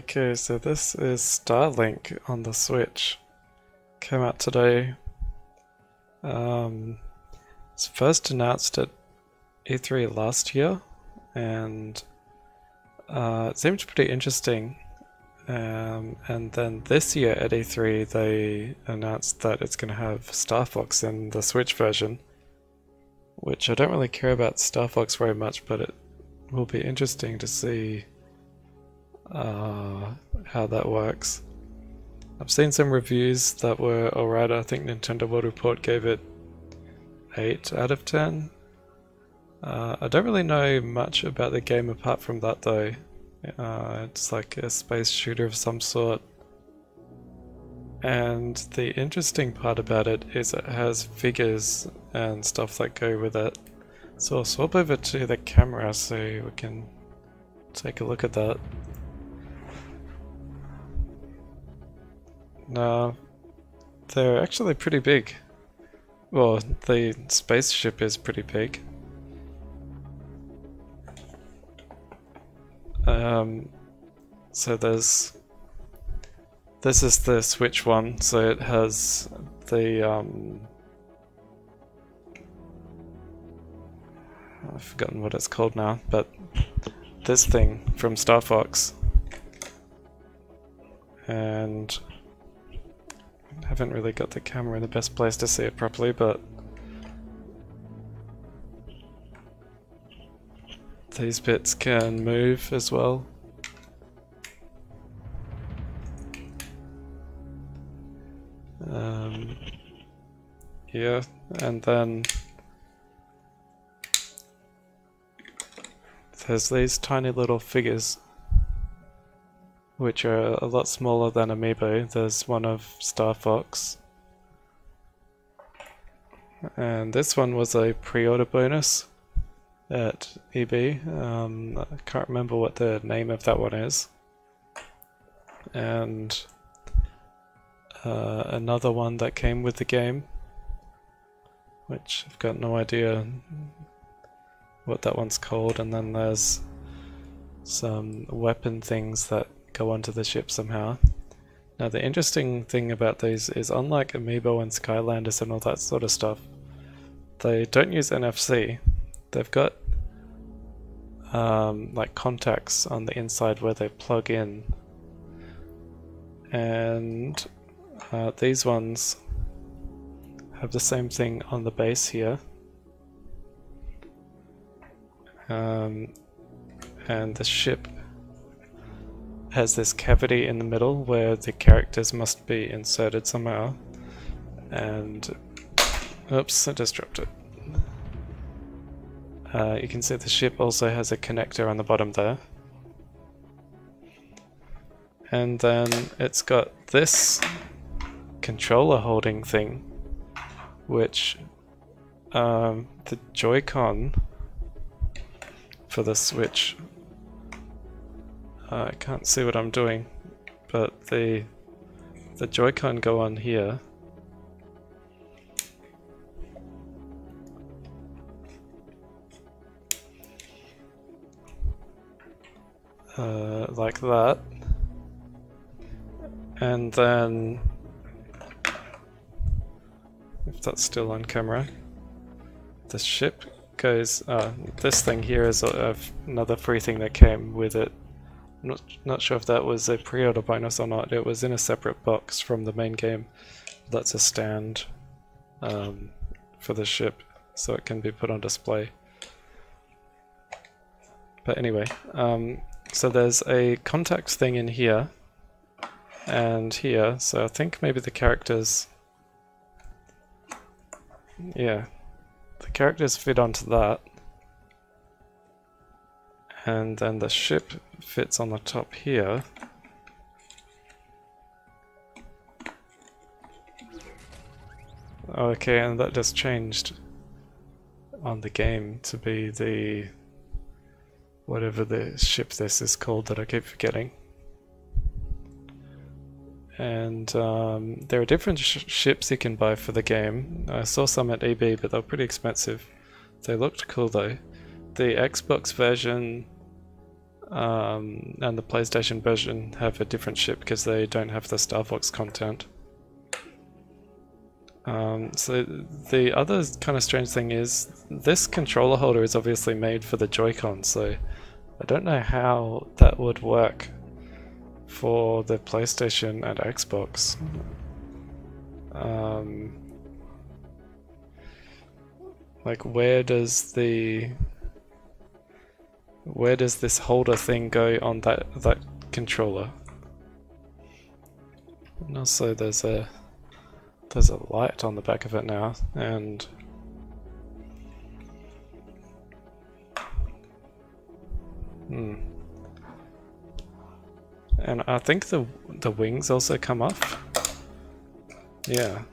Okay, so this is Starlink on the Switch. Came out today. It's first announced at E3 last year, and it seemed pretty interesting. And then this year at E3 they announced that it's going to have Star Fox in the Switch version, which I don't really care about Star Fox very much, but it will be interesting to see how that works. I've seen some reviews that were alright. I think Nintendo World Report gave it 8 out of 10. I don't really know much about the game apart from that though. It's like a space shooter of some sort. And the interesting part about it is it has figures and stuff that go with it. So I'll swap over to the camera so we can take a look at that. Now, they're actually pretty big. Well, the spaceship is pretty big. So this is the Switch one, so it has the I've forgotten what it's called now, but this thing from Star Fox, and I haven't really got the camera in the best place to see it properly, but these bits can move as well. Yeah, and then there's these tiny little figures which are a lot smaller than Amiibo. There's one of Star Fox, and this one was a pre-order bonus at EB. I can't remember what the name of that one is. And another one that came with the game, which I've got no idea what that one's called, and then there's some weapon things that go onto the ship somehow. Now the interesting thing about these is, unlike Amiibo and Skylanders and all that sort of stuff, they don't use NFC. They've got like contacts on the inside where they plug in, and these ones have the same thing on the base here, and the ship has this cavity in the middle where the characters must be inserted somehow, and oops, I just dropped it. You can see the ship also has a connector on the bottom there, and then it's got this controller holding thing, which the Joy-Con for the Switch, I can't see what I'm doing, but the Joy-Con go on here, like that, and then if that's still on camera, the ship goes, this thing here is another free thing that came with it. I'm not sure if that was a pre-order bonus or not. It was in a separate box from the main game. That's a stand for the ship, so it can be put on display. But anyway, so there's a contacts thing in here and here, so I think maybe the characters, yeah, the characters fit onto that, and then the ship fits on the top here. Okay, and that just changed on the game to be the whatever the ship this is called that I keep forgetting. And there are different ships you can buy for the game. I saw some at EB, but they were pretty expensive. They looked cool though. The Xbox version and the PlayStation version have a different ship because they don't have the Star Fox content. So the other kind of strange thing is this controller holder is obviously made for the Joy-Con, so I don't know how that would work for the PlayStation and Xbox. Like where does this holder thing go on that controller? And also there's a light on the back of it now, and and I think the wings also come off. Yeah.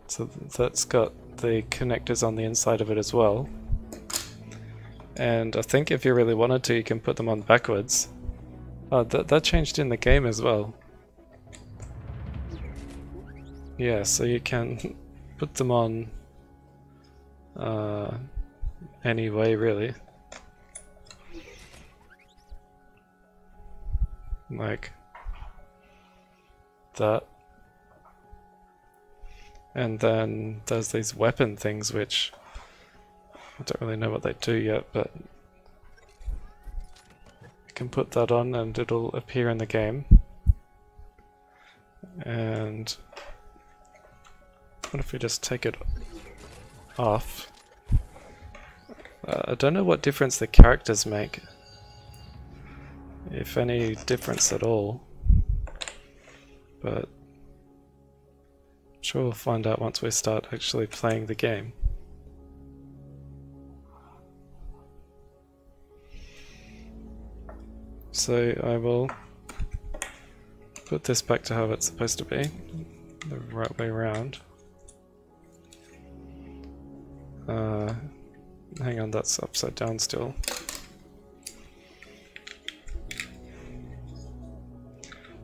So that's got the connectors on the inside of it as well. And I think if you really wanted to, you can put them on backwards. Oh, that changed in the game as well. Yeah, so you can put them on any way, really. Like that. And then there's these weapon things which I don't really know what they do yet, but you can put that on and it'll appear in the game. And what if we just take it off? I don't know what difference the characters make, if any difference at all, but I'm sure we'll find out once we start actually playing the game. So I will put this back to how it's supposed to be, the right way around. Hang on, that's upside down still.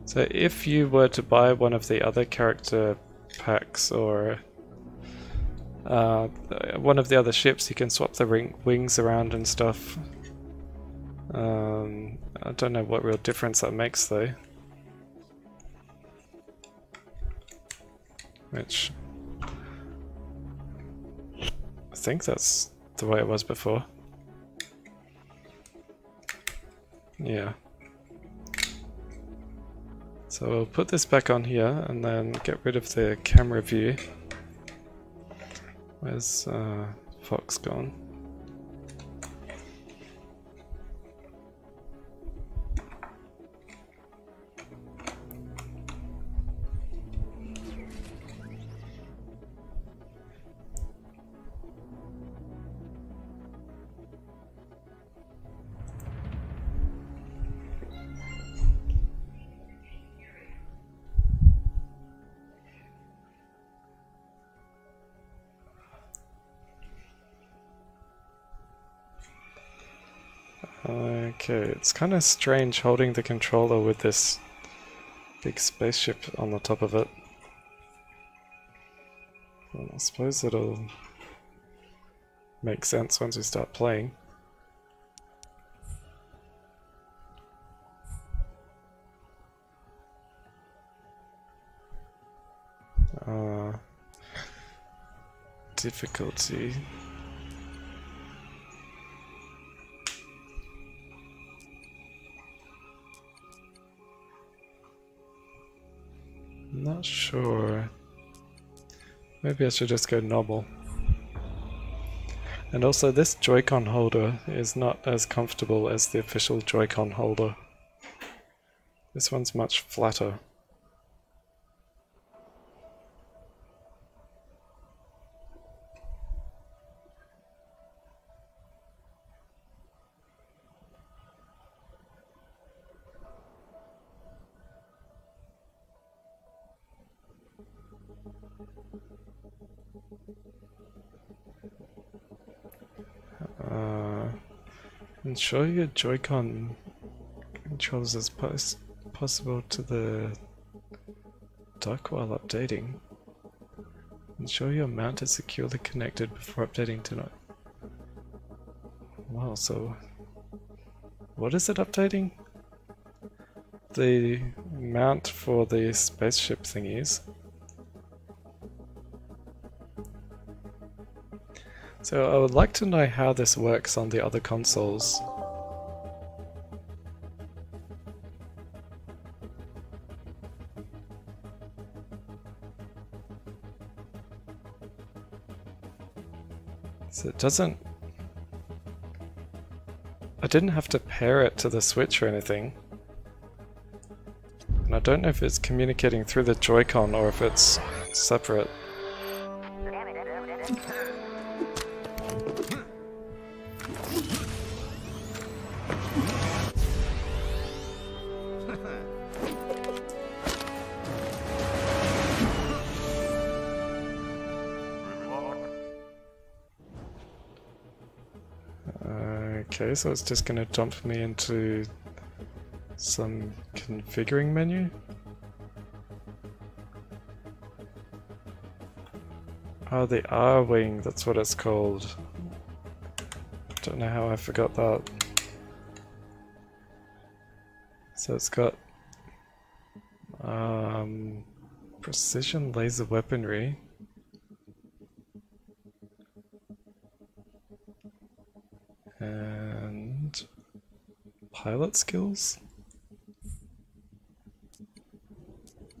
So if you were to buy one of the other character packs or one of the other ships, you can swap the wings around and stuff. I don't know what real difference that makes though. Which I think that's the way it was before. Yeah. So we'll put this back on here and then get rid of the camera view. Where's Fox gone? Okay, it's kind of strange holding the controller with this big spaceship on the top of it. Well, I suppose it'll make sense once we start playing. Difficulty. Not sure. Maybe I should just go normal. And also this Joy-Con holder is not as comfortable as the official Joy-Con holder. This one's much flatter. Ensure your Joy-Con controls as possible to the dock while updating. Ensure your mount is securely connected before updating to not. Wow, so what is it updating? The mount for the spaceship thingies. So I would like to know how this works on the other consoles. So it doesn't... I didn't have to pair it to the Switch or anything. And I don't know if it's communicating through the Joy-Con or if it's separate. Okay, so it's just gonna dump me into some configuring menu. Oh, the R-Wing, that's what it's called. Don't know how I forgot that. So it's got precision laser weaponry. And pilot skills?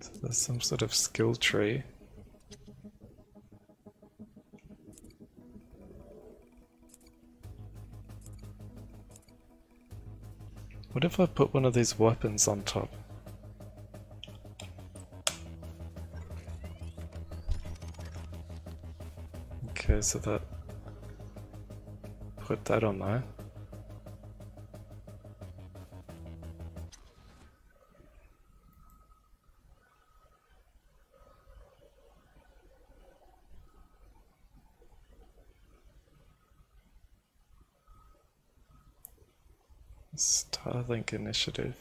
So there's some sort of skill tree. What if I put one of these weapons on top? Okay, so that... put that on there. Starlink initiative.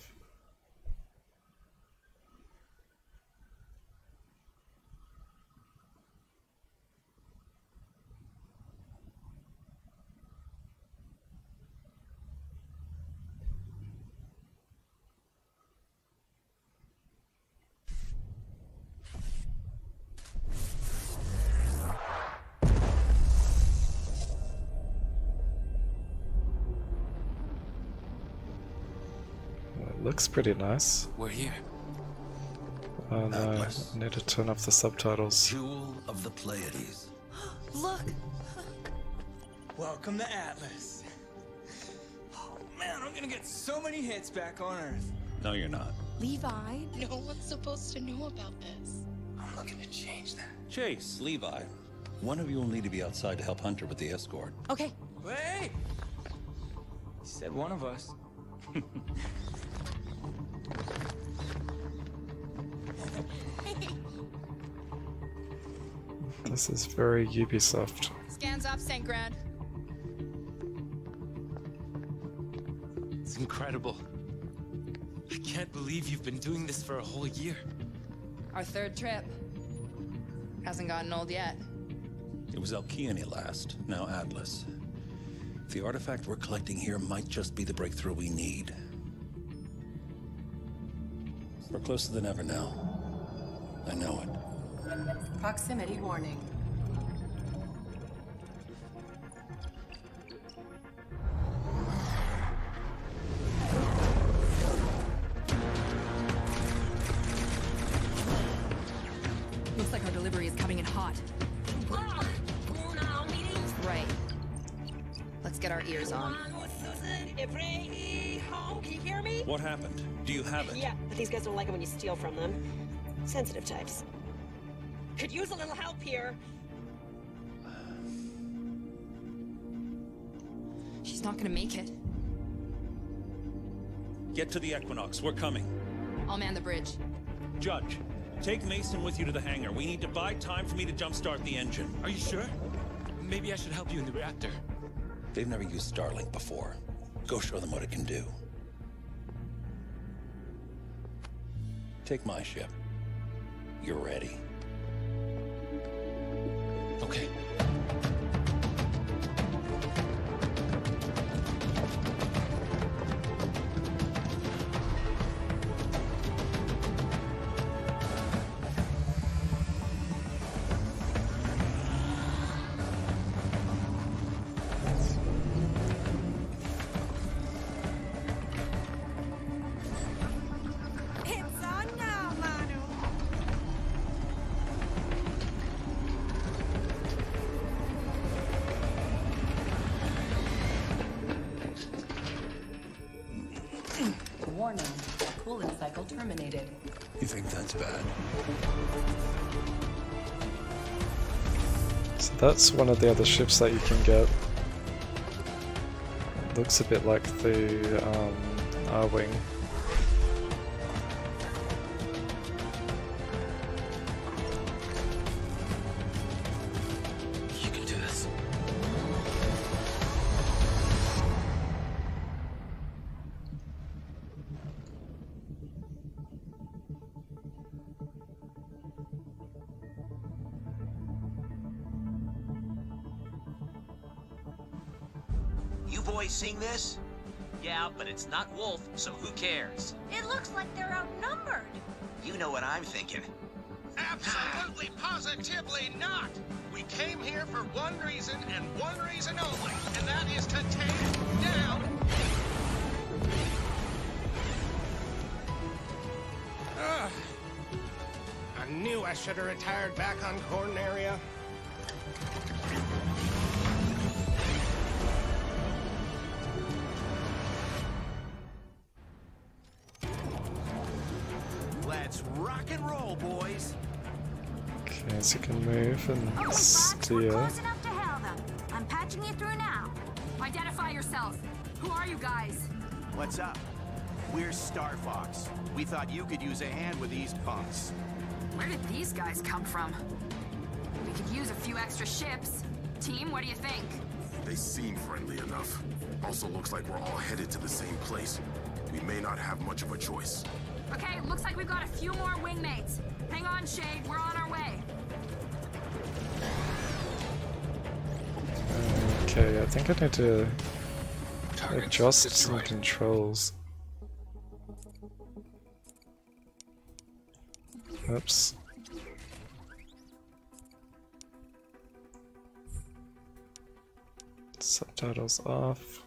Looks pretty nice. We're here. Oh no, Atlas. I need to turn off the subtitles. Jewel of the Pleiades. Look! Welcome to Atlas. Oh man, I'm gonna get so many hits back on Earth. No, you're not. Levi? No one's supposed to know about this. I'm looking to change that. Chase, Levi. One of you will need to be outside to help Hunter with the escort. Okay. Wait! He said one of us. This is very Ubisoft. Scans up, St. Grand. It's incredible. I can't believe you've been doing this for a whole year. Our third trip. Hasn't gotten old yet. It was Alkeane last, now Atlas. The artifact we're collecting here might just be the breakthrough we need. We're closer than ever now. I know it. Proximity warning. Looks like our delivery is coming in hot. Right. Let's get our ears on. Can you hear me? What happened? Do you have it? Yeah, but these guys don't like it when you steal from them. Sensitive types. Could use a little help here. She's not gonna make it. Get to the Equinox. We're coming. I'll man the bridge. Judge, take Mason with you to the hangar. We need to buy time for me to jumpstart the engine. Are you sure? Maybe I should help you in the reactor. They've never used Starlink before. Go show them what it can do. Take my ship. You're ready. Okay. Warning, cooling cycle terminated. You think that's bad? So that's one of the other ships that you can get. It looks a bit like the R-Wing. You can do this. You boys seen this? Yeah, but it's not Wolf, so who cares? It looks like they're outnumbered. You know what I'm thinking. Absolutely, positively not! We came here for one reason and one reason only, and that is to take down... Ugh. I knew I should have retired back on Corneria. Let's rock and roll, boys. Okay, so you can move and Okay, Fox, steer. we're close enough to hail them. I'm patching you through now. Identify yourself. Who are you guys? What's up? We're Star Fox. We thought you could use a hand with these punks. Where did these guys come from? We could use a few extra ships. Team, what do you think? They seem friendly enough. Also looks like we're all headed to the same place. We may not have much of a choice. Okay, looks like we've got a few more wingmates. Hang on, Shade, we're on our way. Okay, I think I need to adjust some controls. Oops. Subtitles off.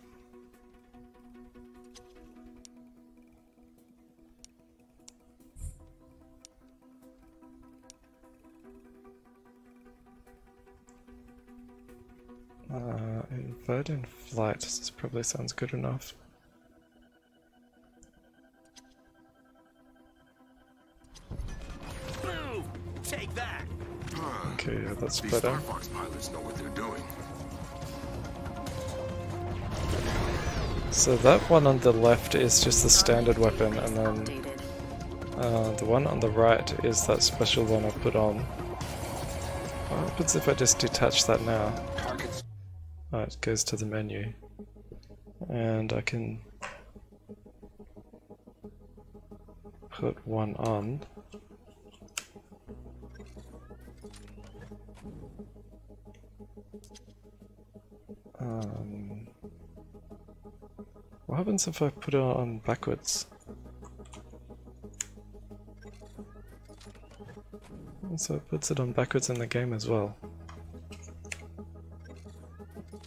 Invert in flight. This probably sounds good enough. Boom! Take that! Okay, yeah, that's These better. Star Fox pilots know what they're doing. So that one on the left is just the standard weapon, and then the one on the right is that special one I put on. What happens if I just detach that now? Oh, it goes to the menu. And I can put one on. What happens if I put it on backwards? So it puts it on backwards in the game as well.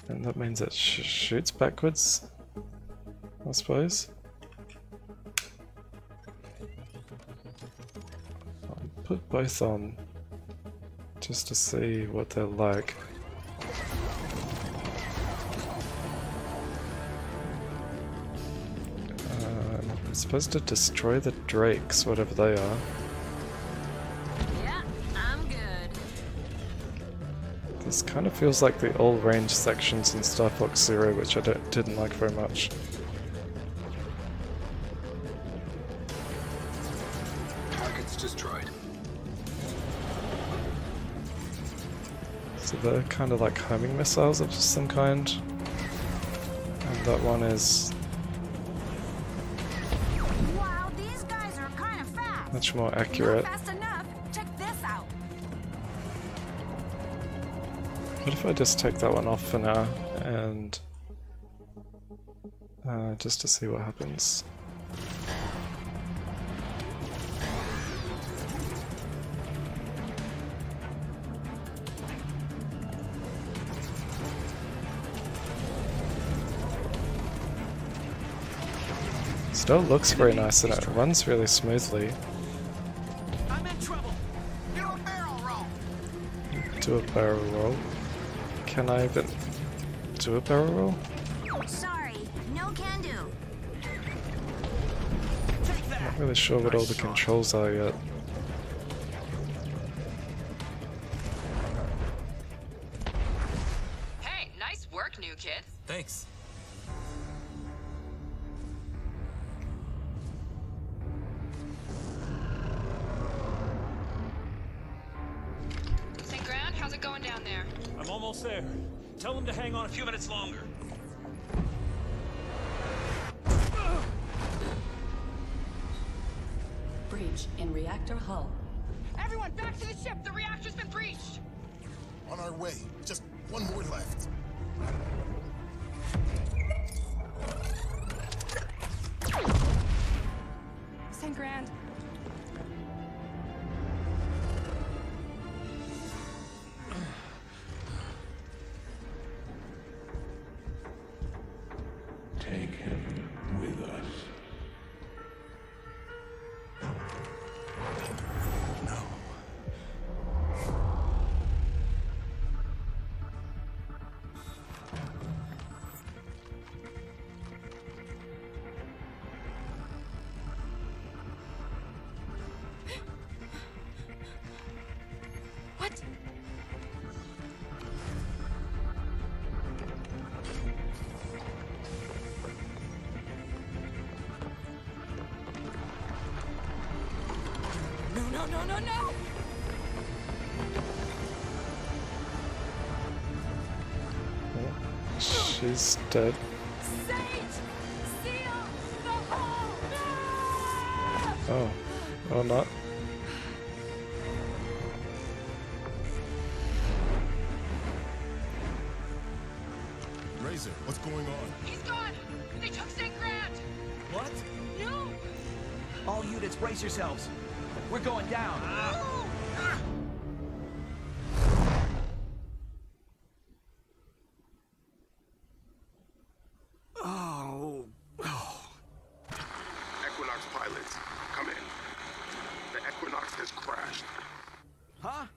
And that means it shoots backwards, I suppose. I'll put both on just to see what they're like. I'm supposed to destroy the drakes, whatever they are. Yeah, I'm good. This kind of feels like the all-range sections in Star Fox Zero, which I didn't like very much. Targets destroyed. So they're kind of like homing missiles of some kind. And that one is much more accurate. Fast enough. Check this out. What if I just take that one off for now and just to see what happens. Still looks very nice and it runs really smoothly. I'm in trouble. Do a barrel roll. Do a barrel roll. Can I even do a barrel roll? Sorry, no can do. Not really sure what all the controls are yet. Hey, nice work, new kid. Thanks. St. Grand, how's it going down there? I'm almost there. Tell them to hang on a few minutes longer. Breach in reactor hull. Everyone, back to the ship! The reactor's been breached! On our way. Just one more left. St. Grand. Take him with us. What? No, no, no, no, no! She's dead. Sage! Seal the hole! No! Oh, or not. Razor, what's going on? He's gone! They took St. Grand! What? No! All units, brace yourselves. We're going down. Oh. Equinox pilots, come in. The Equinox has crashed. Huh?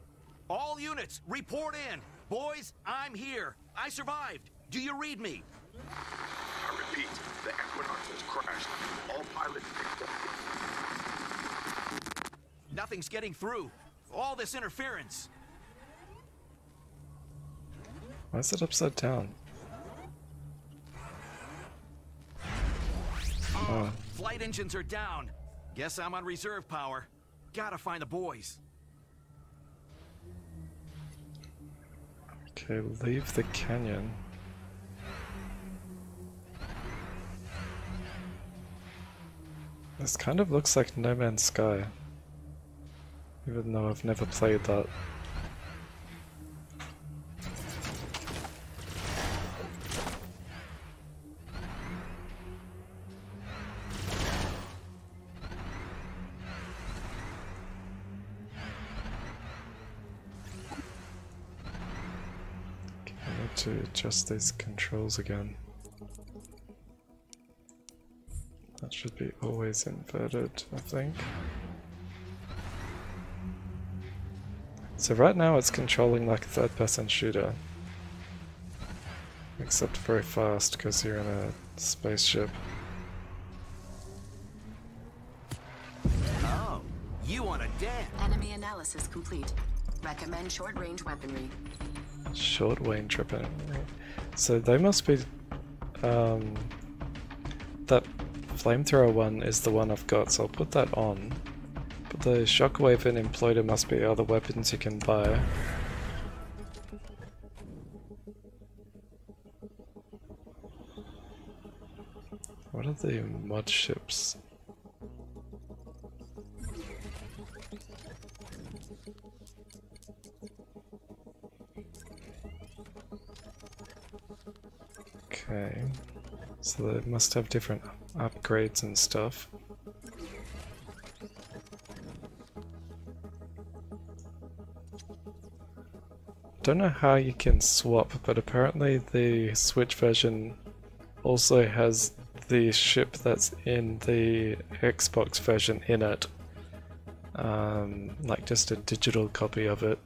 All units, report in. Boys, I'm here. I survived. Do you read me? I repeat, the Equinox has crashed. All pilots Nothing's getting through. All this interference. Why is it upside down? Oh. Flight engines are down. Guess I'm on reserve power. Gotta find the boys. Okay, leave the canyon. This kind of looks like No Man's Sky. Even though I've never played that. Okay, I need to adjust these controls again. That should be always inverted, I think. So right now it's controlling like a third-person shooter. Except very fast because you're in a spaceship. Oh, you want to dance? Enemy analysis complete. Recommend short-range weaponry. Short-range weaponry. So they must be... that flamethrower one is the one I've got, so I'll put that on. But the shockwave and imploder must be other weapons you can buy. What are the mod ships? Okay, so they must have different upgrades and stuff. Don't know how you can swap, but apparently the Switch version also has the ship that's in the Xbox version in it. Like just a digital copy of it.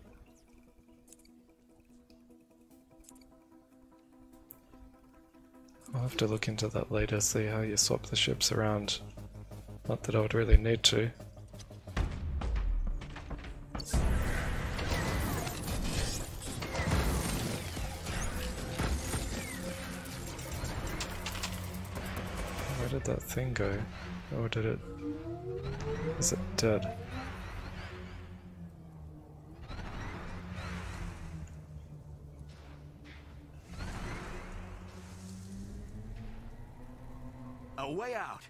I'll have to look into that later, see how you swap the ships around. Not that I would really need to. Where did that thing go? Or did it... Is it dead? A way out.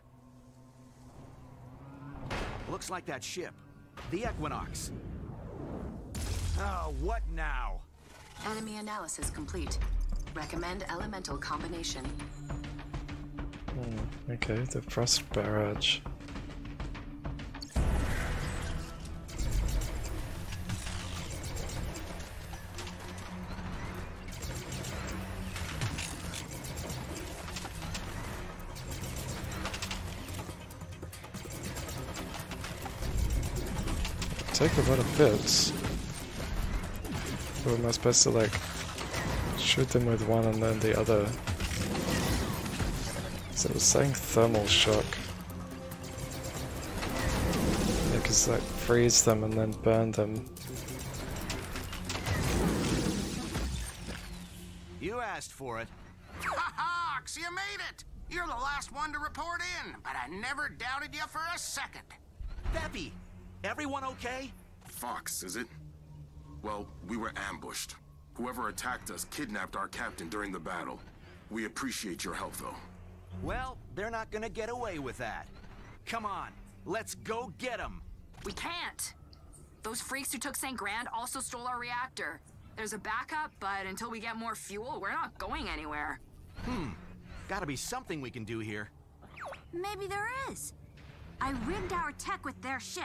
Looks like that ship. The Equinox. Oh, what now? Enemy analysis complete. Recommend elemental combination. Okay, the Frost Barrage. Take a lot of bits. Or am I supposed to like shoot them with one and then the other? So it was saying thermal shock. Yeah, cause like freeze them and then burn them. You asked for it. Ha-ha! You made it! You're the last one to report in, but I never doubted you for a second. Peppy, everyone okay? Fox, is it? Well, we were ambushed. Whoever attacked us kidnapped our captain during the battle. We appreciate your help, though. Well, they're not gonna get away with that. Come on, let's go get them. We can't. Those freaks who took St. Grand also stole our reactor. There's a backup, but until we get more fuel, we're not going anywhere. Gotta be something we can do here. Maybe there is. I rigged our tech with their ship.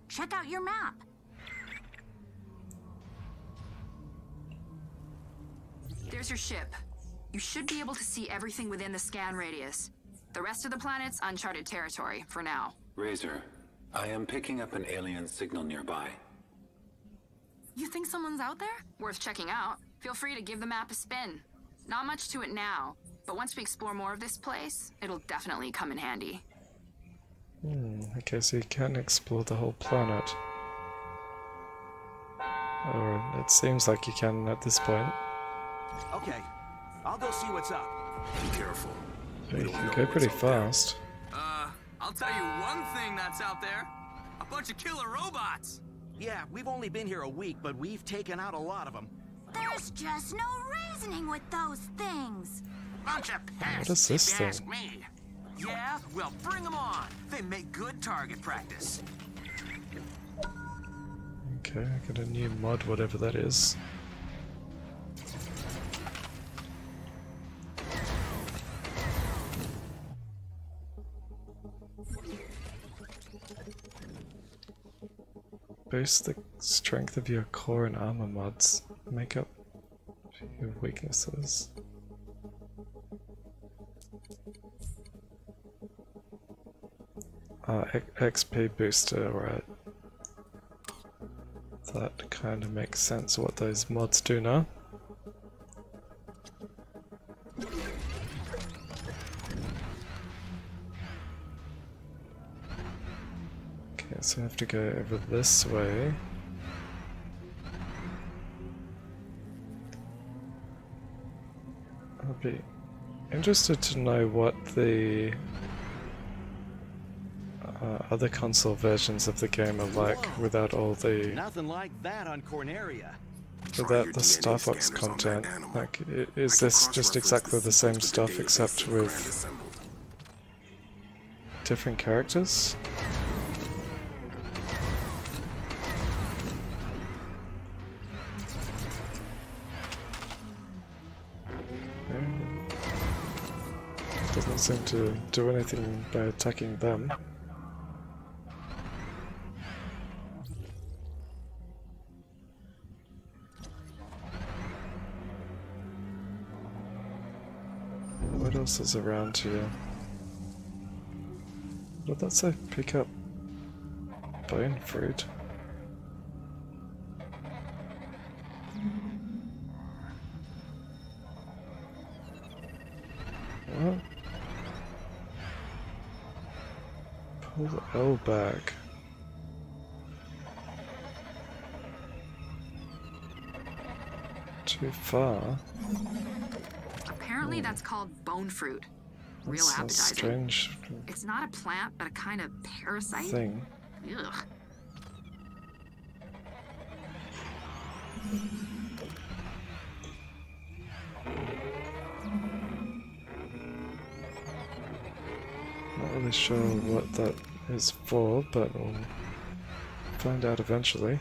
Check out your map. There's your ship. You should be able to see everything within the scan radius. The rest of the planet's uncharted territory, for now. Razor, I am picking up an alien signal nearby. You think someone's out there? Worth checking out. Feel free to give the map a spin. Not much to it now, but once we explore more of this place, it'll definitely come in handy. Okay, so you can explore the whole planet. Or it seems like you can at this point. Okay, I'll go see what's up. Be careful. But you can go pretty fast. I'll tell you one thing that's out there. A bunch of killer robots. Yeah, we've only been here a week, but we've taken out a lot of them. There's just no reasoning with those things. Bunch of pests, What is this if you thing? ask me. Yeah? Well, bring them on. They make good target practice. Okay, I got a new mod, whatever that is. Boost the strength of your core and armor mods. Make up your weaknesses. XP booster, right. That kind of makes sense what those mods do now. Okay, so I have to go over this way. I'll be interested to know what the other console versions of the game are like without all the Nothing like that on Corneria. without the Star Fox content. Like, is this just exactly the same stuff except with different characters? Doesn't seem to do anything by attacking them. What else is around here? What did that say? Pick up bone fruit. What? Pull the L back. Too far. Apparently that's called bone fruit. Real That's a appetizing. strange It's not a plant, but a kind of parasite. thing. Ugh. Not really sure what that is for, but we'll find out eventually.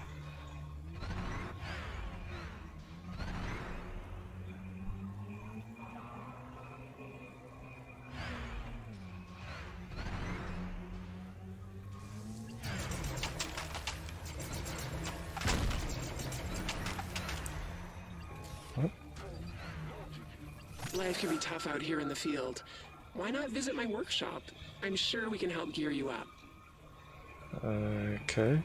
Life can be tough out here in the field. Why not visit my workshop? I'm sure we can help gear you up. Okay.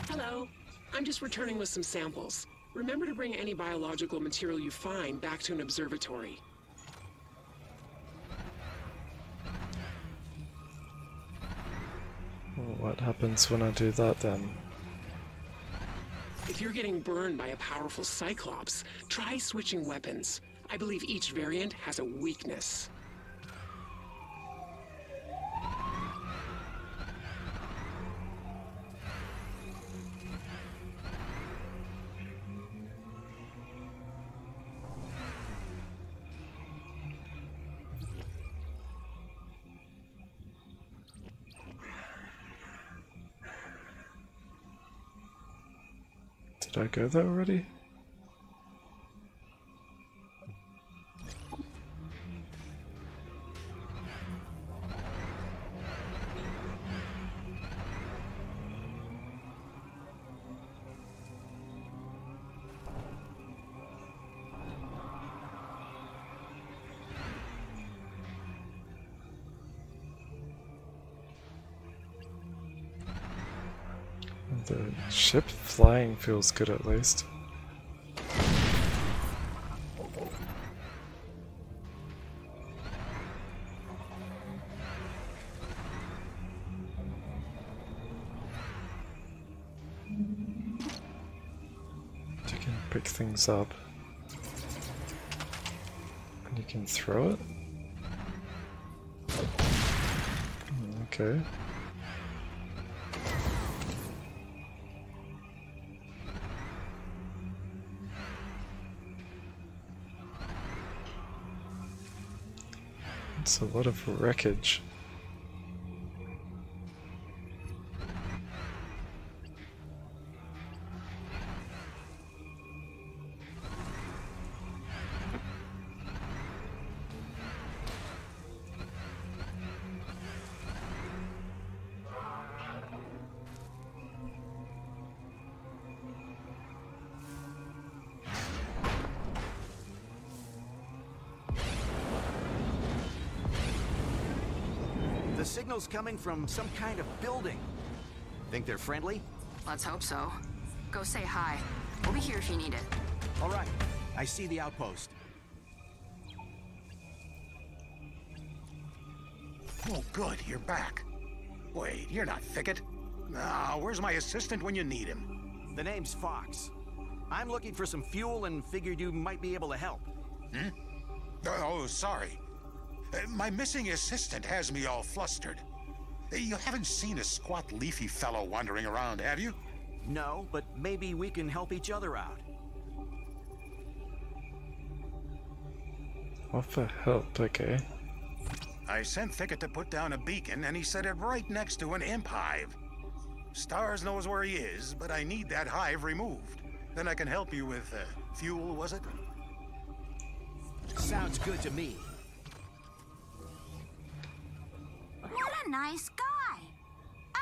Hello. I'm just returning with some samples. Remember to bring any biological material you find back to an observatory. Well, what happens when I do that then? If you're getting burned by a powerful Cyclops, try switching weapons. I believe each variant has a weakness. Did I go there already? The ship flying feels good at least. You can pick things up. And you can throw it? Okay. It's a lot of wreckage. The signal's coming from some kind of building. Think they're friendly? Let's hope so. Go say hi. We'll be here if you need it. All right. I see the outpost. Oh, good, you're back. Wait, you're not Thicket. Now, where's my assistant when you need him? The name's Fox. I'm looking for some fuel and figured you might be able to help. Hmm? Oh, sorry. My missing assistant has me all flustered. You haven't seen a squat, leafy fellow wandering around, have you? No, but maybe we can help each other out. Offer help, okay. I sent Thicket to put down a beacon, and he set it right next to an imp hive. Stars knows where he is, but I need that hive removed. Then I can help you with, fuel, was it? Sounds good to me. What a nice guy.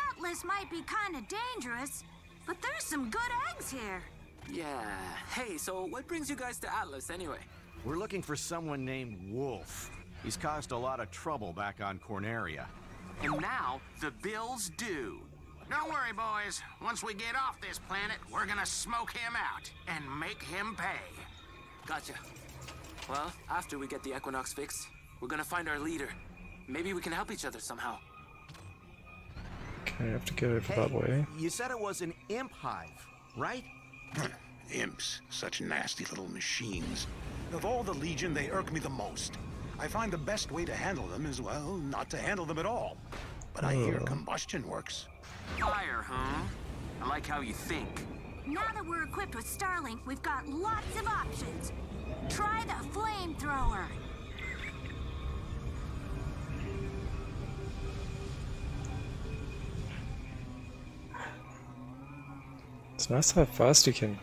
Atlas might be kind of dangerous, but there's some good eggs here. Yeah. Hey, so what brings you guys to Atlas anyway? We're looking for someone named Wolf. He's caused a lot of trouble back on Corneria. And now the bill's due. Don't worry, boys. Once we get off this planet, we're gonna smoke him out and make him pay. Gotcha. Well, after we get the Equinox fixed, we're gonna find our leader. Maybe we can help each other somehow. Okay, I have to get over that way. You said it was an imp hive, right? Imps, such nasty little machines. Of all the Legion, they irk me the most. I find the best way to handle them is, well, not to handle them at all. But I hear combustion works. Fire, huh? I like how you think. Now that we're equipped with Starlink, we've got lots of options. Try the flamethrower. It's nice how fast you can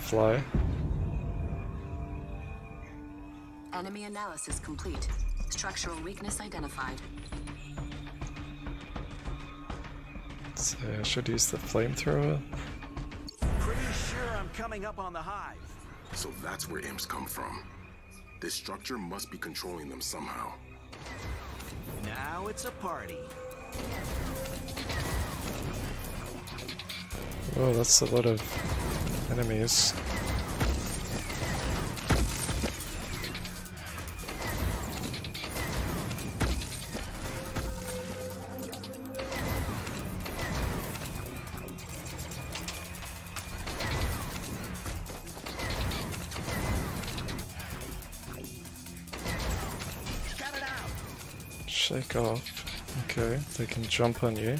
fly. Enemy analysis complete. Structural weakness identified. So I should use the flamethrower. Pretty sure I'm coming up on the hive. So that's where imps come from. This structure must be controlling them somehow. Now it's a party. Oh, that's a lot of enemies. Shake off. Okay, they can jump on you.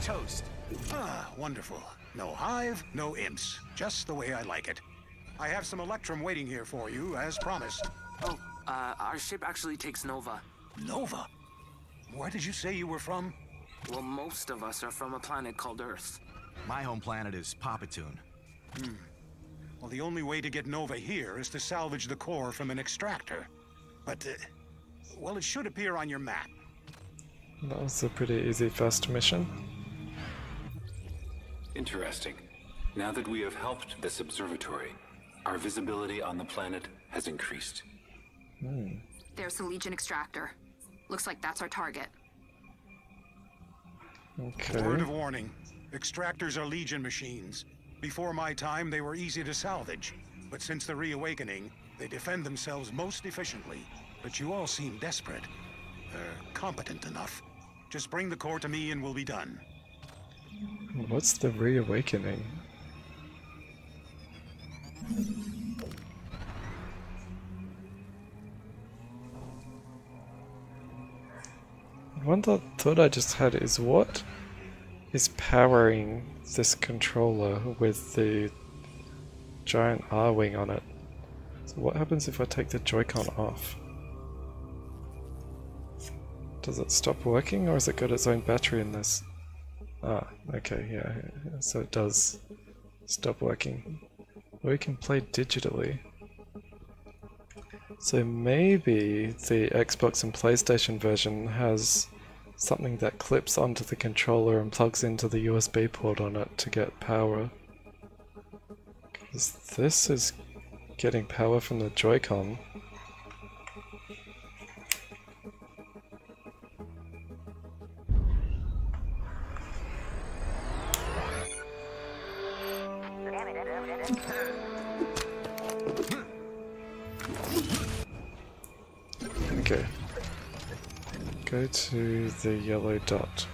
Toast. Ah, wonderful. No hive, no imps. Just the way I like it. I have some Electrum waiting here for you, as promised. Oh, our ship actually takes Nova. Nova? Where did you say you were from? Well, most of us are from a planet called Earth. My home planet is Papatoon. Well, the only way to get Nova here is to salvage the core from an extractor. But, well, it should appear on your map. That was a pretty easy fast mission. Interesting. Now that we have helped this observatory, our visibility on the planet has increased. There's the Legion extractor. Looks like that's our target. Okay. Word of warning. Extractors are Legion machines. Before my time, they were easy to salvage. But since the reawakening, they defend themselves most efficiently. But you all seem desperate. Competent enough. Just bring the core to me and we'll be done. What's the reawakening? One thought I just had is what is powering this controller with the giant R-wing on it? So what happens if I take the Joy-Con off? Does it stop working, or has it got its own battery in this? Ah, okay, yeah, so it does stop working. We can play digitally. So maybe the Xbox and PlayStation version has something that clips onto the controller and plugs into the USB port on it to get power. Because this is getting power from the Joy-Con. Okay. Go to the yellow dot.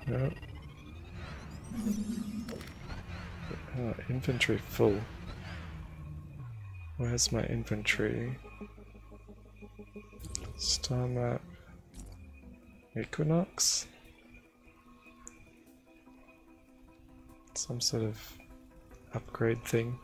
Yep. Inventory full. Where's my inventory? Star map. Equinox? Some sort of upgrade thing.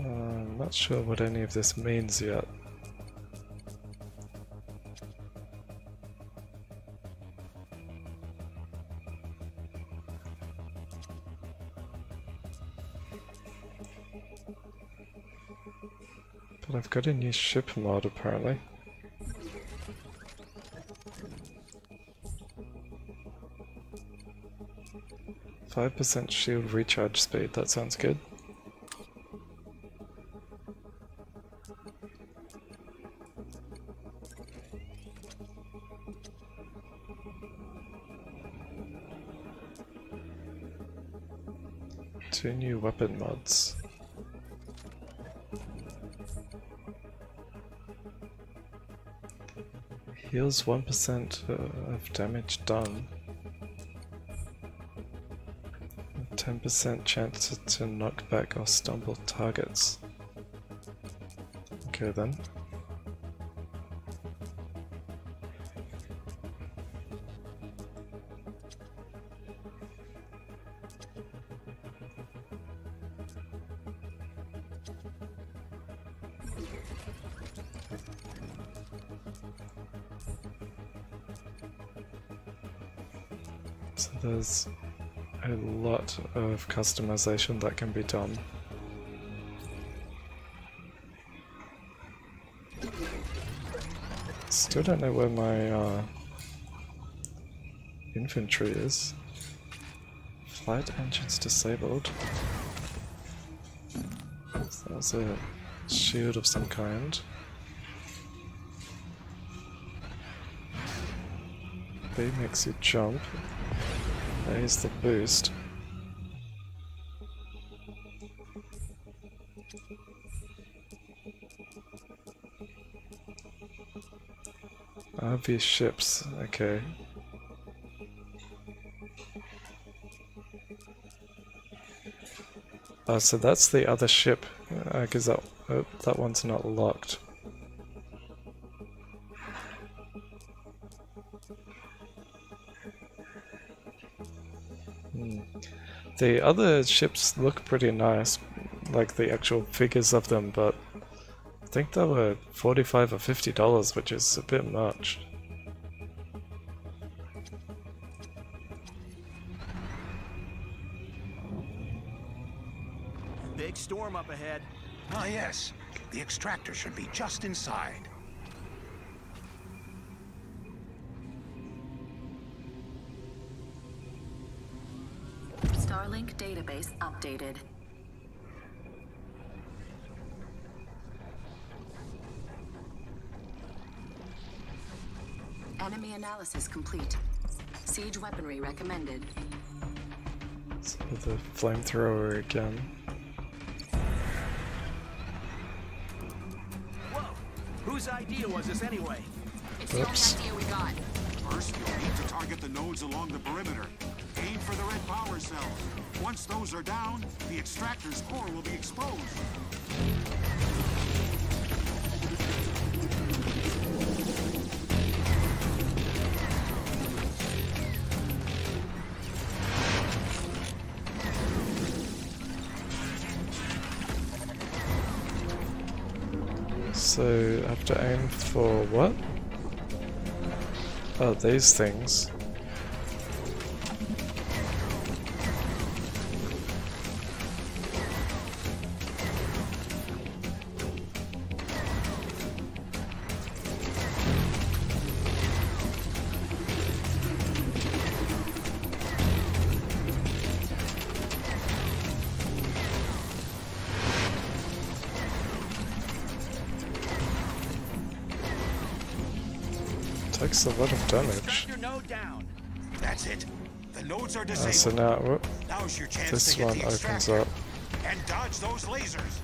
I'm not sure what any of this means yet. But I've got a new ship mod apparently. %5 shield recharge speed, that sounds good. Two new weapon mods. Heals 1% of damage done. 10% chance to knock back or stumble targets. Okay then. So there's a lot of customization that can be done. Still don't know where my infantry is. Flight engines disabled. So that's a shield of some kind. B makes you jump. A is the boost. RV ships, okay. Oh, so that's the other ship, because that one's not locked. The other ships look pretty nice, like the actual figures of them, but I think they were $45 or $50, which is a bit much. Big storm up ahead. Ah, yes. The extractor should be just inside. Starlink database updated. Enemy analysis complete. Siege weaponry recommended. So the flamethrower again. Whoa! Whose idea was this anyway? It's the only idea we got. First, you'll need to target the nodes along the perimeter. Aim for the red power cells. Once those are down, the extractor's core will be exposed. So I have to aim for what? Oh, these things. Takes a lot of damage. That's it. The nodes are So disabled. now, whoop, Now's your chance this to get one the opens extractor up. and dodge those lasers.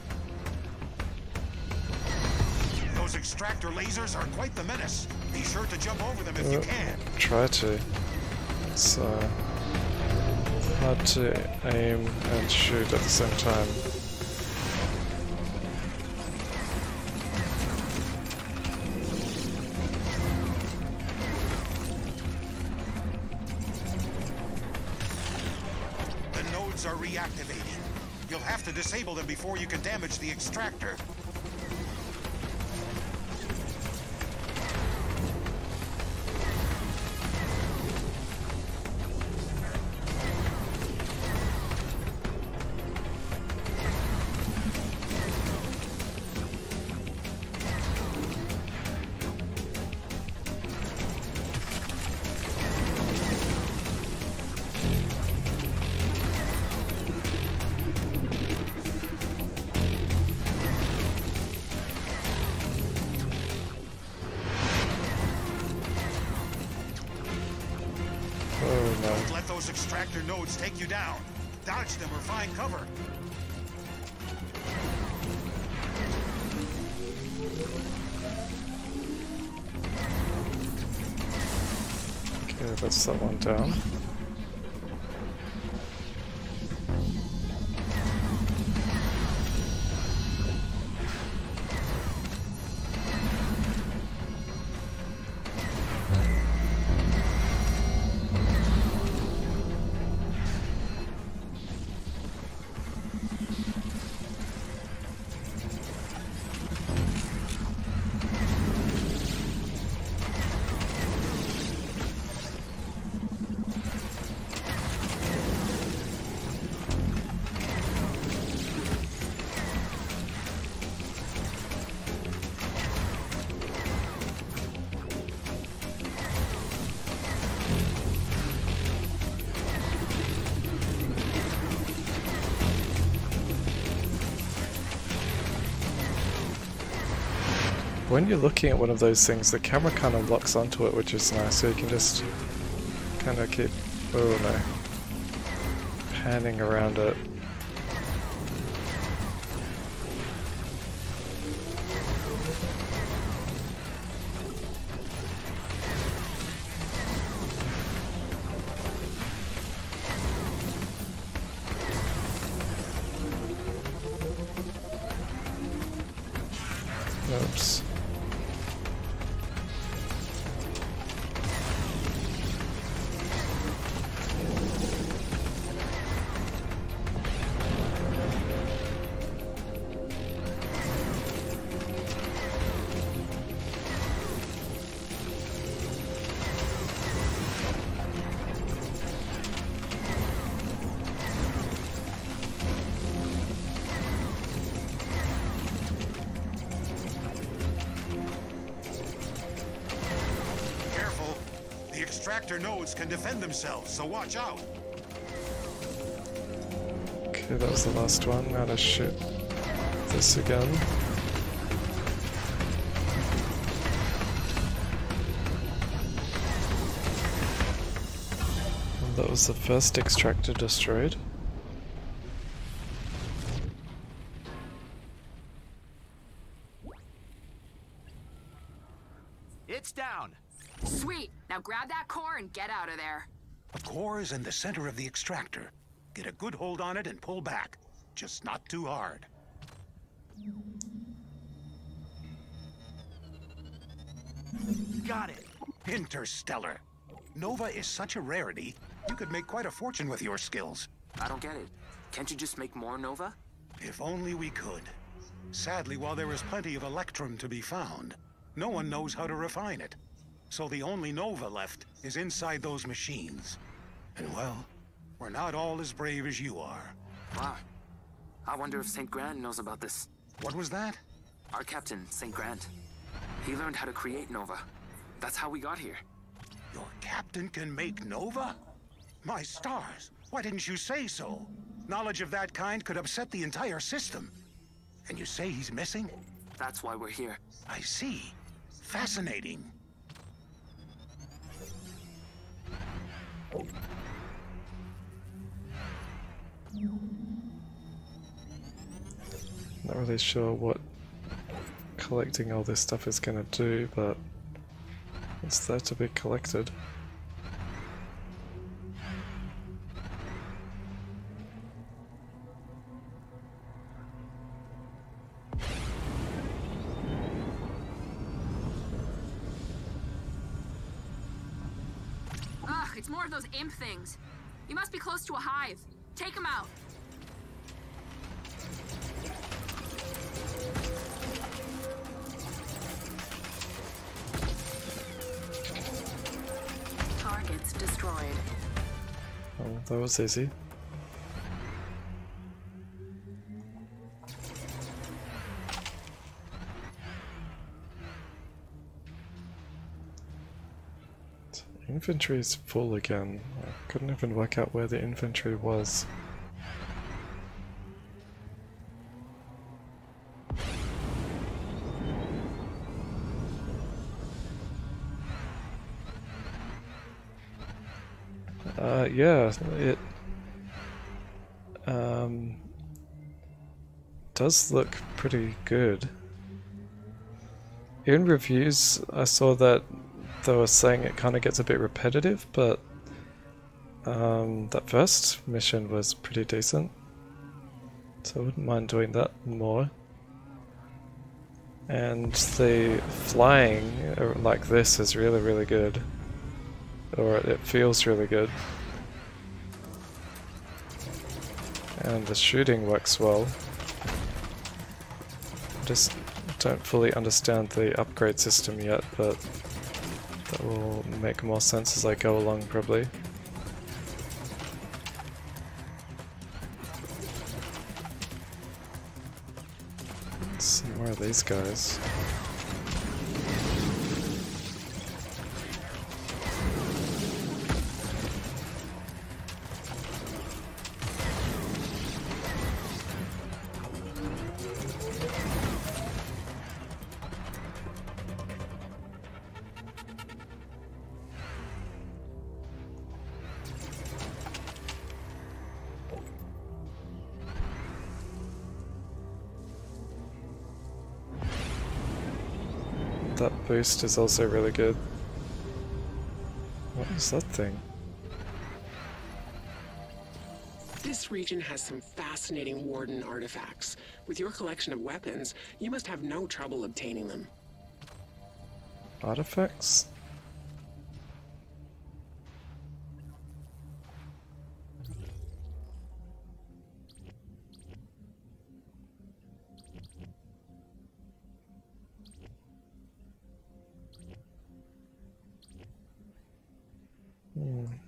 Those extractor lasers are quite the menace. Be sure to jump over them if you can. Try to. It's hard to aim and shoot at the same time. The nodes are reactivating. You'll have to disable them before you can damage the extractor. Don't let those extractor nodes take you down. Dodge them or find cover. Okay, that's that one down. When you're looking at one of those things, the camera kind of locks onto it, which is nice, so you can just kind of keep, oh no, panning around it. Oops. Extractor nodes can defend themselves, so watch out. Okay, that was the last one. Now to shoot this again. And that was the first extractor destroyed. It's down. Sweet. Now grab that core and get out of there. The core is in the center of the extractor. Get a good hold on it and pull back. Just not too hard. Got it. Interstellar. Nova is such a rarity, you could make quite a fortune with your skills. I don't get it. Can't you just make more Nova? If only we could. Sadly, while there is plenty of Electrum to be found, no one knows how to refine it. So the only Nova left is inside those machines. And well, we're not all as brave as you are. Wow. I wonder if St. Grant knows about this. What was that? Our captain, St. Grant. He learned how to create Nova. That's how we got here. Your captain can make Nova? My stars, why didn't you say so? Knowledge of that kind could upset the entire system. And you say he's missing? That's why we're here. I see. Fascinating. Not really sure what collecting all this stuff is going to do, but it's there to be collected. Ugh, it's more of those imp things. You must be close to a hive. Take them out. that was easy. Inventory is full again. I couldn't even work out where the inventory was. Yeah, it does look pretty good. In reviews, I saw that they were saying it kind of gets a bit repetitive, but that first mission was pretty decent, so I wouldn't mind doing that more. And the flying like this is really, really good, or it feels really good. And the shooting works well. Just don't fully understand the upgrade system yet, but that will make more sense as I go along, probably. Let's see more of these guys. That boost is also really good. What is that thing? This region has some fascinating Warden artifacts. With your collection of weapons, you must have no trouble obtaining them. Artifacts?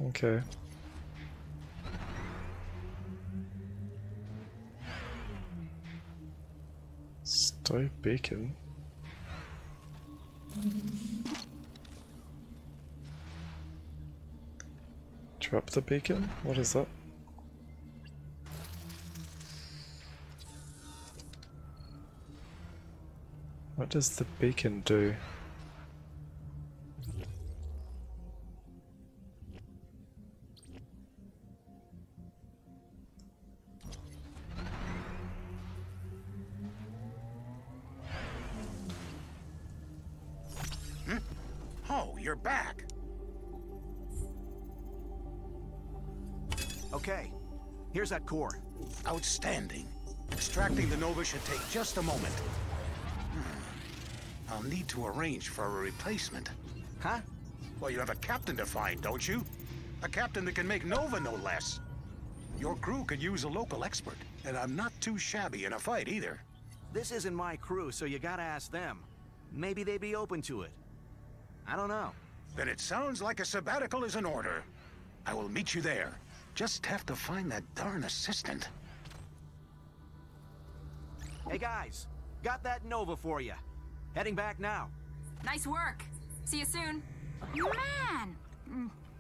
Okay. Stove beacon. Drop the beacon? What is that? What does the beacon do? Oh, you're back. Okay, here's that core. Outstanding. Extracting the Nova should take just a moment. I'll need to arrange for a replacement. Huh? Well, you have a captain to find, don't you? A captain that can make Nova, no less. Your crew could use a local expert, and I'm not too shabby in a fight either. This isn't my crew, so you gotta ask them. Maybe they'd be open to it. I don't know. Then it sounds like a sabbatical is in order. I will meet you there. Just have to find that darn assistant. Hey guys, got that Nova for you. Heading back now. Nice work. See you soon. Man,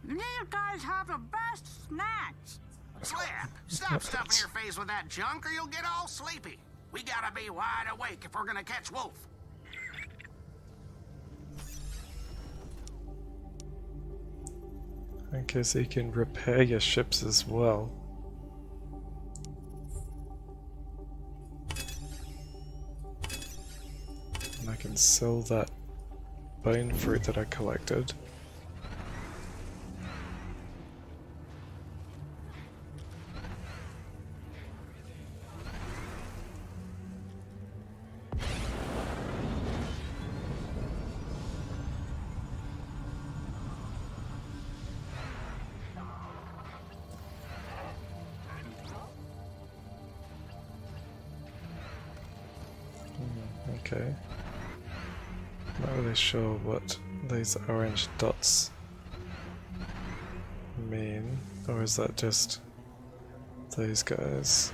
these guys have the best snacks. Slip, stop stuffing your face with that junk or you'll get all sleepy. We gotta be wide awake if we're gonna catch Wolf. Okay, so you can repair your ships as well. And I can sell that bone fruit that I collected. Okay. Not really sure what these orange dots mean. Or is that just those guys?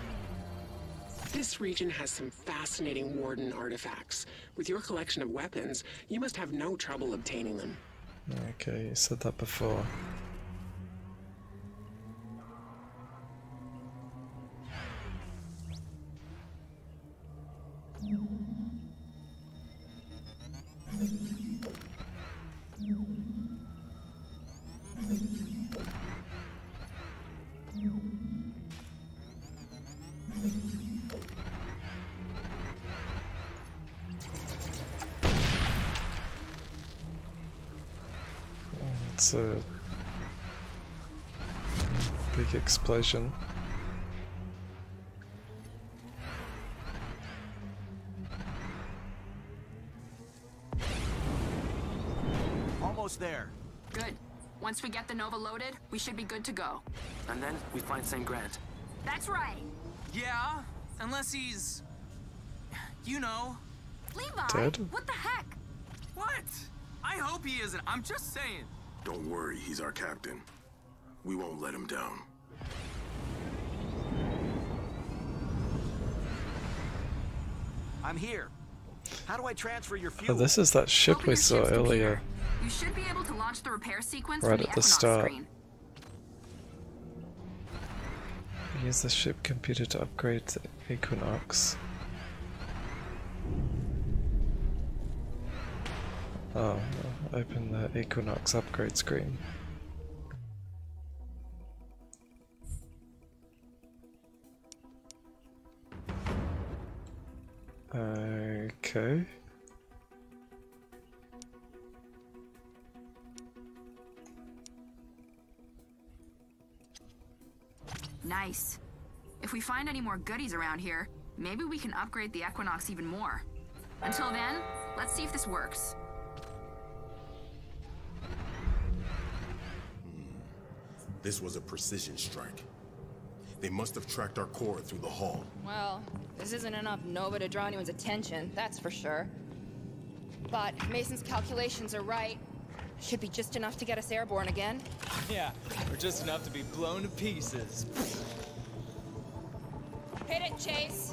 This region has some fascinating Warden artifacts. With your collection of weapons, you must have no trouble obtaining them. Okay, you said that before. It's a big explosion. Almost there. Good. Once we get the Nova loaded, we should be good to go. And then we find St. Grant. That's right. Yeah, unless he's... you know. Levi, Dead? what the heck? What? I hope he isn't. I'm just saying. Don't worry, he's our captain. We won't let him down. I'm here. How do I transfer your fuel? Oh, this is that ship we saw earlier. You should be able to launch the repair sequence Right from the at the Equinox start. screen. Use the ship computer to upgrade the Equinox. Oh, open the Equinox upgrade screen. Okay. Nice. If we find any more goodies around here, maybe we can upgrade the Equinox even more. Until then, let's see if this works. This was a precision strike. They must have tracked our core through the hull. Well, this isn't enough Nova to draw anyone's attention, that's for sure. But Mason's calculations are right. Should be just enough to get us airborne again. Yeah, or just enough to be blown to pieces. Hit it, Chase!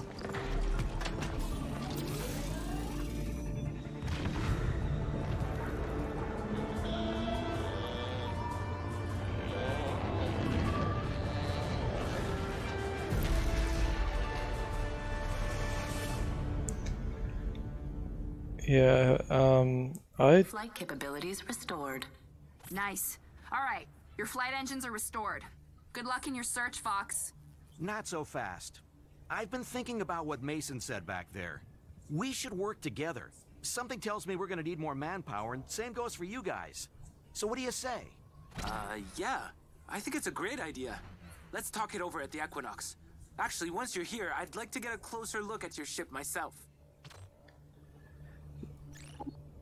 Yeah, Flight capabilities restored. Nice. All right, your flight engines are restored. Good luck in your search, Fox. Not so fast. I've been thinking about what Mason said back there. We should work together. Something tells me we're gonna need more manpower, and same goes for you guys. So what do you say? Yeah. I think it's a great idea. Let's talk it over at the Equinox. Actually, once you're here, I'd like to get a closer look at your ship myself.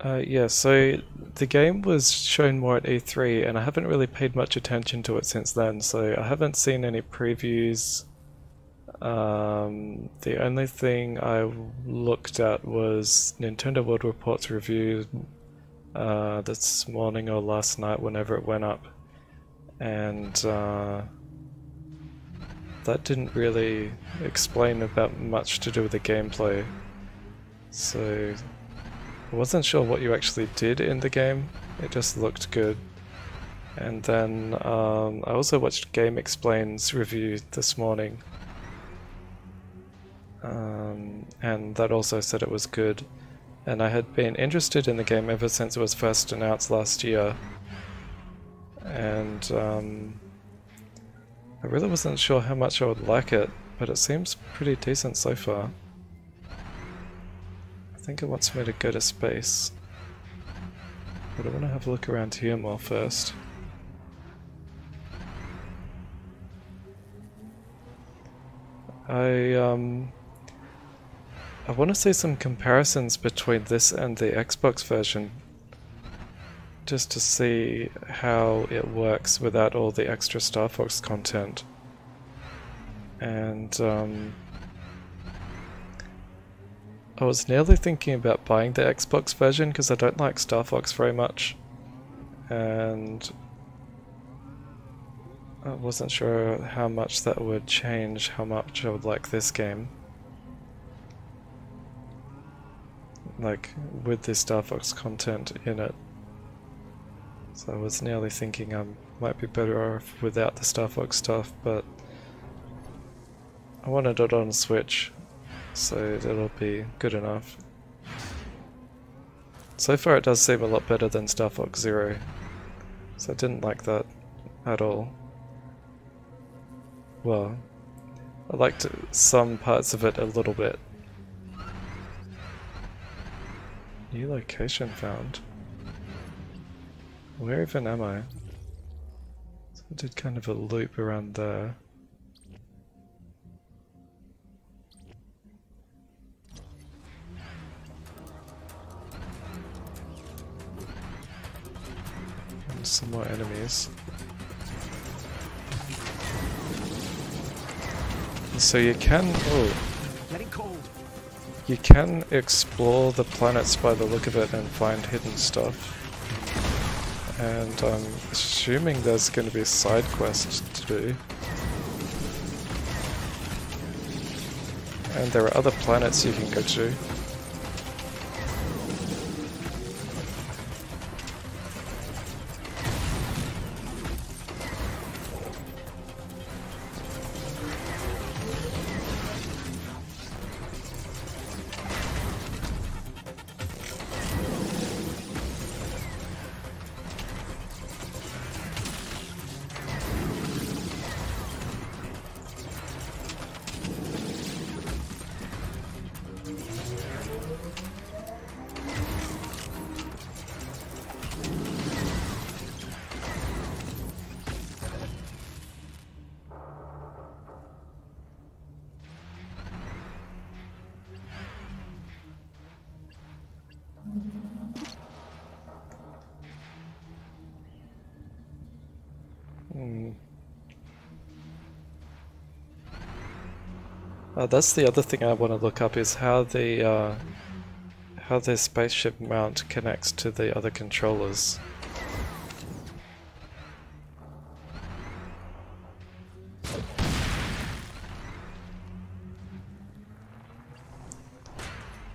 yeah, so the game was shown more at E3 and I haven't really paid much attention to it since then, so I haven't seen any previews. The only thing I looked at was Nintendo World Report's review this morning or last night, whenever it went up, and that didn't really explain about much to do with the gameplay, so I wasn't sure what you actually did in the game. It just looked good. And then I also watched Game Explain's review this morning, and that also said it was good. And I had been interested in the game ever since it was first announced last year, and I really wasn't sure how much I would like it, but it seems pretty decent so far. I think it wants me to go to space, but I want to have a look around here more first. I want to see some comparisons between this and the Xbox version, just to see how it works without all the extra Star Fox content. And I was nearly thinking about buying the Xbox version because I don't like Star Fox very much, and I wasn't sure how much that would change how much I would like this game. Like, with the Star Fox content in it. So I was nearly thinking I might be better off without the Star Fox stuff, but I wanted it on Switch, so it'll be good enough. So far it does seem a lot better than Star Fox Zero, so I didn't like that at all. Well, I liked some parts of it a little bit. New location found. Where even am I? So I did kind of a loop around there. And some more enemies. So you can... oh. Getting cold. You can explore the planets by the look of it and find hidden stuff. And I'm assuming there's going to be side quests to do. And there are other planets you can go to. That's the other thing I want to look up, is how the spaceship mount connects to the other controllers.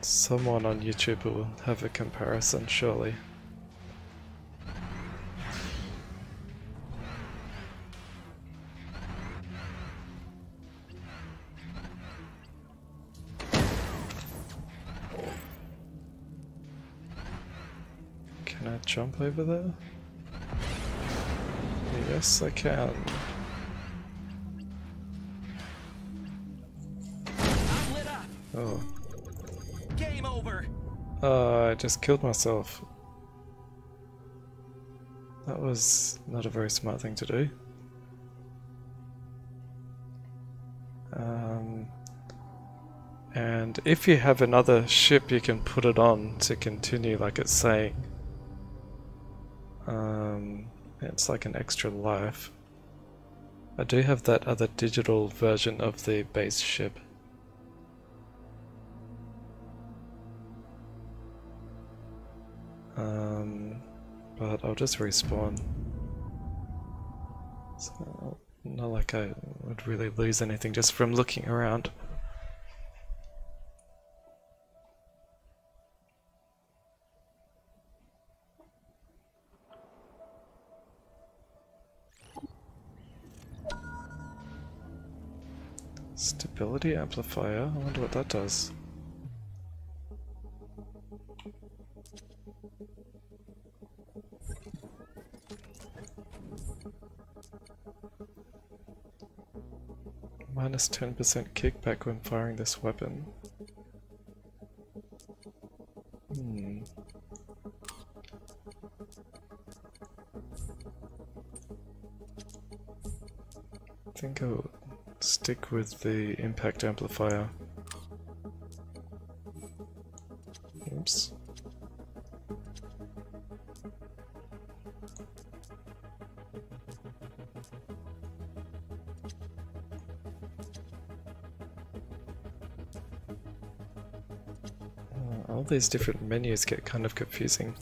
Someone on YouTube will have a comparison, surely. Can I jump over there? Yes, I can. Oh. Game over. I just killed myself. That was not a very smart thing to do. And if you have another ship, you can put it on to continue, like it's saying. It's like an extra life. I do have that other digital version of the base ship. But I'll just respawn. So, not like I would really lose anything just from looking around. Stability amplifier, I wonder what that does. Minus 10% kickback when firing this weapon. I think I'll stick with the impact amplifier. Oops. All these different menus get kind of confusing.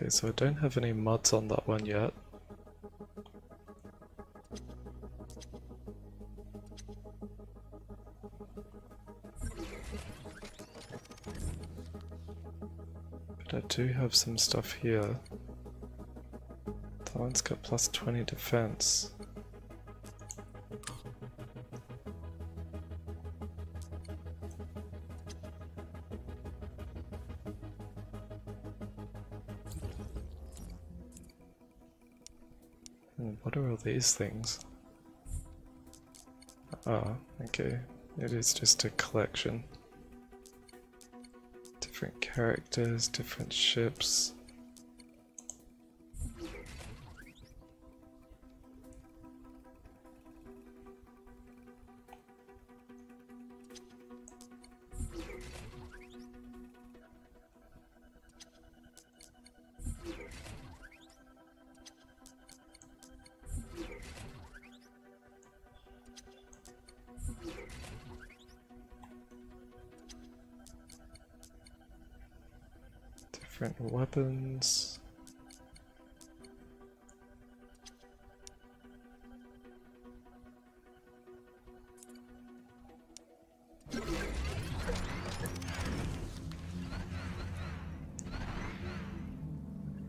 Okay, so I don't have any mods on that one yet. But I do have some stuff here. That one's got plus 20 defense. What are all these things? Ah, okay. It is just a collection. Different characters, different ships. Different weapons.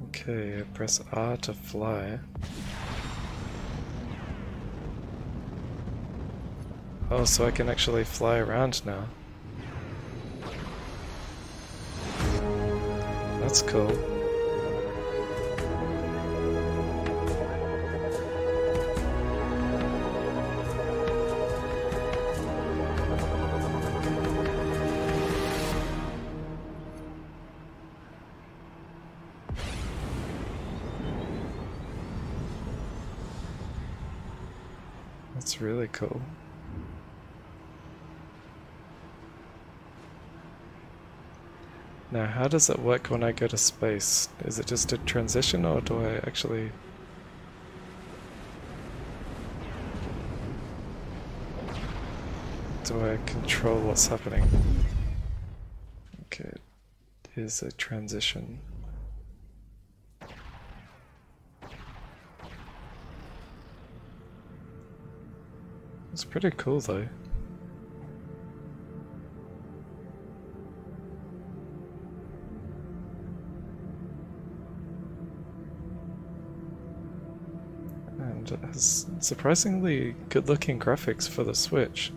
Okay, press R to fly. Oh, so I can actually fly around now. That's cool. That's really cool. Now, how does it work when I go to space? Is it just a transition, or do I actually... do I control what's happening? Okay, here's a transition. It's pretty cool though. And it has surprisingly good looking graphics for the Switch.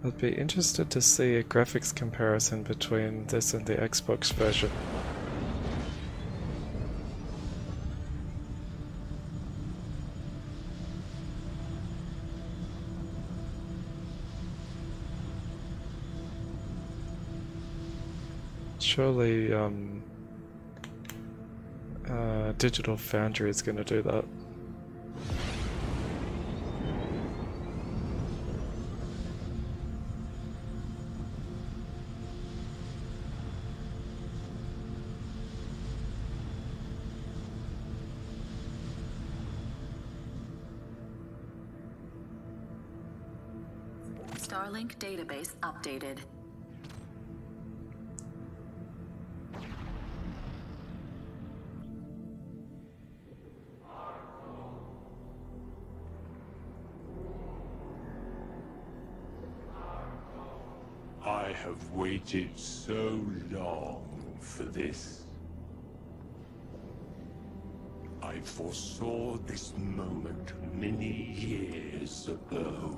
I'd be interested to see a graphics comparison between this and the Xbox version. Surely, Digital Foundry is going to do that. Starlink database updated. I have waited so long for this. I foresaw this moment many years ago.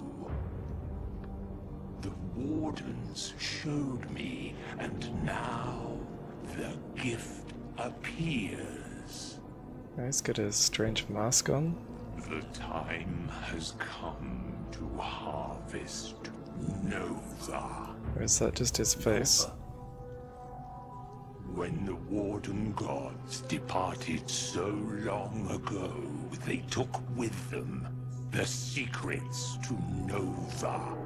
The Wardens showed me, and now the gift appears. He's got his strange mask on. The time has come to harvest Nova. Or is that just his face? When the Warden gods departed so long ago, they took with them the secrets to Nova.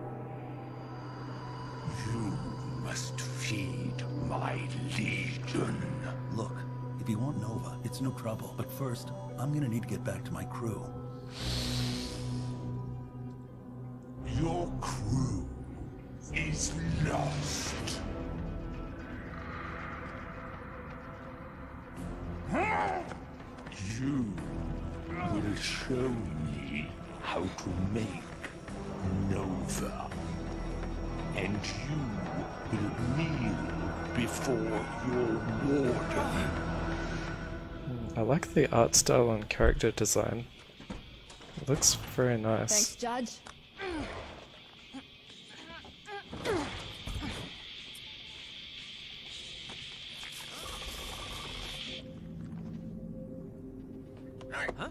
You must feed my legion. Look, if you want Nova, it's no trouble. But first, I'm gonna need to get back to my crew. Your crew? is lost. You will show me how to make Nova. And you will kneel before your warden. I like the art style and character design. It looks very nice. Thanks, Judge. Huh?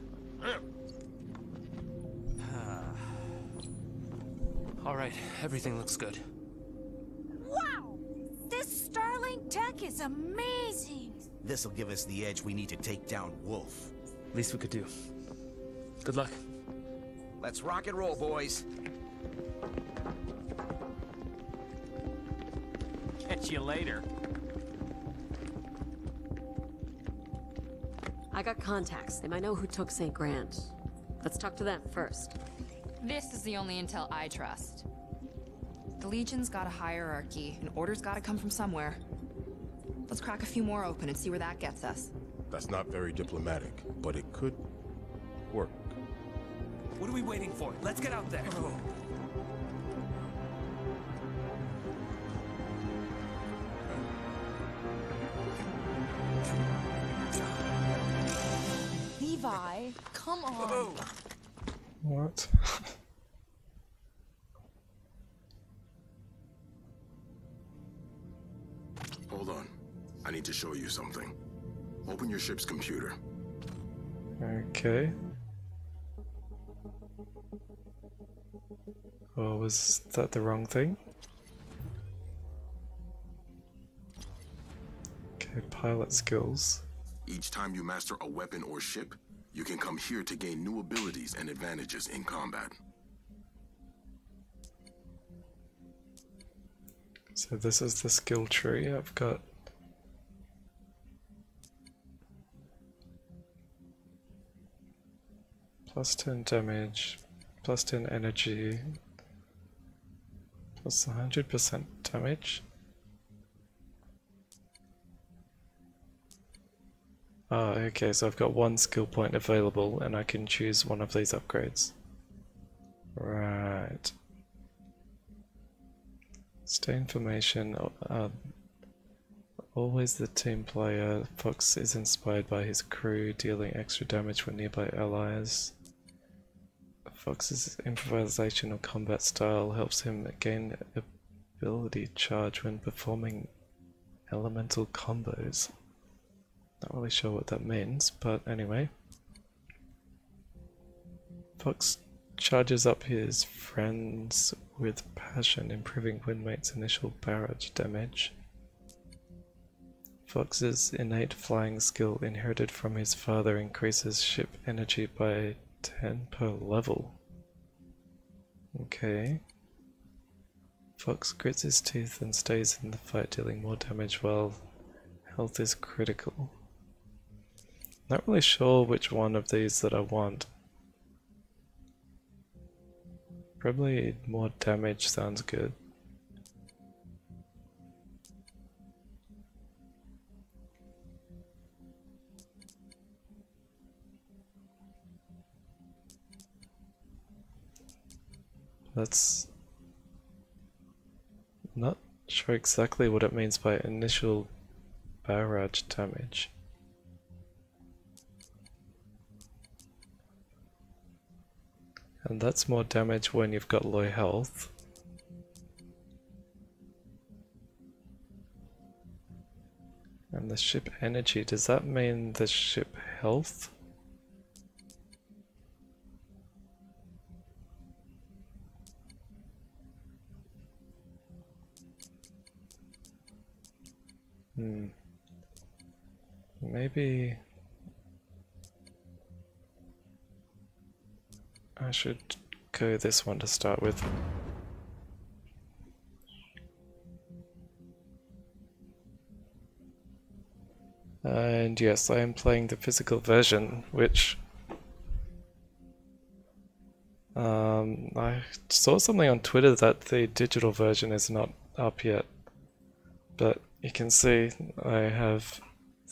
All right, everything looks good. Wow! This Starlink tech is amazing! This'll give us the edge we need to take down Wolf. Least we could do. Good luck. Let's rock and roll, boys. Catch you later. I got contacts. They might know who took St. Grant. Let's talk to them first. This is the only intel I trust. The Legion's got a hierarchy, and orders gotta come from somewhere. Let's crack a few more open and see where that gets us. That's not very diplomatic, but it could work. What are we waiting for? Let's get out there. Levi, come on. What? Hold on. I need to show you something. Open your ship's computer. Okay. Oh, was that the wrong thing? Okay, pilot skills. Each time you master a weapon or ship, you can come here to gain new abilities and advantages in combat. So this is the skill tree. I've got +10 damage, +10 energy, plus 100% damage. Ah, okay, so I've got one skill point available and I can choose one of these upgrades. Right. Stay information. Always the team player. Fox is inspired by his crew, dealing extra damage when nearby allies. Fox's improvisational combat style helps him gain ability charge when performing elemental combos. Not really sure what that means, but anyway. Fox charges up his friends with passion, improving windmate's initial barrage damage. Fox's innate flying skill inherited from his father increases ship energy by 10 per level. Okay. Fox grits his teeth and stays in the fight, dealing more damage while health is critical. Not really sure which one of these that I want. Probably more damage sounds good. That's not sure exactly what it means by initial barrage damage. And that's more damage when you've got low health. And the ship energy, does that mean the ship health? Maybe I should go this one to start with. And yes, I am playing the physical version, which I saw something on Twitter that the digital version is not up yet, but you can see I have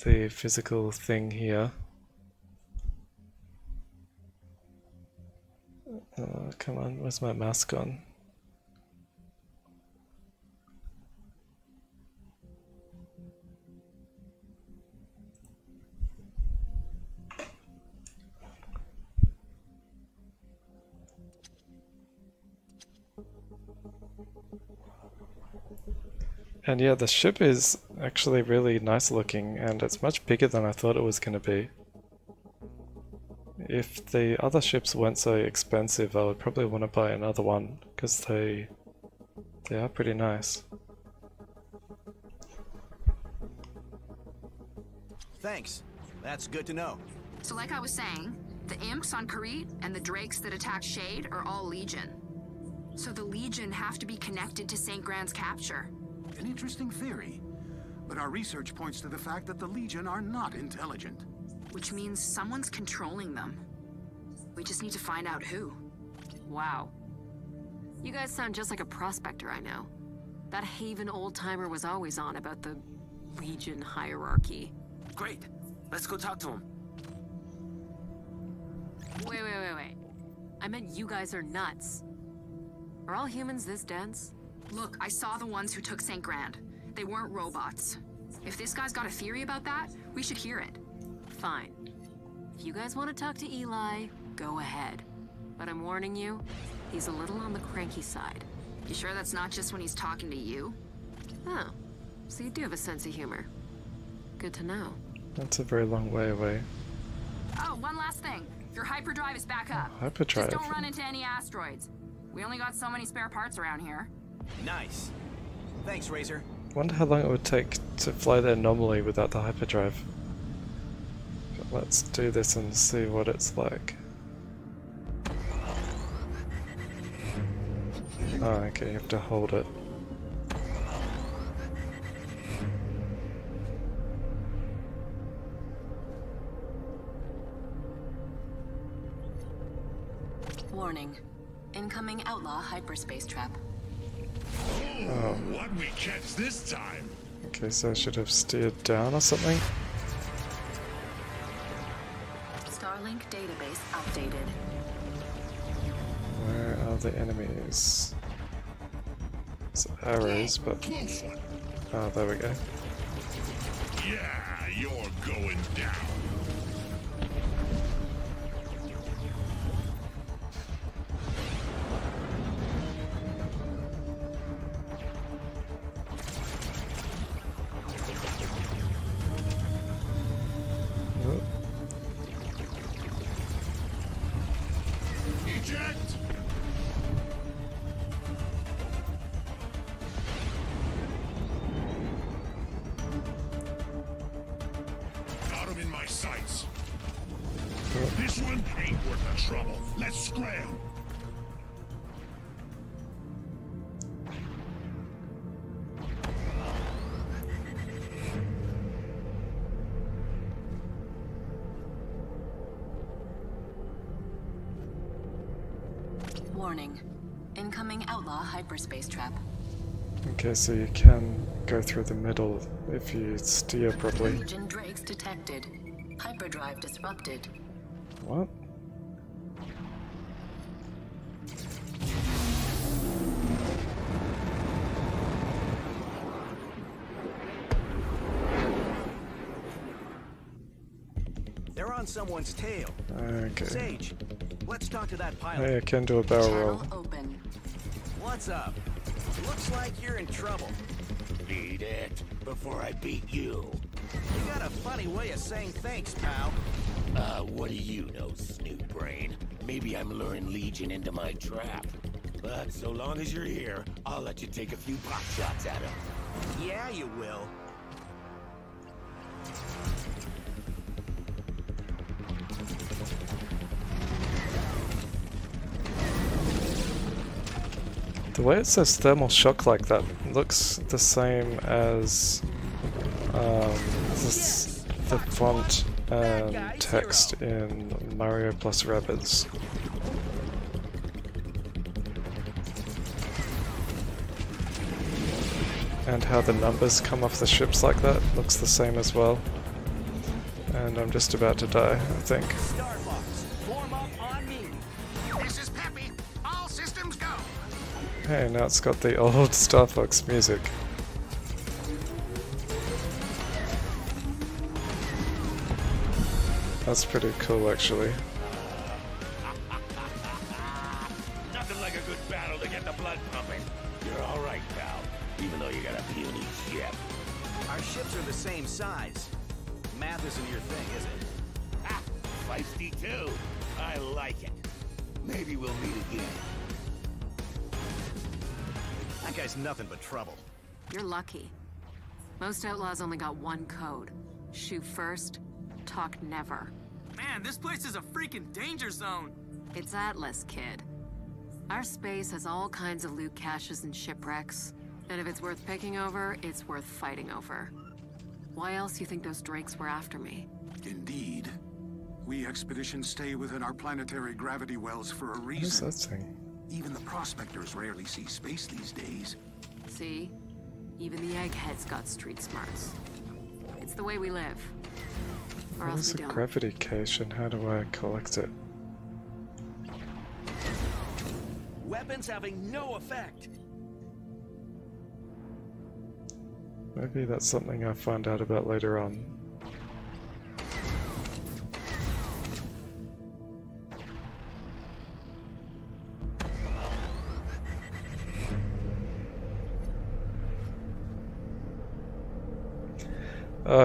the physical thing here. Come on, where's my mouse gone? And yeah, the ship is actually really nice looking, and it's much bigger than I thought it was going to be. If the other ships weren't so expensive, I would probably want to buy another one, because they are pretty nice. Thanks. That's good to know. So like I was saying, the imps on Karit and the drakes that attack Shade are all Legion. So the Legion have to be connected to St. Grand's capture. An interesting theory. But our research points to the fact that the Legion are not intelligent. Which means someone's controlling them. We just need to find out who. Wow. You guys sound just like a prospector I know. That Haven old-timer was always on about the Legion hierarchy. Great. Let's go talk to him. Wait. I meant you guys are nuts. Are all humans this dense? Look, I saw the ones who took St. Grand. They weren't robots. If this guy's got a theory about that, we should hear it. Fine. If you guys want to talk to Eli, go ahead. But I'm warning you, he's a little on the cranky side. You sure that's not just when he's talking to you? Oh, so you do have a sense of humor. Good to know. That's a very long way away. Oh, one last thing. Your hyperdrive is back up. Hyperdrive? Just don't run into any asteroids. We only got so many spare parts around here. Nice. Thanks, Razor. Wonder how long it would take to fly there normally without the hyperdrive. But let's do this and see what it's like. Oh, okay, you have to hold it. Warning. Incoming outlaw hyperspace trap. Oh. What'd we catch this time? Okay, so I should have steered down or something? Starlink database updated. Where are the enemies? It's arrows, but... Oh, there we go. Yeah, you're going down. This one ain't worth the trouble. Let's scram. Warning. Incoming outlaw hyperspace trap. Okay, so you can go through the middle if you steer properly. Legion drakes detected. Hyperdrive disrupted. What? They're on someone's tail. Okay. Sage, let's talk to that pilot. Hey, I can do a barrel roll. Open. What's up? Looks like you're in trouble. Beat it before I beat you. You got a funny way of saying thanks, pal. What do you know, snoot brain? Maybe I'm luring Legion into my trap. But so long as you're here, I'll let you take a few pot shots at him. Yeah, you will. The way it says thermal shock like that looks the same as the font and text in Mario plus Rabbids. And how the numbers come off the ships like that looks the same as well. And I'm just about to die, I think. Form up on me. This is Peppy. All systems go. Hey, now it's got the old Star Fox music. That's pretty cool, actually. Nothing like a good battle to get the blood pumping. You're all right, pal. Even though you got a puny ship. Our ships are the same size. Math isn't your thing, is it? Ha! Feisty too. I like it. Maybe we'll meet again. That guy's nothing but trouble. You're lucky. Most outlaws only got one code. Shoot first, talk never. Man, this place is a freaking danger zone. It's Atlas, kid. Our space has all kinds of loot caches and shipwrecks. And if it's worth picking over, it's worth fighting over. Why else do you think those drakes were after me? Indeed. We expeditions stay within our planetary gravity wells for a reason. What is that thing? Even the prospectors rarely see space these days. See? Even the eggheads got street smarts. It's the way we live. Or What else is we a don't. gravity cache and how do I collect it? Weapons having no effect. Maybe that's something I'll find out about later on.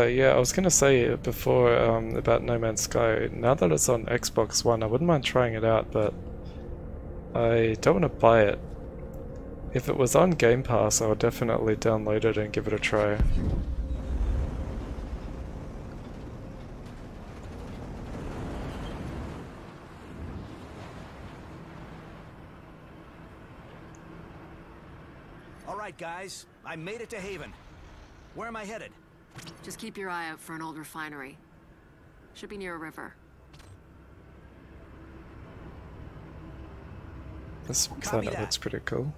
Yeah, I was gonna say before about No Man's Sky, now that it's on Xbox One, I wouldn't mind trying it out, but I don't want to buy it. If it was on Game Pass, I would definitely download it and give it a try. Alright guys, I made it to Haven. Where am I headed? Just keep your eye out for an old refinery. Should be near a river. This planet looks pretty cool.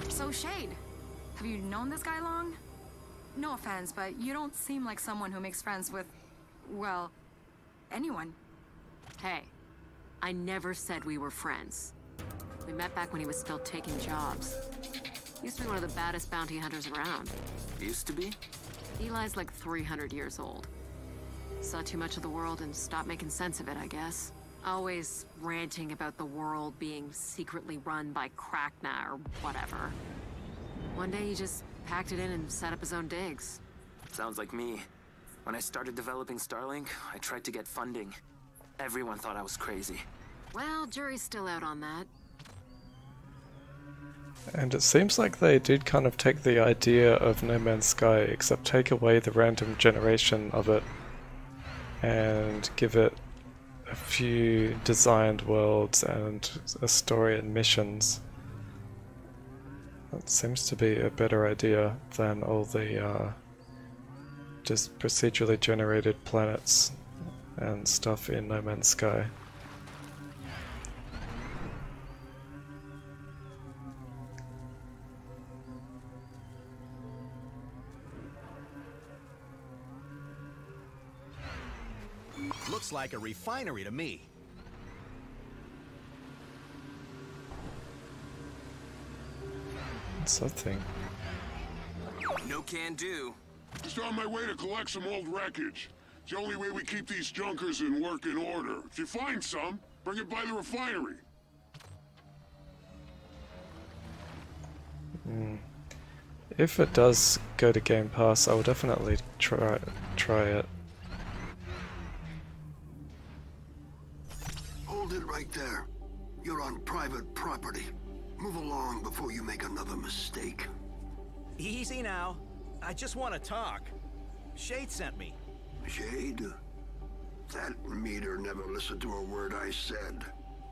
So, Shade, have you known this guy long? No offense, but you don't seem like someone who makes friends with, well, anyone. Hey, I never said we were friends. We met back when he was still taking jobs. Used to be one of the baddest bounty hunters around. Used to be? Eli's like 300 years old. Saw too much of the world and stopped making sense of it, I guess. Always ranting about the world being secretly run by Krakna or whatever. One day he just packed it in and set up his own digs. Sounds like me. When I started developing Starlink, I tried to get funding. Everyone thought I was crazy. Well, jury's still out on that. And it seems like they did kind of take the idea of No Man's Sky, except take away the random generation of it and give it a few designed worlds and a story and missions. That seems to be a better idea than all the just procedurally generated planets and stuff in No Man's Sky. Looks like a refinery to me. What's that thing? No can do. Just on my way to collect some old wreckage. It's the only way we keep these junkers in working order. If you find some, bring it by the refinery. If it does go to Game Pass, I will definitely try it. Hold it right there. You're on private property. Move along before you make another mistake. Easy now. I just want to talk. Shade sent me. Shade? That meter never listened to a word I said.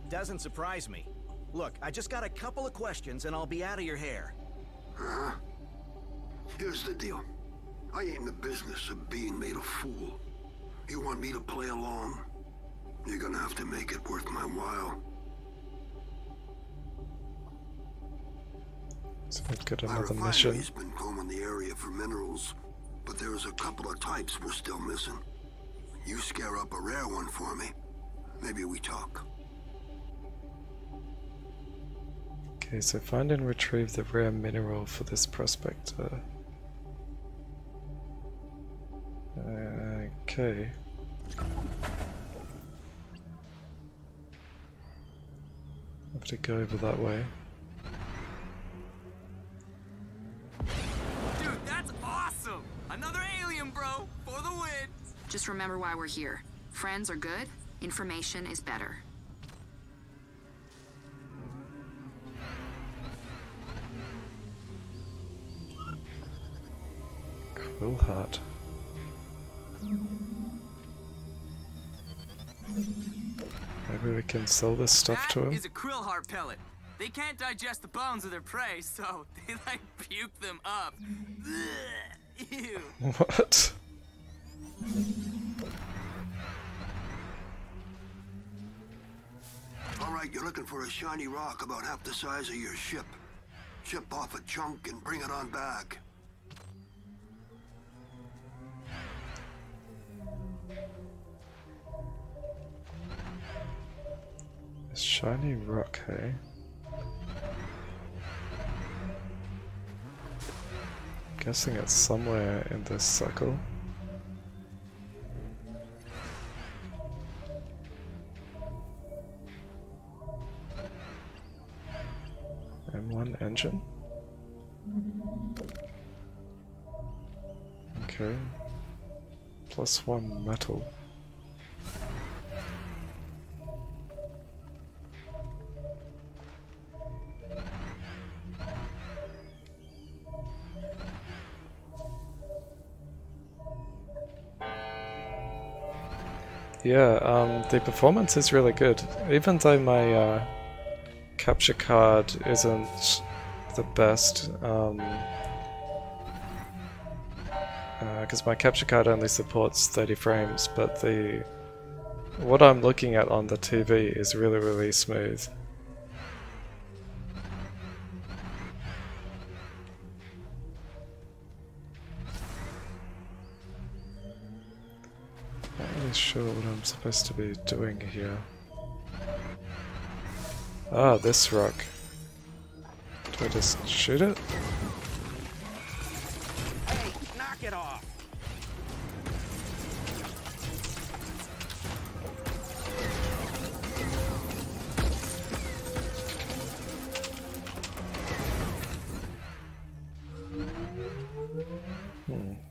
Doesn't surprise me. Look, I just got a couple of questions and I'll be out of your hair. Huh? Here's the deal. I ain't in the business of being made a fool. You want me to play along? You're gonna have to make it worth my while. So we've got My another mission. refinery's been combing the area for minerals, but there's a couple of types we're still missing. You scare up a rare one for me, maybe we talk. Okay, so find and retrieve the rare mineral for this prospector. Okay. Have to go over that way. Dude, that's awesome! Another alien, bro! For the win! Just remember why we're here. Friends are good, information is better. Cool heart. Maybe we can sell this stuff to That him? is a krill heart pellet. They can't digest the bones of their prey, so they like puke them up. Ugh, ew. What? Alright, you're looking for a shiny rock about half the size of your ship. Chip off a chunk and bring it on back. A shiny rock, hey? Guessing it's somewhere in this circle. M1 engine? Okay. +1 metal. Yeah, the performance is really good. Even though my capture card isn't the best, because my capture card only supports 30 frames, but what I'm looking at on the TV is really, really smooth. Not really sure what I'm supposed to be doing here. Ah, this rock. Do I just shoot it? Hey, knock it off!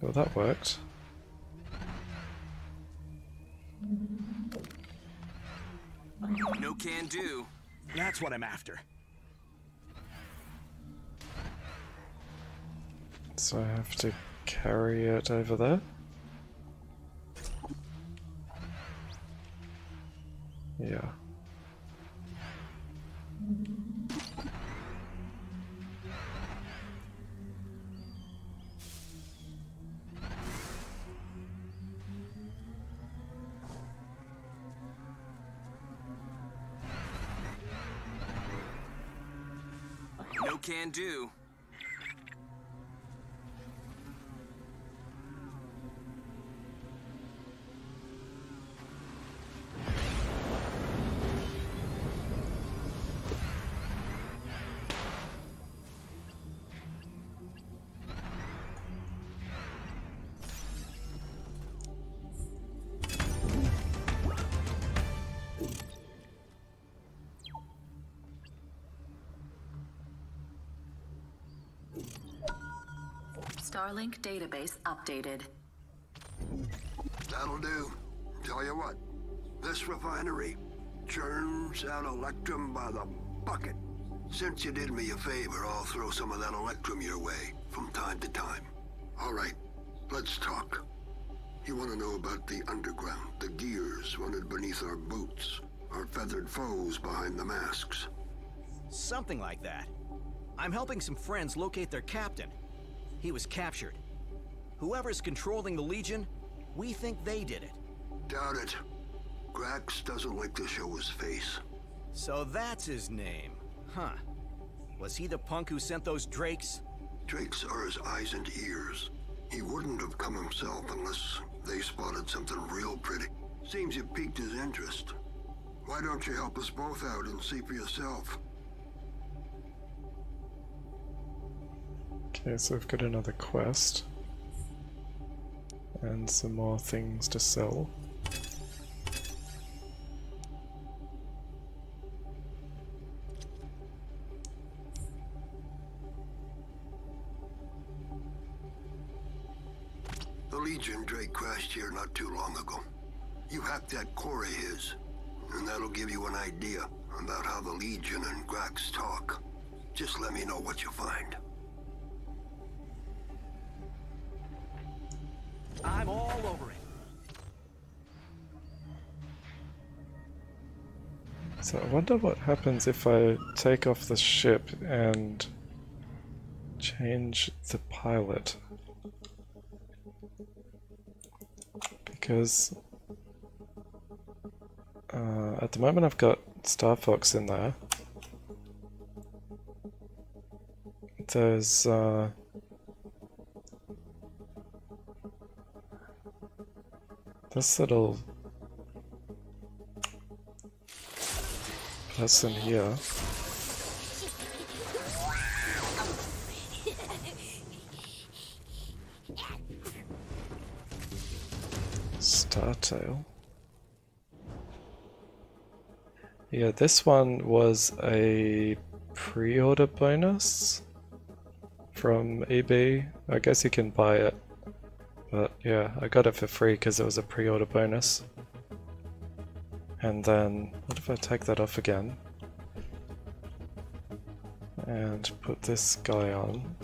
Well, that worked. No can do. That's what I'm after. So I have to carry it over there? Yeah. No can do. Starlink database updated. That'll do. Tell you what, this refinery churns out electrum by the bucket. Since you did me a favor, I'll throw some of that electrum your way from time to time. All right, let's talk. You want to know about the underground, the gears running beneath our boots, our feathered foes behind the masks? Something like that. I'm helping some friends locate their captain. He was captured. Whoever's controlling the Legion, we think they did it. Doubt it. Grax doesn't like to show his face. So that's his name, huh? Was he the punk who sent those drakes? Drakes are his eyes and ears. He wouldn't have come himself unless they spotted something real pretty. Seems you piqued his interest. Why don't you help us both out and see for yourself? Okay, so we've got another quest. And some more things to sell. The Legion Drake crashed here not too long ago. You hacked that core of his, and that'll give you an idea about how the Legion and Grax talk. Just let me know what you find. I'm all over it. So I wonder what happens if I take off the ship and change the pilot. Because at the moment I've got Star Fox in there. There's this little person here. Startail. Yeah, this one was a pre-order bonus from EB. I guess you can buy it. But yeah, I got it for free because it was a pre-order bonus. And then, what if I take that off again? And put this guy on.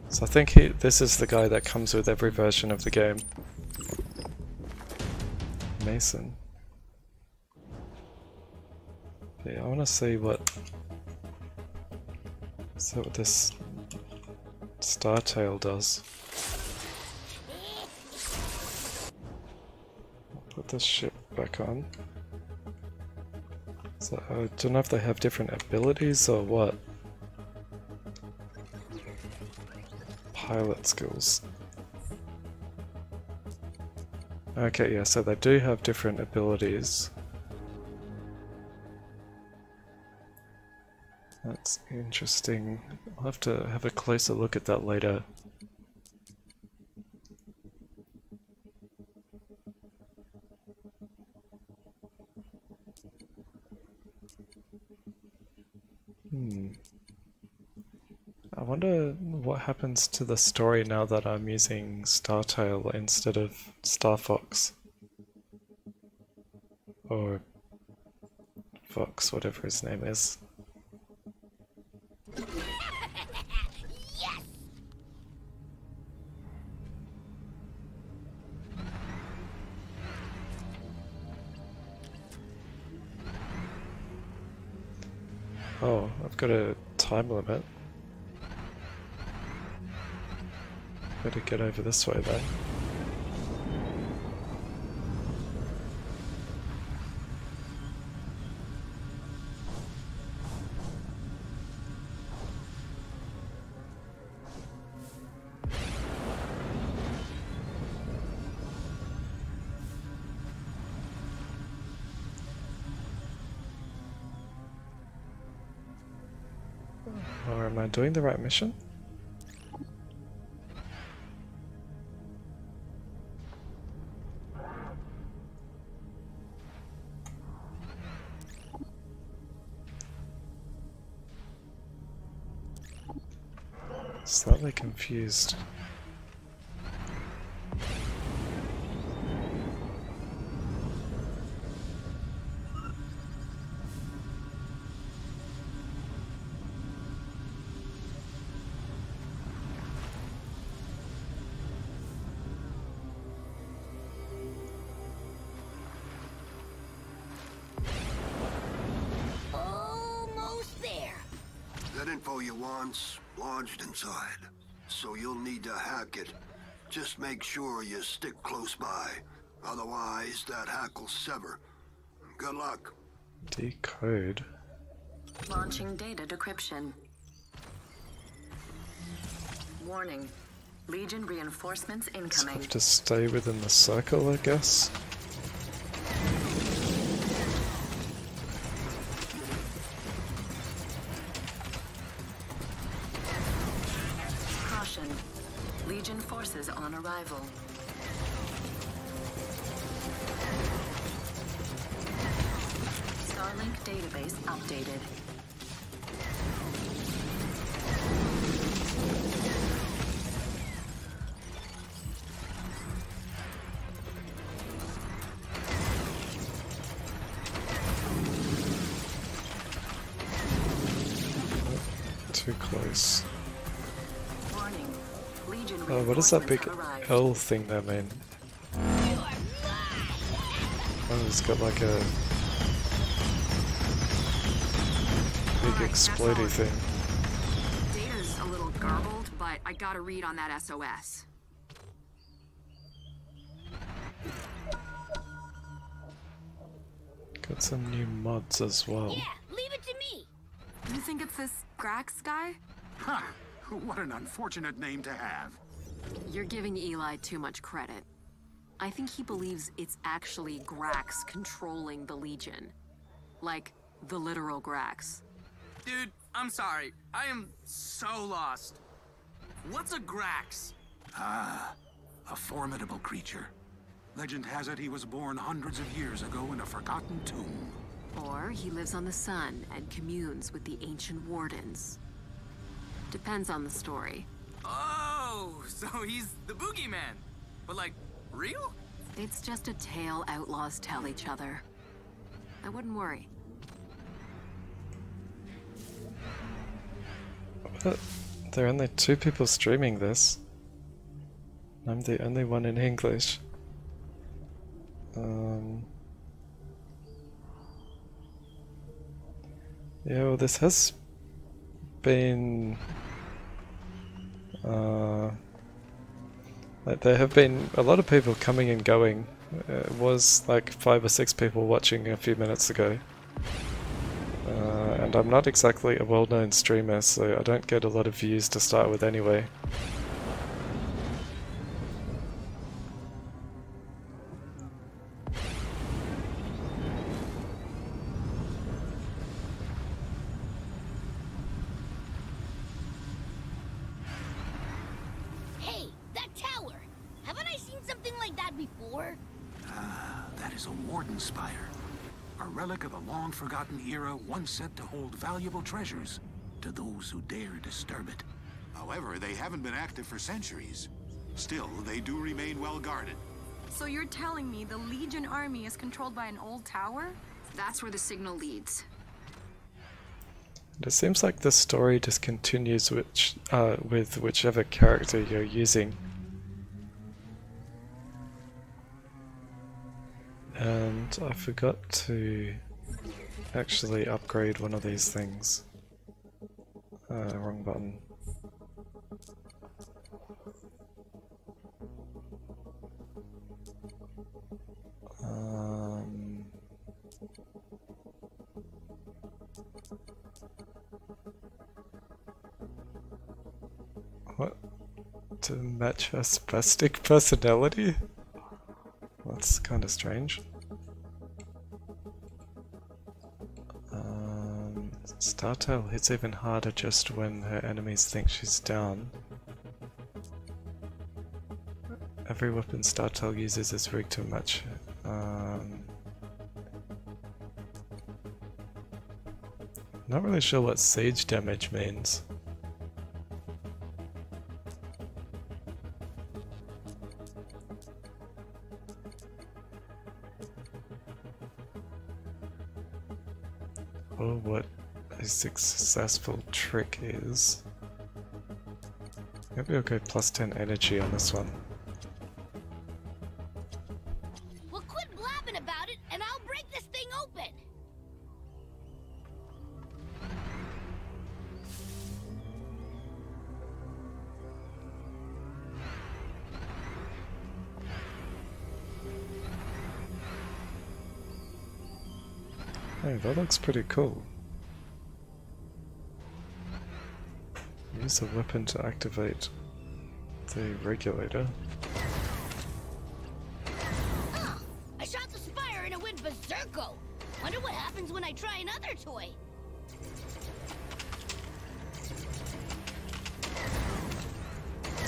So I think this is the guy that comes with every version of the game. Mason. But yeah, I want to see what this Startail does. Put this ship back on. So I don't know if they have different abilities or what. Pilot skills. Okay, yeah, so they do have different abilities. That's interesting. I'll have to have a closer look at that later. I wonder what happens to the story now that I'm using Startail instead of Star Fox. Or Fox, whatever his name is. Oh, I've got a time limit. Better get over this way then. Or am I doing the right mission? Slightly confused. Almost there. That info you want's lodged inside, so you'll need to hack it. Just make sure you stick close by, otherwise that hack will sever. Good luck. Decode. Launching data decryption. Warning. Legion reinforcements So I incoming. have to stay within the circle, I guess. Caution. Legion forces on arrival. Starlink database updated. Too close. Warning. Legion Oh, what does that big reinforcements have arrived. L thing there mean? Oh, it's got like a big explodey thing. Data's a little garbled, but I got a read on that SOS. Got some new mods as well. Leave it to me. You think it's this Grax guy? Huh. What an unfortunate name to have. You're giving Eli too much credit. I think he believes it's actually Grax controlling the Legion. Like, the literal Grax. Dude, I'm sorry. I am so lost. What's a Grax? Ah, a formidable creature. Legend has it he was born hundreds of years ago in a forgotten tomb. Or he lives on the sun and communes with the ancient wardens. Depends on the story. Oh, so he's the boogeyman. But like, real? It's just a tale outlaws tell each other. I wouldn't worry. What? There are only 2 people streaming this. I'm the only one in English. Yeah, well, this has been like there have been a lot of people coming and going. It was like 5 or 6 people watching a few minutes ago. And I'm not exactly a well-known streamer, so I don't get a lot of views to start with anyway. Hey, that tower. Haven't I seen something like that before? Ah, that is a warden spire. A relic of a long-forgotten era once said to hold valuable treasures to those who dare disturb it. However, they haven't been active for centuries. Still, they do remain well guarded. So you're telling me the Legion army is controlled by an old tower? That's where the signal leads. It seems like the story just continues with whichever character you're using. And I forgot to actually upgrade one of these things. Wrong button. What? To match her spastic personality? That's kind of strange. Startail hits even harder just when her enemies think she's down. Every weapon Startail uses is rigged to match. Not really sure what siege damage means. Or what a successful trick is. Maybe I'll go plus 10 energy on this one. Well, quit blabbing about it, and I'll break this thing open. Hey, that looks pretty cool. Use a weapon to activate the regulator. I shot the spire and it went berserko. Wonder what happens when I try another toy.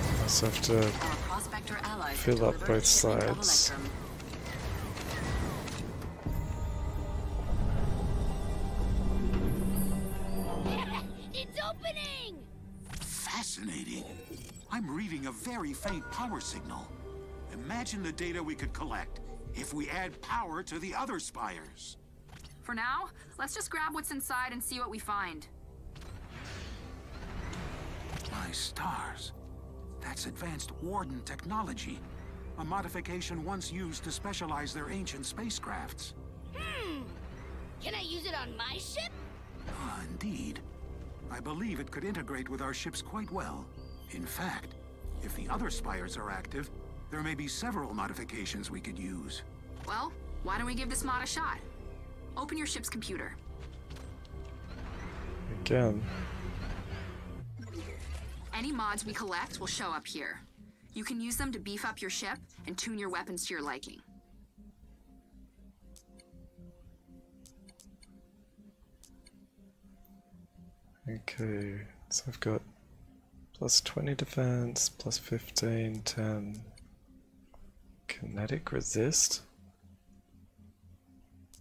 I just have to fill up both sides. It's opening! Fascinating. I'm reading a very faint power signal. Imagine the data we could collect if we add power to the other spires. For now, let's just grab what's inside and see what we find. My stars. That's advanced Warden technology. A modification once used to specialize their ancient spacecrafts. Can I use it on my ship? Ah, indeed. I believe it could integrate with our ships quite well. In fact, if the other spires are active, there may be several modifications we could use. Well, why don't we give this mod a shot? Open your ship's computer. Again. Any mods we collect will show up here. You can use them to beef up your ship and tune your weapons to your liking. Okay, so I've got plus 20 defense, plus 15, 10. Kinetic resist?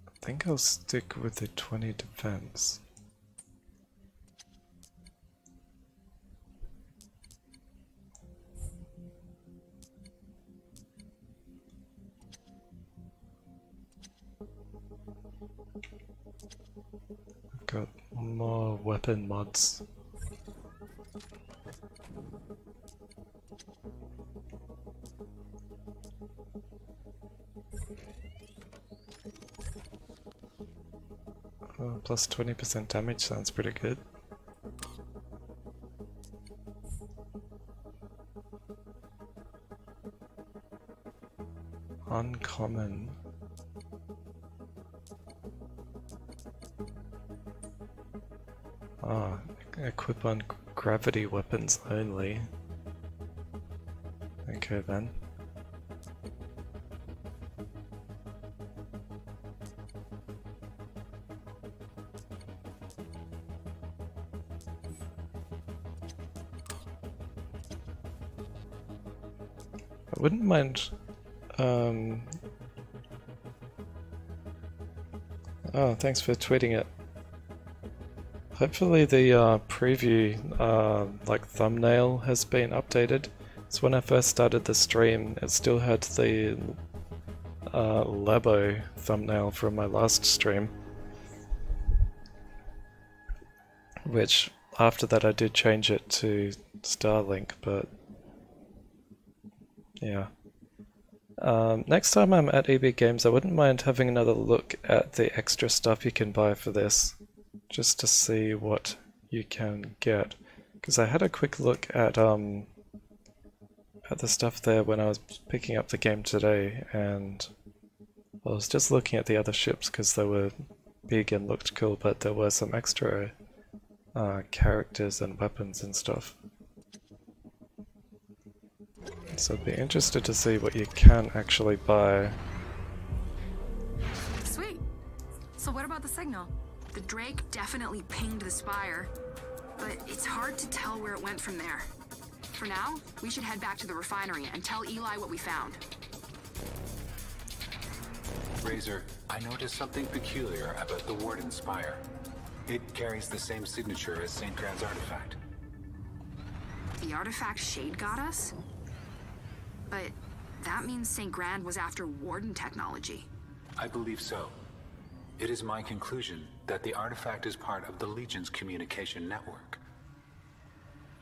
I think I'll stick with the 20 defense. I've got more weapon mods. Oh, plus 20% damage sounds pretty good. Uncommon. Ah, equip on gravity weapons only. Okay then. I wouldn't mind oh, thanks for tweeting it. Hopefully the preview like thumbnail has been updated. So when I first started the stream, it still had the Labo thumbnail from my last stream. Which after that I did change it to Starlink, but yeah. Next time I'm at EB Games, I wouldn't mind having another look at the extra stuff you can buy for this, just to see what you can get. Because I had a quick look at the stuff there when I was picking up the game today, and I was just looking at the other ships because they were big and looked cool, but there were some extra characters and weapons and stuff. So I'd be interested to see what you can actually buy. Sweet. So what about the signal? The Drake definitely pinged the spire, but it's hard to tell where it went from there. For now, we should head back to the refinery and tell Eli what we found. Razor, I noticed something peculiar about the Warden Spire. It carries the same signature as St. Grand's artifact. The artifact Shade got us? But that means St. Grand was after Warden technology. I believe so. It is my conclusion that the artifact is part of the Legion's communication network.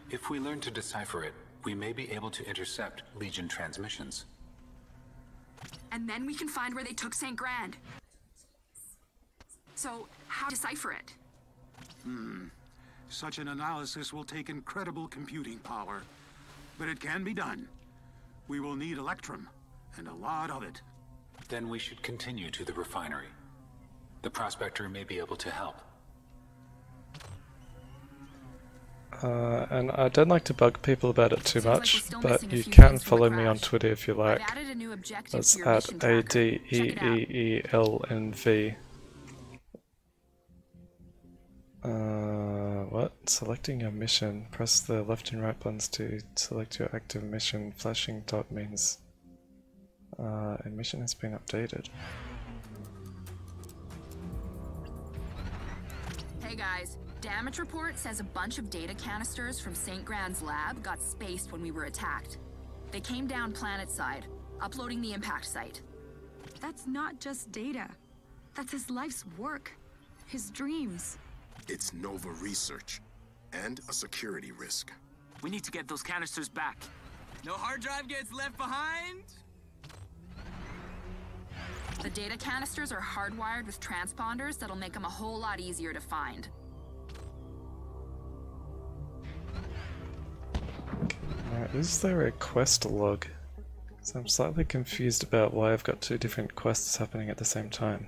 If we learn to decipher it, we may be able to intercept Legion transmissions. And then we can find where they took St. Grand. So, how to decipher it? Such an analysis will take incredible computing power, but it can be done. We will need Electrum, and a lot of it. Then we should continue to the refinery. The Prospector may be able to help. And I don't like to bug people about it too much, but you can follow me on Twitter if you like. That's at ADEEELNV. What? Selecting your mission. Press the left and right buttons to select your active mission. Flashing dot means a mission has been updated. Hey guys, damage report says a bunch of data canisters from St. Grand's lab got spaced when we were attacked. They came down planet-side, uploading the impact site. That's not just data. That's his life's work. His dreams. It's Nova research. And a security risk. We need to get those canisters back. No hard drive gets left behind? The data canisters are hardwired with transponders that'll make them a whole lot easier to find. Now, is there a quest log? So I'm slightly confused about why I've got two different quests happening at the same time.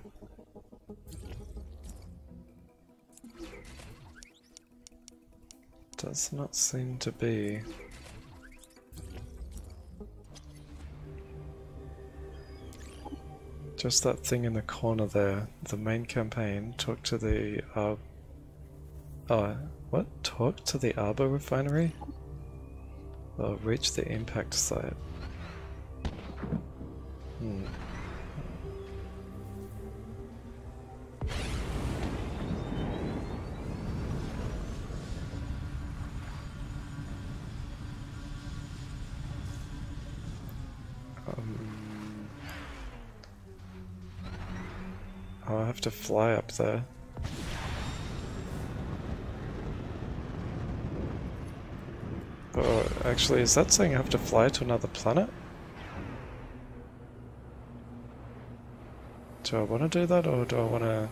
Does not seem to be. Just that thing in the corner there, the main campaign, talk to the what? Talk to the Arbor refinery? Or reach the impact site. Oh, I have to fly up there. Oh, actually, is that saying I have to fly to another planet? Do I want to do that, or do I want to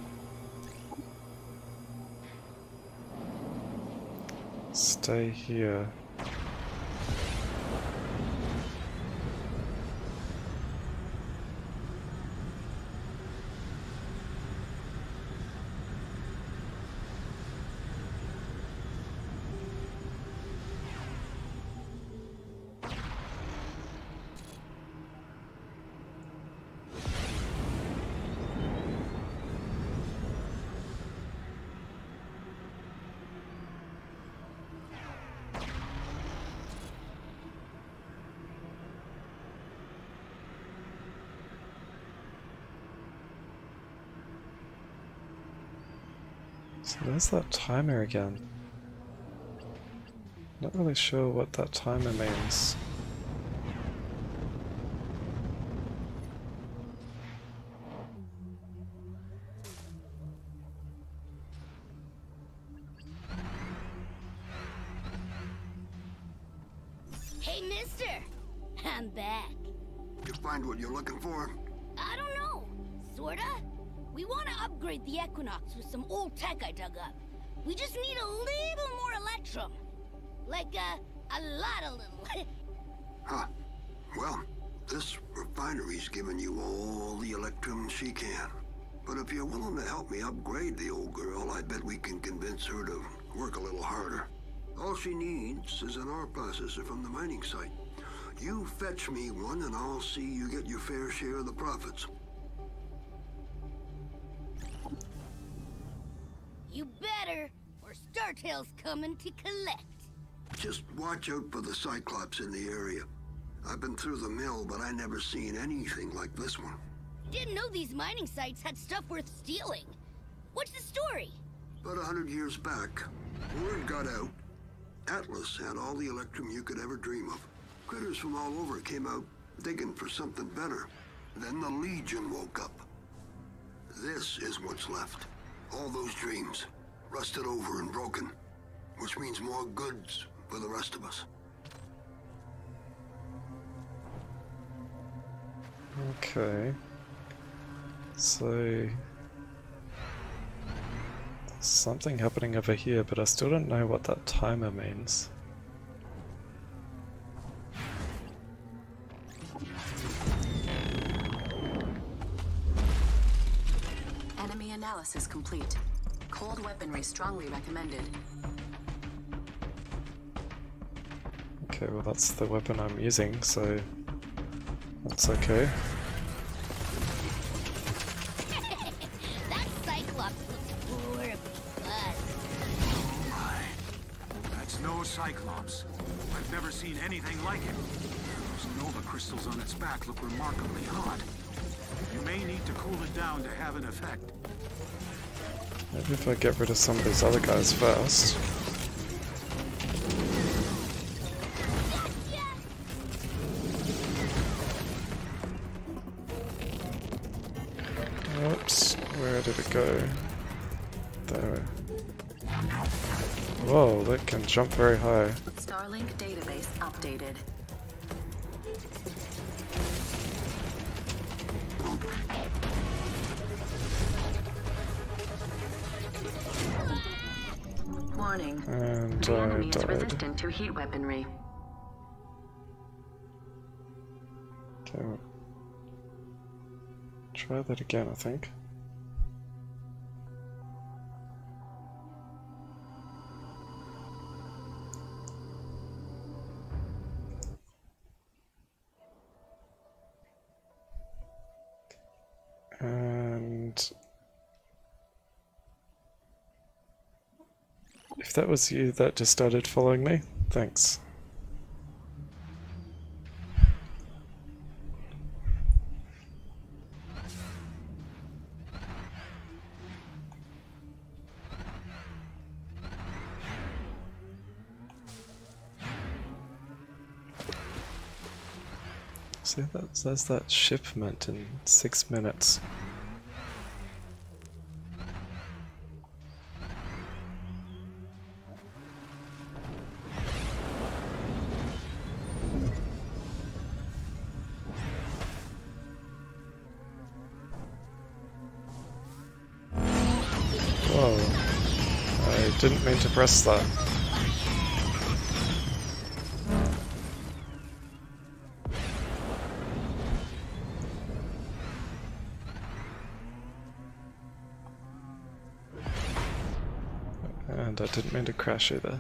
stay here? So there's that timer again. Not really sure what that timer means. Hey, mister! I'm back. You find what you're looking for? I don't know. Sorta? We want to upgrade the Equinox with some old tech I dug up. We just need a little more electrum. Like, a lot of little. Huh. Well, this refinery's giving you all the electrum she can. But if you're willing to help me upgrade the old girl, I bet we can convince her to work a little harder. All she needs is an ore processor from the mining site. You fetch me one and I'll see you get your fair share of the profits. You better, or Startail's coming to collect. Just watch out for the Cyclops in the area. I've been through the mill, but I never seen anything like this one. Didn't know these mining sites had stuff worth stealing. What's the story? About 100 years back, word got out. Atlas had all the electrum you could ever dream of. Critters from all over came out digging for something better. Then the Legion woke up. This is what's left. All those dreams, rusted over and broken, which means more goods for the rest of us. Okay. So there's something happening over here, but I still don't know what that timer means. Enemy analysis complete. Cold weaponry strongly recommended. Okay, well that's the weapon I'm using, so that's okay. That Cyclops looks horribly fun. Oh my. That's no Cyclops. I've never seen anything like it. Those Nova crystals on its back look remarkably hot. You may need to cool it down to have an effect. Maybe if I get rid of some of these other guys first. Oops, where did it go? There. Whoa, that can jump very high. Starlink database updated. Warning. And the enemy is died. resistant to heat weaponry. Okay. Try that again, I think. And if that was you that just started following me, thanks. See, there's that shipment in 6 minutes. Whoa, I didn't mean to press that. And I didn't mean to crash either.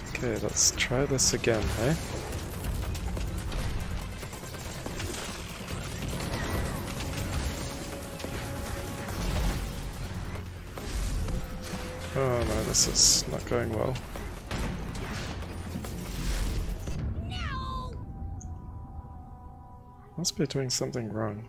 Okay, let's try this again, hey? Oh no, this is not going well. Must be doing something wrong.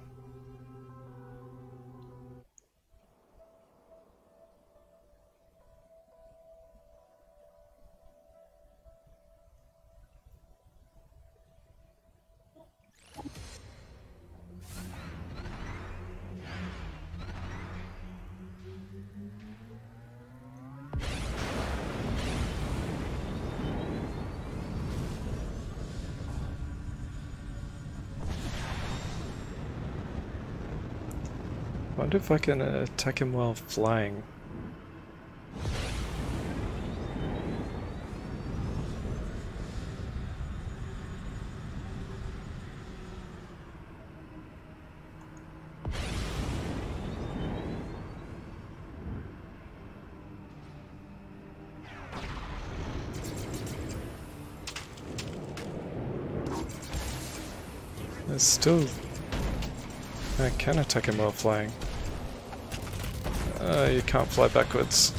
I wonder if I can attack him while flying. There's still... I can attack him while flying. You can't fly backwards.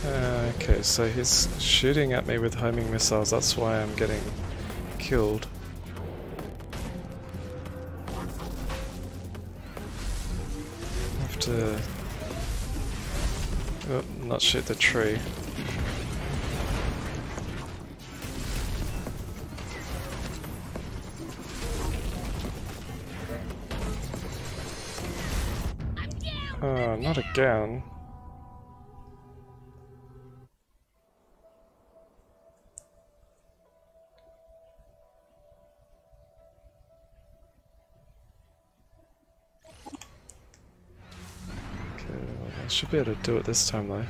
Okay, so he's shooting at me with homing missiles, that's why I'm getting killed. I have to... oh, not shoot the tree. Oh, not again. Okay, well, I should be able to do it this time though.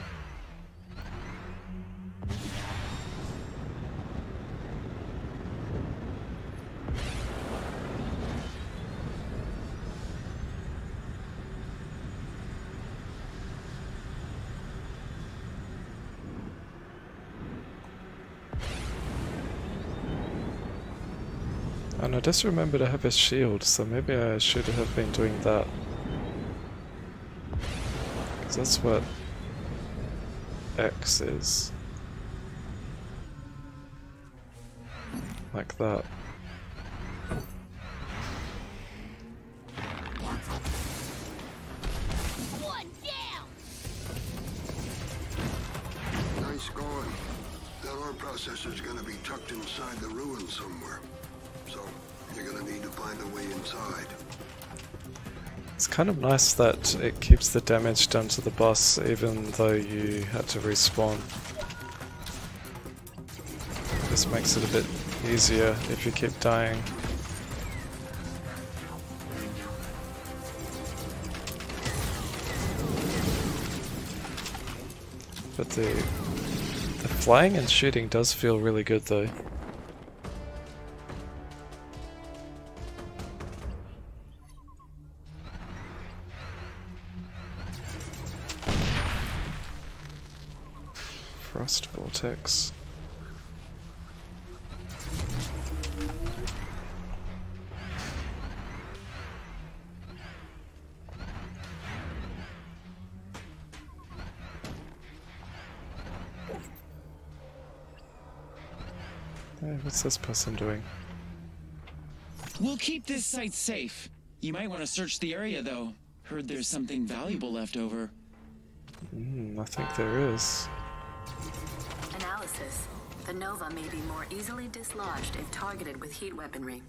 And I just remember to have a shield, so maybe I should have been doing that. Because that's what X is. Like that. One down. Nice going. That ore processor's gonna be tucked inside the ruins somewhere. So, you're gonna need to find a way inside. It's kind of nice that it keeps the damage done to the boss even though you had to respawn. This makes it a bit easier if you keep dying. But the flying and shooting does feel really good though. Frost vortex. Hey, what's this person doing? We'll keep this site safe. You might want to search the area, though. Heard there's something valuable left over. I think there is. Analysis. The Nova may be more easily dislodged if targeted with heat weaponry.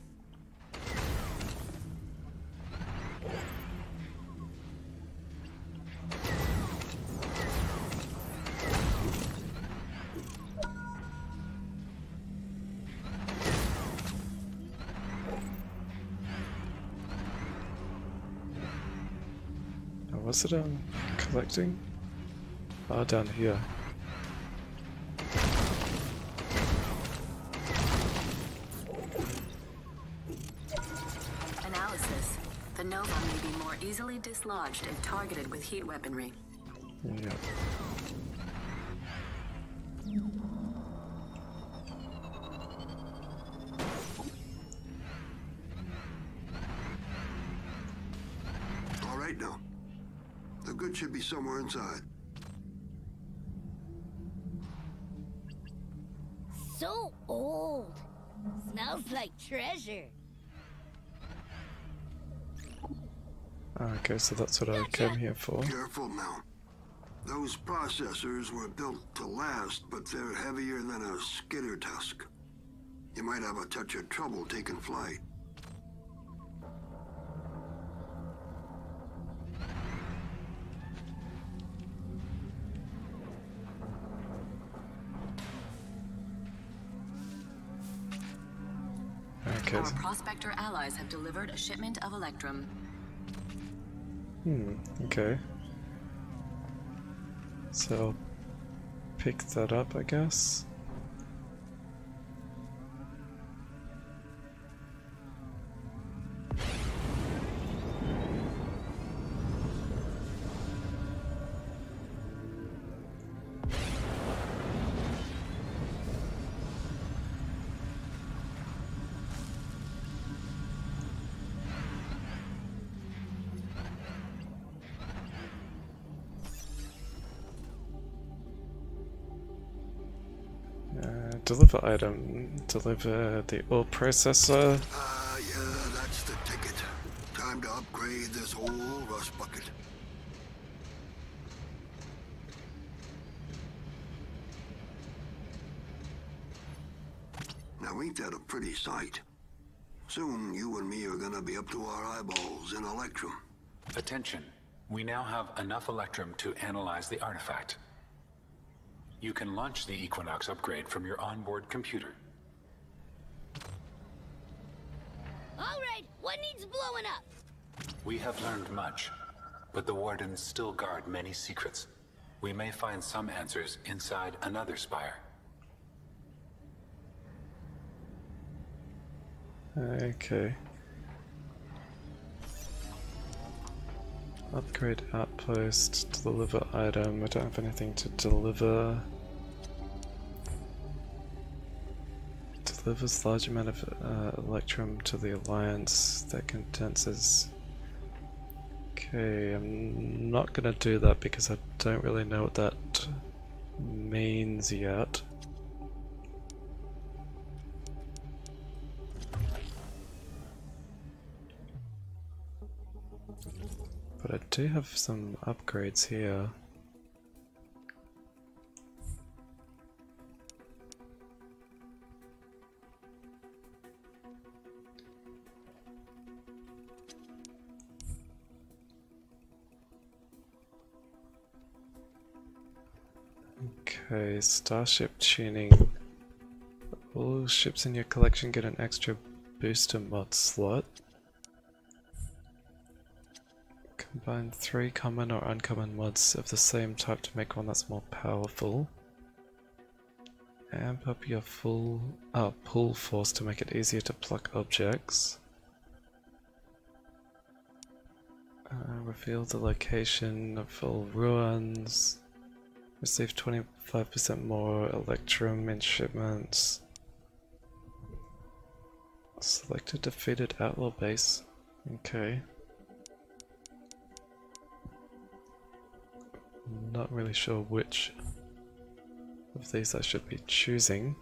Oh, was it collecting? Ah, down here. Analysis. The Nova may be more easily dislodged if targeted with heat weaponry. Yeah. All right now. The goods should be somewhere inside. So old. Smells like treasure. Okay, so that's what I came here for. Careful now. Those processors were built to last, but they're heavier than a skitter tusk. You might have a touch of trouble taking flight. Okay. Our prospector allies have delivered a shipment of Electrum. Okay. So I'll pick that up, I guess. Deliver item. Deliver the ore processor. Yeah, that's the ticket. Time to upgrade this whole rust bucket. Now ain't that a pretty sight? Soon you and me are gonna be up to our eyeballs in Electrum. Attention. We now have enough Electrum to analyze the artifact. You can launch the Equinox upgrade from your onboard computer. All right, what needs blowing up? We have learned much, but the Wardens still guard many secrets. We may find some answers inside another spire. Okay. Upgrade outpost, deliver item. I don't have anything to deliver. delivers large amount of electrum to the Alliance that condenses. Okay, I'm not gonna do that because I don't really know what that means yet. But I do have some upgrades here. Okay, starship tuning. All ships in your collection get an extra booster mod slot. Combine 3 common or uncommon mods of the same type to make one that's more powerful. Amp up your pull force to make it easier to pluck objects. Reveal the location of all ruins. Receive 25% more electrum in shipments. Select a defeated outlaw base. Okay. Not really sure which of these I should be choosing.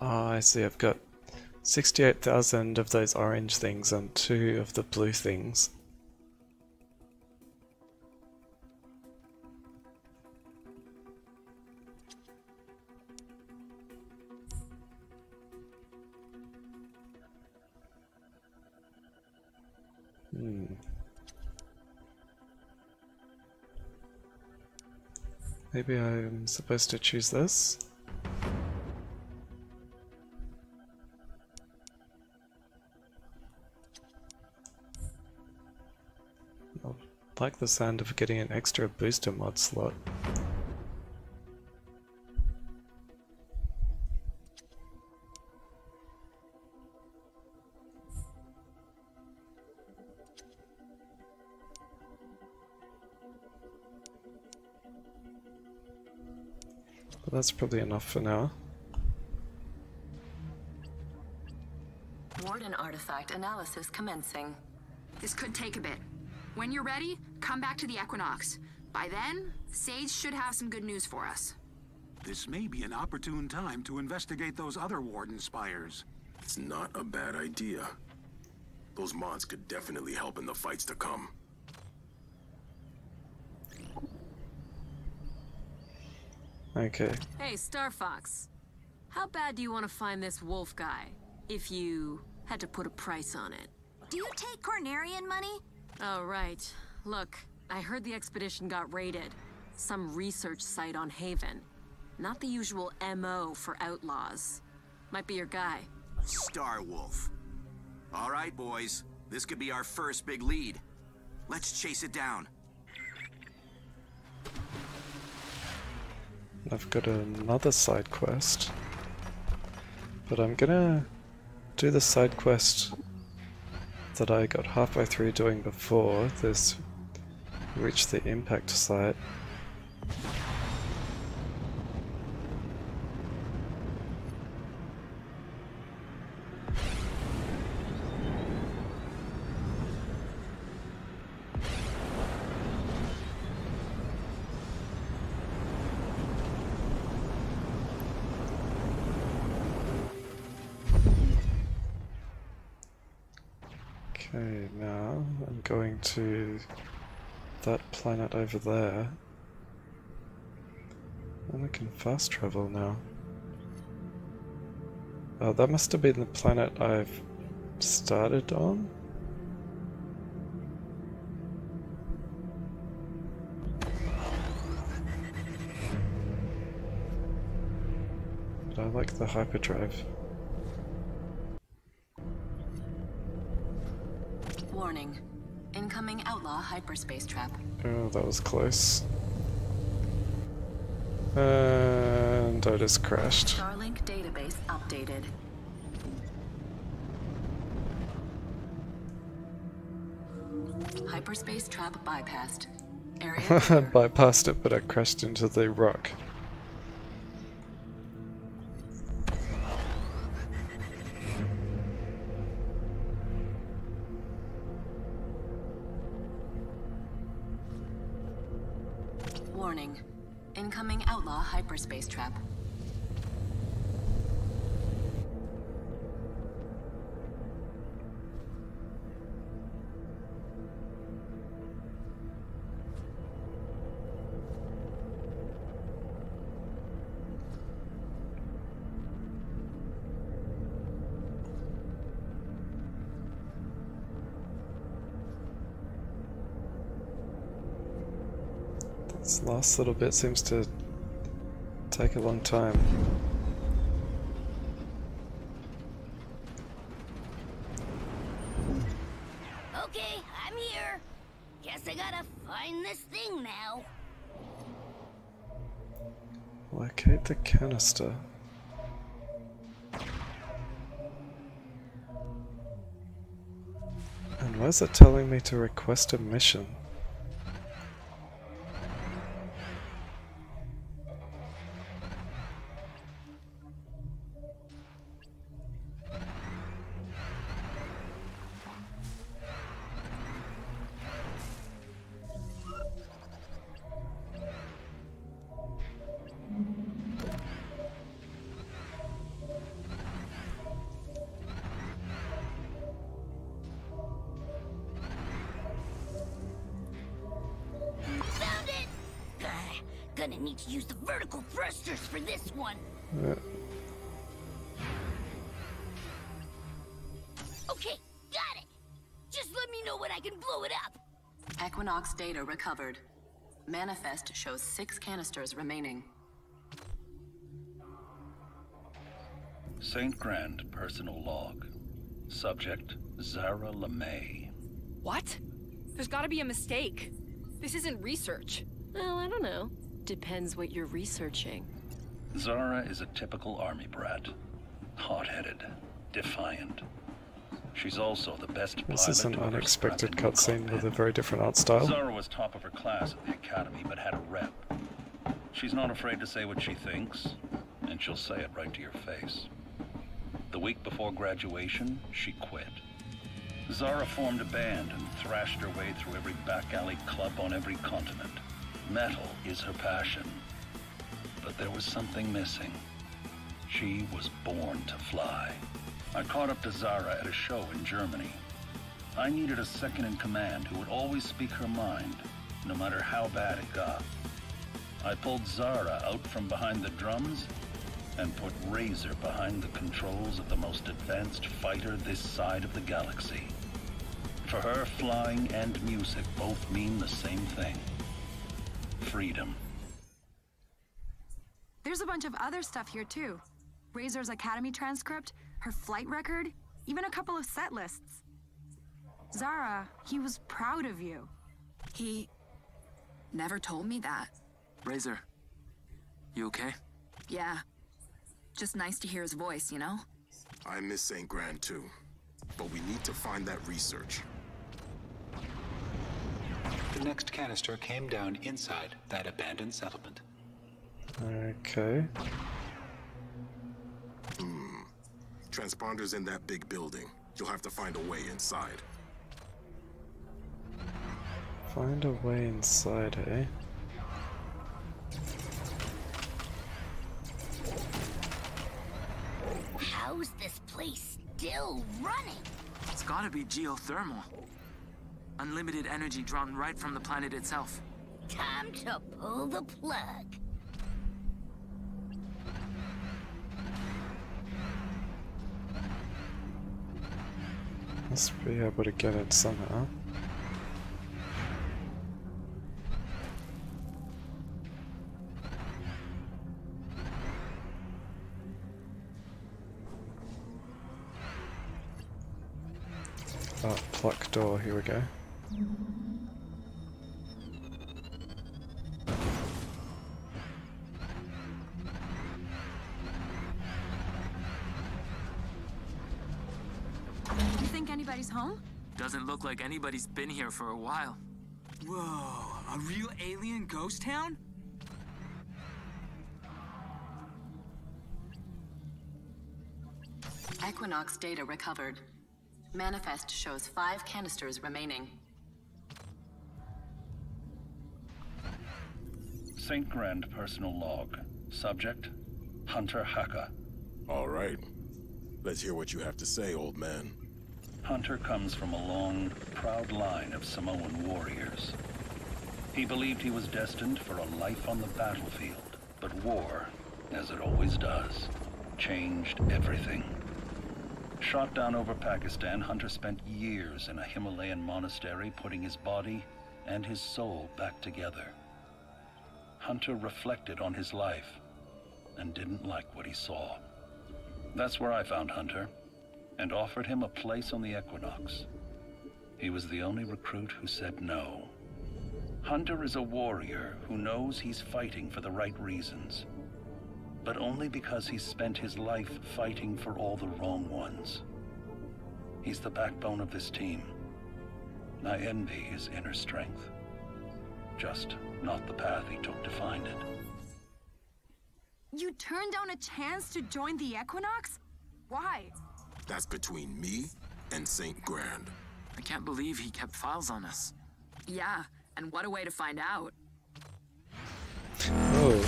Ah, I see, I've got 68,000 of those orange things and 2 of the blue things. Maybe I'm supposed to choose this? I like the sound of getting an extra booster mod slot. But that's probably enough for now. Warden artifact analysis commencing. This could take a bit. When you're ready, come back to the Equinox. By then, Sage should have some good news for us. This may be an opportune time to investigate those other Warden spires. It's not a bad idea. Those mods could definitely help in the fights to come. Okay. Hey, Star Fox. How bad do you want to find this wolf guy, if you had to put a price on it? Do you take Cornerian money? Oh, right. Look, I heard the expedition got raided. Some research site on Haven. Not the usual MO for outlaws. Might be your guy. Star Wolf. All right, boys. This could be our first big lead. Let's chase it down. I've got another side quest. But I'm gonna do the side quest that I got halfway through doing before this. Reach the impact site. Okay, now I'm going to that planet over there. And I can fast travel now. Oh, that must have been the planet I've started on? But I like the hyperdrive. Warning. Incoming outlaw hyperspace trap. Oh, that was close. And I just crashed. Starlink database updated. Hyperspace trap bypassed. Area I bypassed it, but I crashed into the rock. Warning. Incoming outlaw hyperspace trap. This last little bit seems to take a long time. Okay, I'm here. Guess I gotta find this thing now. Locate the canister. And why is it telling me to request a mission? Found it! Gonna need to use the vertical thrusters for this one. Okay, got it! Just let me know when I can blow it up. Equinox data recovered. Manifest shows 6 canisters remaining. St. Grand personal log. Subject, Zara LeMay. What? There's gotta be a mistake. This isn't research. Well, I don't know. Depends what you're researching. Zara is a typical army brat. Hot-headed, defiant. She's also the best pilot. This is an to ever unexpected scrap a cutscene cockpit. with a very different art style. Zara was top of her class at the academy, but had a rep. She's not afraid to say what she thinks, and she'll say it right to your face. The week before graduation, she quit. Zara formed a band and thrashed her way through every back alley club on every continent. Metal is her passion. But there was something missing. She was born to fly. I caught up to Zara at a show in Germany. I needed a second in command who would always speak her mind, no matter how bad it got. I pulled Zara out from behind the drums and put Razor behind the controls of the most advanced fighter this side of the galaxy. For her, flying and music both mean the same thing. Freedom. There's a bunch of other stuff here too. Razor's academy transcript, her flight record, even a couple of set lists. Zara, he was proud of you. He never told me that. Razor, you okay? Yeah. Just nice to hear his voice, you know? I miss St. Grand too, but we need to find that research. The next canister came down inside that abandoned settlement. Okay. Transponder's in that big building. You'll have to find a way inside. Find a way inside, eh? How's this place still running? It's gotta be geothermal. Unlimited energy drawn right from the planet itself. Time to pull the plug. Must be able to get it somehow. Oh, pluck door, here we go. anybody's home? Doesn't look like anybody's been here for a while. Whoa, a real alien ghost town? Equinox data recovered. Manifest shows 5 canisters remaining. St. Grand personal log. Subject, Hunter Haka. All right. Let's hear what you have to say, old man. Hunter comes from a long, proud line of Samoan warriors. He believed he was destined for a life on the battlefield, but war, as it always does, changed everything. Shot down over Pakistan, Hunter spent years in a Himalayan monastery putting his body and his soul back together. Hunter reflected on his life and didn't like what he saw. That's where I found Hunter and offered him a place on the Equinox. He was the only recruit who said no. Hunter is a warrior who knows he's fighting for the right reasons, but only because he's spent his life fighting for all the wrong ones. He's the backbone of this team. I envy his inner strength. Just not the path he took to find it. You turned down a chance to join the Equinox? Why? That's between me and St. Grand. I can't believe he kept files on us. Yeah, and what a way to find out. Oh,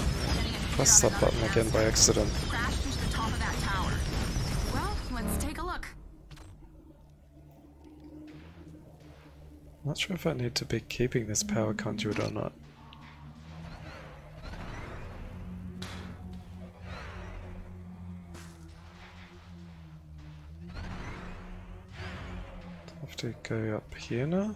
pressed that button again by accident. Crashed into the top of that tower. Well, let's take a look. I'm not sure if I need to be keeping this power conduit or not. Have to go up here now?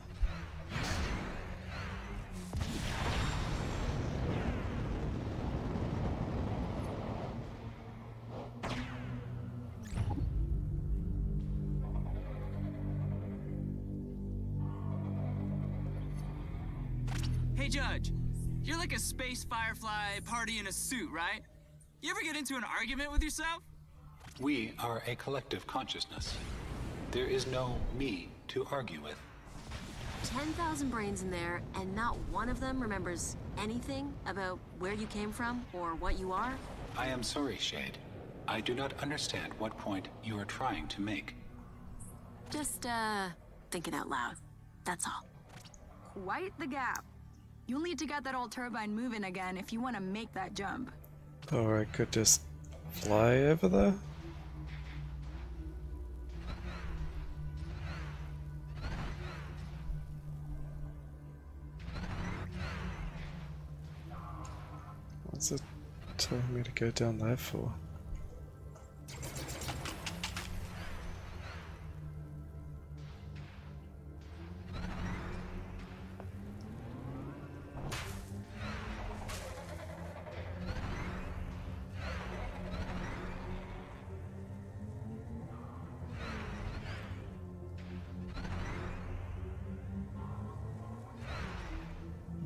Hey, Judge. You're like a space firefly party in a suit, right? You ever get into an argument with yourself? We are a collective consciousness. There is no me to argue with. 10,000 brains in there, and not one of them remembers anything about where you came from or what you are? I am sorry, Shade. I do not understand what point you are trying to make. Just, thinking out loud. That's all. Quite the gap. You'll need to get that old turbine moving again if you want to make that jump. Or I could just fly over there? What's it telling me to go down there for?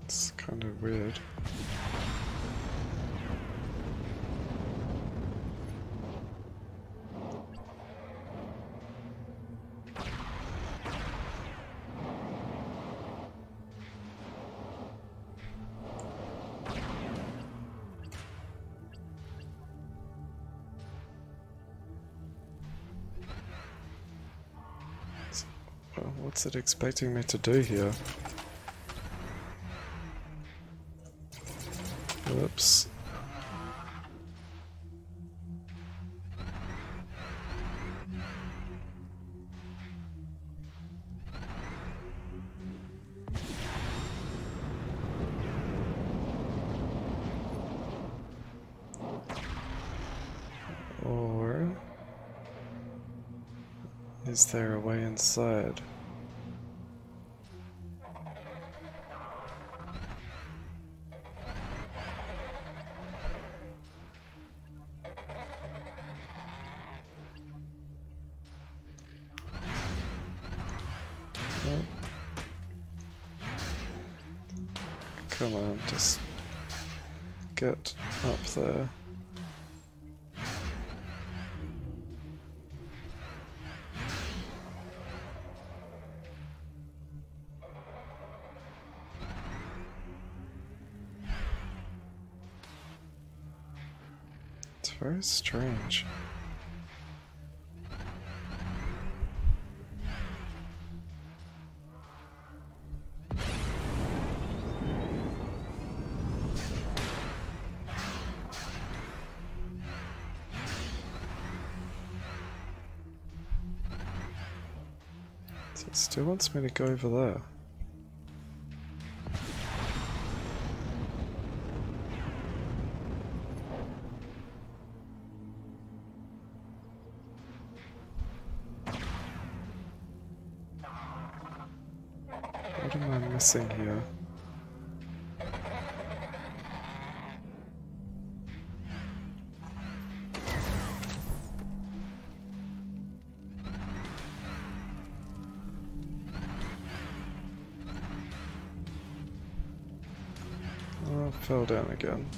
It's kind of weird. Well, what's it expecting me to do here? Whoops. Or is there a way inside? Come on, just get up there. It's very strange. So it still wants me to go over there. What am I missing here? Oh, I fell down again.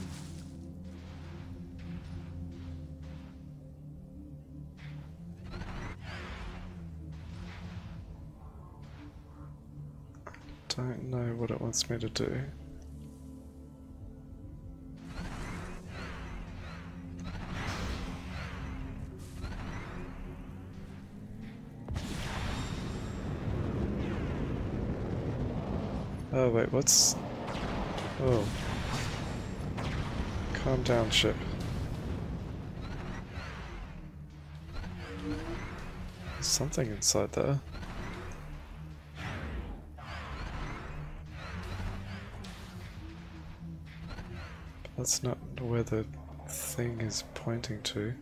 Don't know what it wants me to do. Oh wait, what's... Oh. Calm down, ship. There's something inside there. That's not where the thing is pointing to.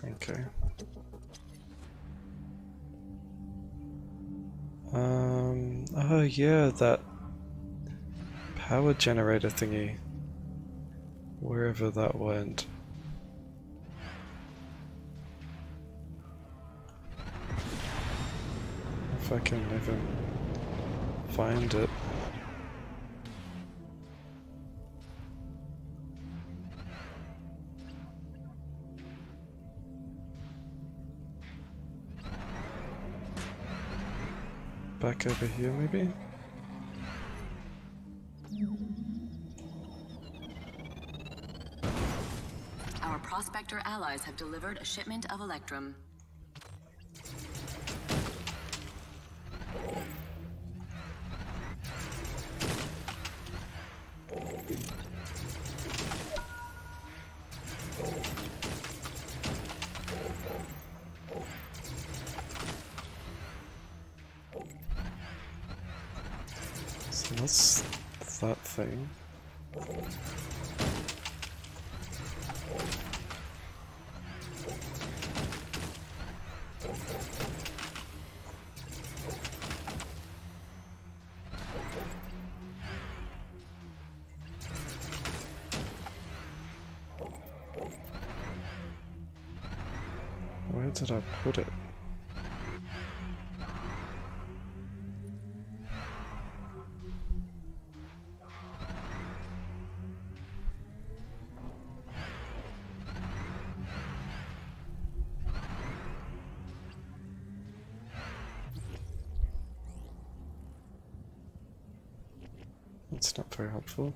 Okay. Oh yeah, that power generator thingy. Wherever that went. If I can even find it. Back over here, maybe? Our Prospector allies have delivered a shipment of Electrum. So what's that thing? Where did I put it? That's not very helpful.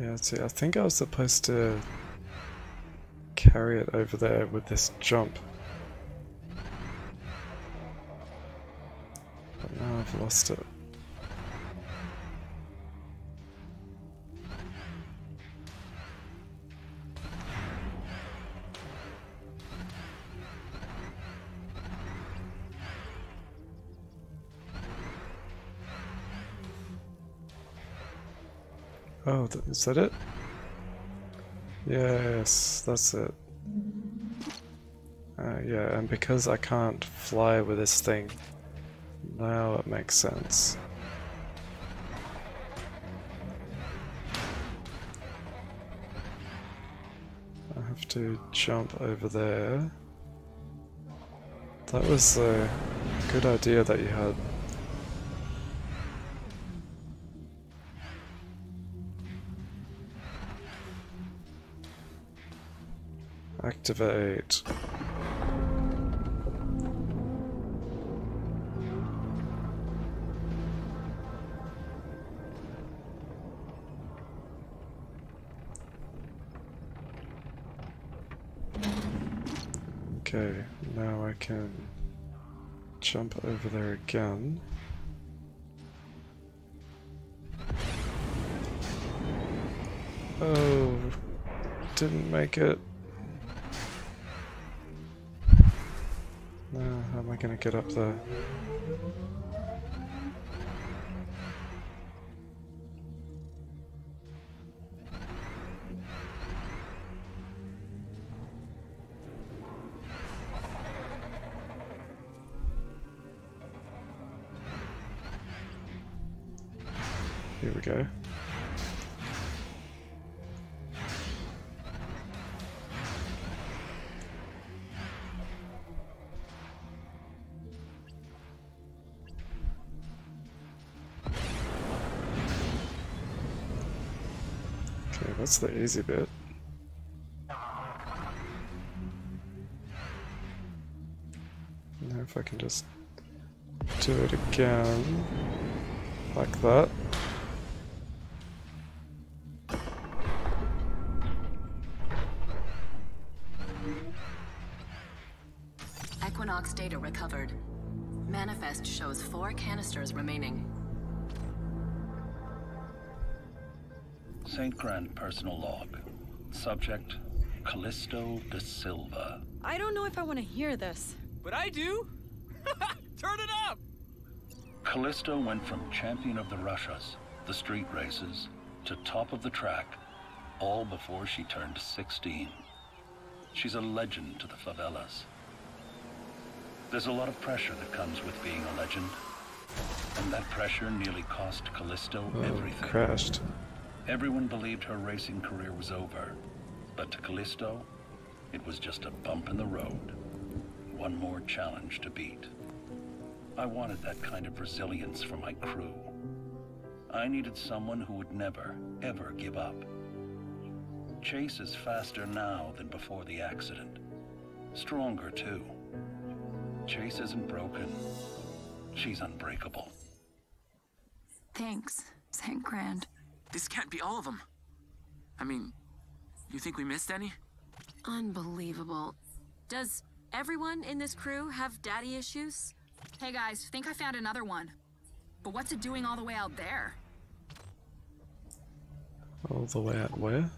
Yeah, see, I think I was supposed to carry it over there with this jump. But now I've lost it. Oh, is that it? Yes, that's it. Yeah, and because I can't fly with this thing, now it makes sense. I have to jump over there. That was a good idea that you had. Activate. Okay, now I can jump over there again. Oh, didn't make it. Now, how am I going to get up there? Here we go. Okay, that's the easy bit. Now if I can just do it again, like that. Equinox data recovered. Manifest shows 4 canisters remaining. St. Grand personal log. Subject, Callisto da Silva. I don't know if I want to hear this. But I do! Turn it up! Callisto went from champion of the Russias, the street races, to top of the track, all before she turned 16. She's a legend to the favelas. There's a lot of pressure that comes with being a legend, and that pressure nearly cost Callisto everything. Crashed. Everyone believed her racing career was over, but to Callisto, it was just a bump in the road. One more challenge to beat. I wanted that kind of resilience for my crew. I needed someone who would never, ever give up. Chase is faster now than before the accident. Stronger, too. Chase isn't broken. She's unbreakable. Thanks, St. Grand. This can't be all of them. I mean, you think we missed any? Unbelievable. Does everyone in this crew have daddy issues? Hey guys, think I found another one. But what's it doing all the way out there? All the way out where?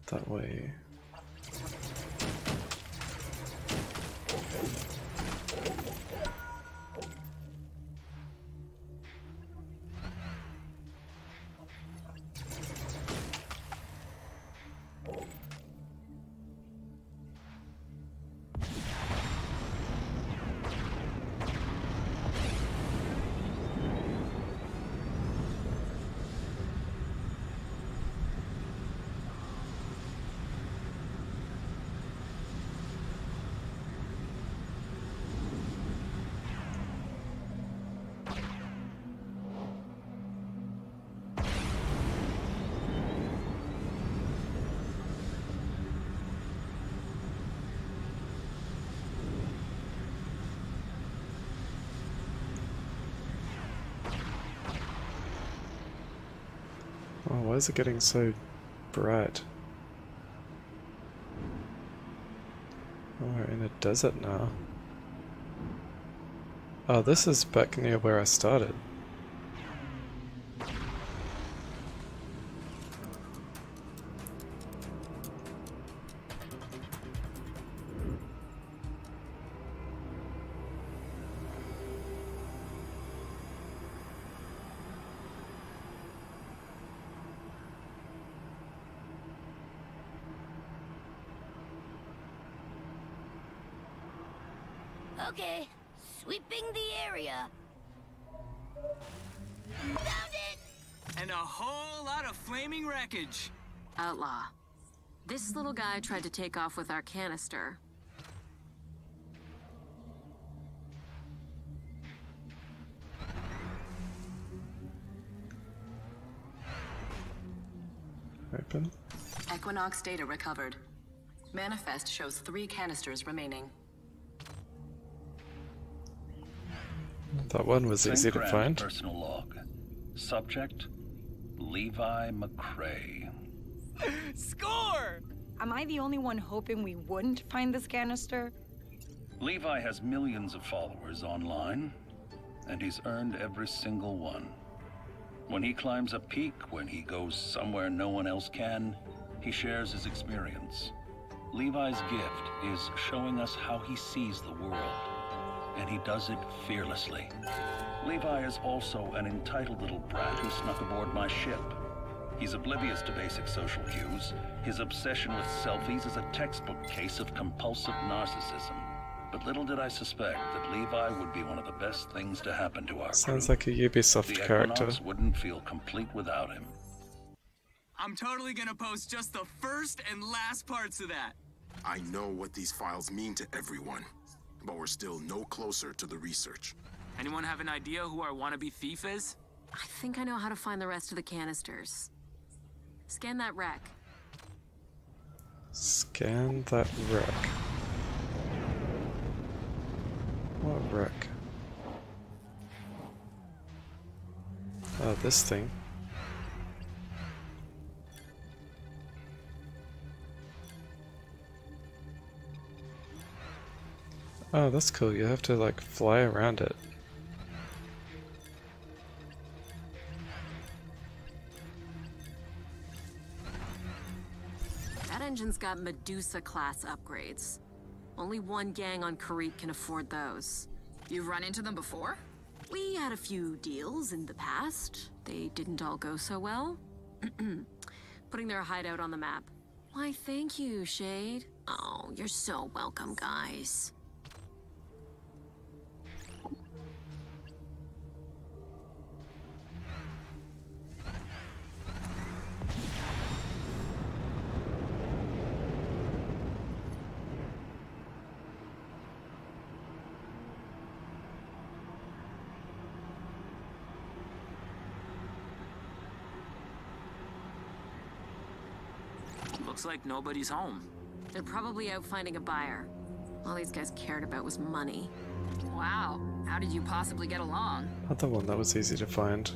That way. Oh, why is it getting so bright? Oh, we're in a desert now. Oh, this is back near where I started. Okay, sweeping the area. Found it! And a whole lot of flaming wreckage. Outlaw. This little guy tried to take off with our canister. Open. Equinox data recovered. Manifest shows 3 canisters remaining. That one was easy to find. Personal log. Subject: Levi McRae. Score! Am I the only one hoping we wouldn't find this canister? Levi has millions of followers online, and he's earned every single one. When he climbs a peak, when he goes somewhere no one else can, he shares his experience. Levi's gift is showing us how he sees the world, and he does it fearlessly. Levi is also an entitled little brat who snuck aboard my ship. He's oblivious to basic social cues. His obsession with selfies is a textbook case of compulsive narcissism. But little did I suspect that Levi would be one of the best things to happen to our Sounds crew. like a Ubisoft The character. Equinox wouldn't feel complete without him. I'm totally gonna post just the first and last parts of that. I know what these files mean to everyone, but we're still no closer to the research. Anyone have an idea who our wannabe thief is? I think I know how to find the rest of the canisters. Scan that wreck. Scan that wreck. What wreck? Oh, this thing. Oh, that's cool. You have to like fly around it. That engine's got Medusa-class upgrades. Only one gang on Karit can afford those. You've run into them before? We had a few deals in the past. They didn't all go so well. Putting their hideout on the map. Why, thank you, Shade. Oh, you're so welcome, guys. Looks like nobody's home. They're probably out finding a buyer. All these guys cared about was money. Wow, how did you possibly get along? Another one that was easy to find.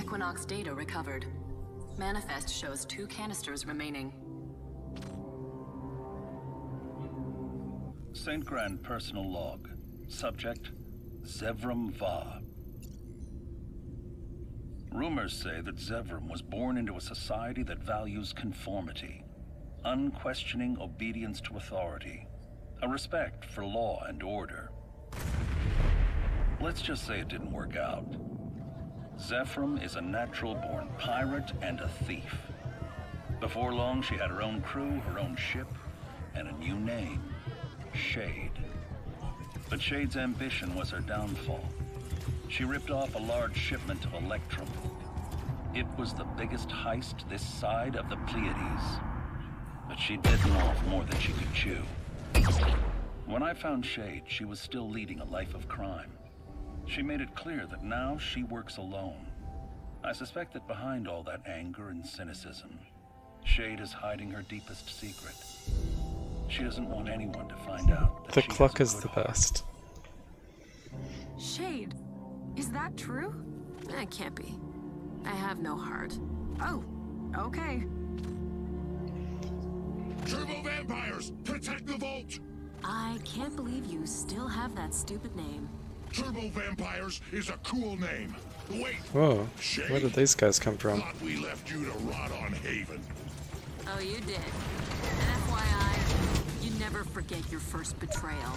Equinox data recovered. Manifest shows 2 canisters remaining. St. Grand personal log. Subject: Zevram Va. Rumors say that Zevram was born into a society that values conformity, unquestioning obedience to authority, a respect for law and order. Let's just say it didn't work out. Zevram is a natural-born pirate and a thief. Before long, she had her own crew, her own ship, and a new name, Shade. But Shade's ambition was her downfall. She ripped off a large shipment of Electrum. It was the biggest heist this side of the Pleiades. But she'd bitten off more than she could chew. When I found Shade, she was still leading a life of crime. She made it clear that now she works alone. I suspect that behind all that anger and cynicism, Shade is hiding her deepest secret. She doesn't want anyone to find out that The she clock has is a the good heart. best. Shade, is that true? That can't be. I have no heart. Oh, okay. Turbo vampires, protect the vault! I can't believe you still have that stupid name. Turbo vampires is a cool name. Wait. Whoa, Shade? where did these guys come from? Thought we left you to rot on Haven. Oh, you did. And FYI, you never forget your first betrayal.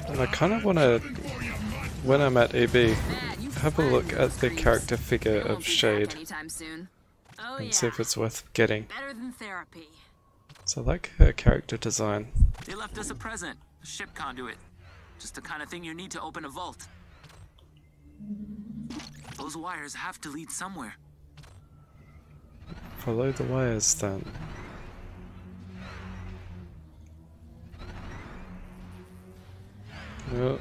And I kind of want to, when I'm at EB, have a look at the character figure of Shade Oh, and see if it's worth getting. Better than therapy. So I like her character design. They left us a present, a ship conduit. Just the kind of thing you need to open a vault. Those wires have to lead somewhere. Follow the wires then. Yep.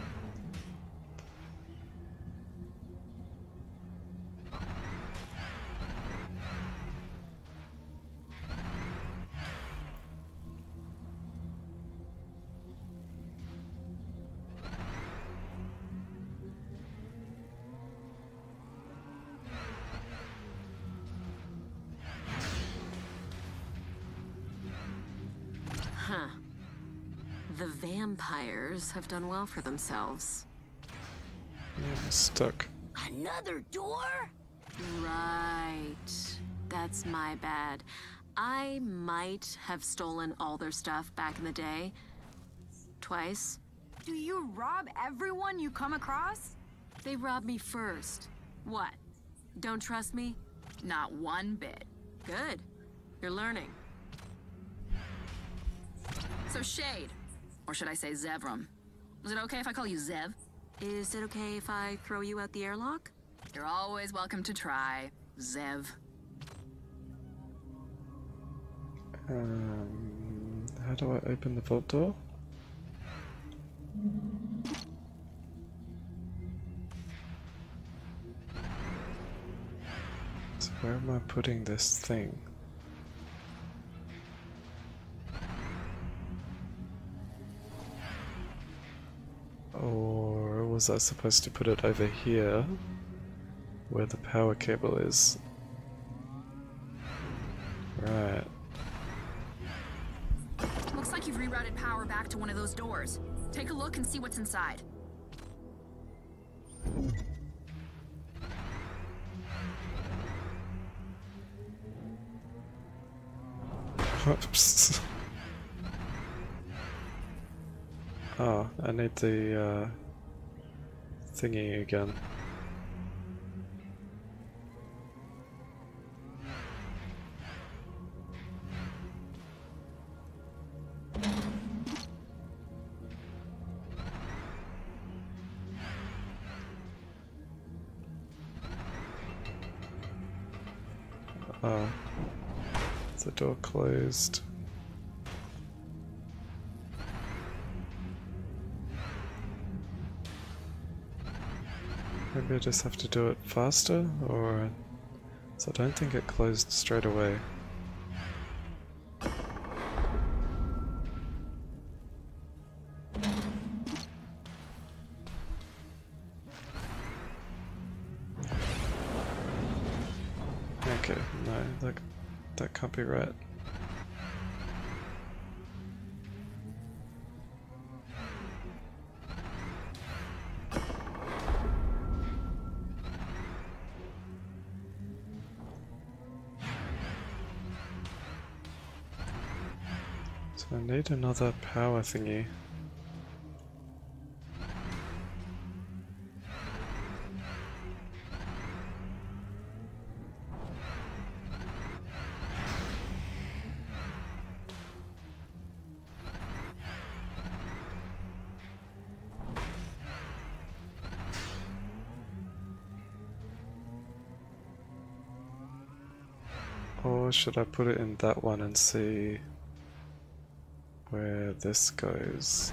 Huh. The vampires have done well for themselves. Yeah, I'm stuck. Another door? Right. That's my bad. I might have stolen all their stuff back in the day. Twice. Do you rob everyone you come across? They robbed me first. What? Don't trust me? Not one bit. Good. You're learning. So Shade, or should I say Zevram? Is it okay if I call you Zev? Is it okay if I throw you out the airlock? You're always welcome to try, Zev. How do I open the vault door? So where am I putting this thing? Or was I supposed to put it over here, where the power cable is? Right. Looks like you've rerouted power back to one of those doors. Take a look and see what's inside. Oops. Oh, I need the thingy again. Oh, is the door closed? Maybe I just have to do it faster, or... So I don't think it closed straight away. Okay, no, that can't be right. So I need another power thingy. Or should I put it in that one and see where this goes?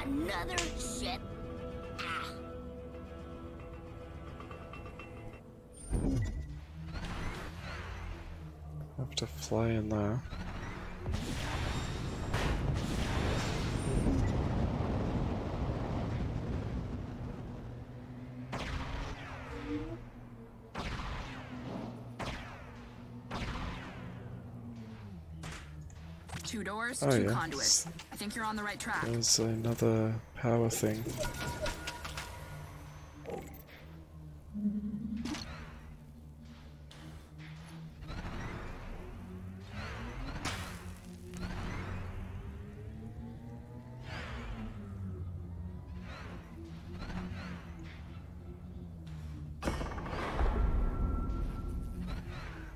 Another ship. Have to fly in there. Two doors, Oh, two yeah. conduits. I think you're on the right track. There's another power thing.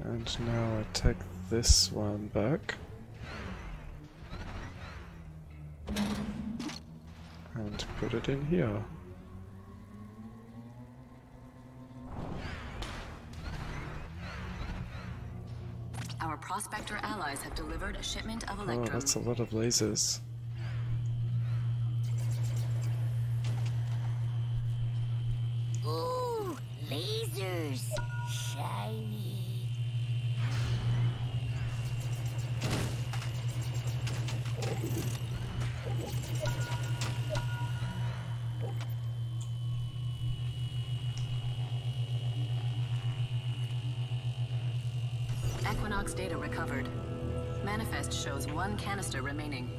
And now I take this one back. And put it in here. Our prospector allies have delivered a shipment of Oh, electrum. that's a lot of lasers. Ooh, lasers. Shiny. Equinox data recovered. Manifest shows 1 canister remaining.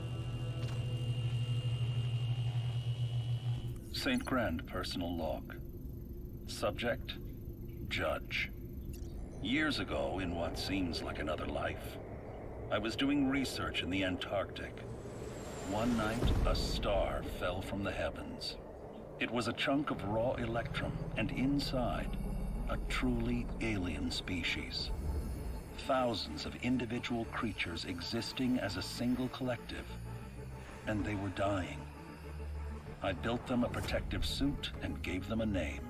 St. Grand personal log. Subject, Judge. Years ago, in what seems like another life, I was doing research in the Antarctic. One night, a star fell from the heavens. It was a chunk of raw electrum, and inside, a truly alien species. Thousands of individual creatures existing as a single collective, and they were dying. I built them a protective suit and gave them a name.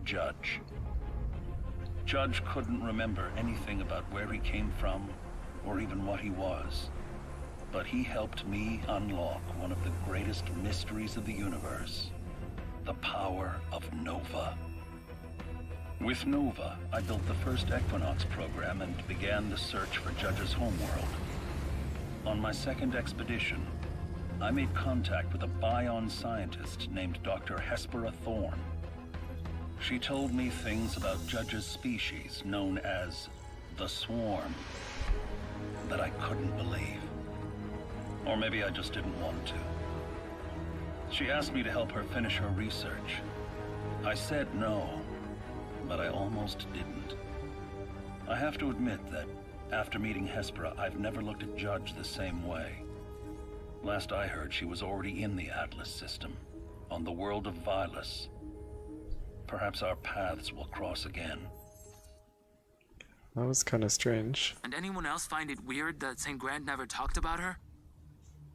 Judge. Judge couldn't remember anything about where he came from, or even what he was. But he helped me unlock one of the greatest mysteries of the universe, the power of Nova. With Nova, I built the first Equinox program and began the search for Judge's homeworld. On my second expedition, I made contact with a Bion scientist named Dr. Hespera Thorne. She told me things about Judge's species, known as the Swarm, that I couldn't believe. Or maybe I just didn't want to. She asked me to help her finish her research. I said no, but I almost didn't. I have to admit that after meeting Hespera, I've never looked at Judge the same way. Last I heard, she was already in the Atlas system, on the world of Vilus. Perhaps our paths will cross again. That was kind of strange. And anyone else find it weird that St. Grant never talked about her?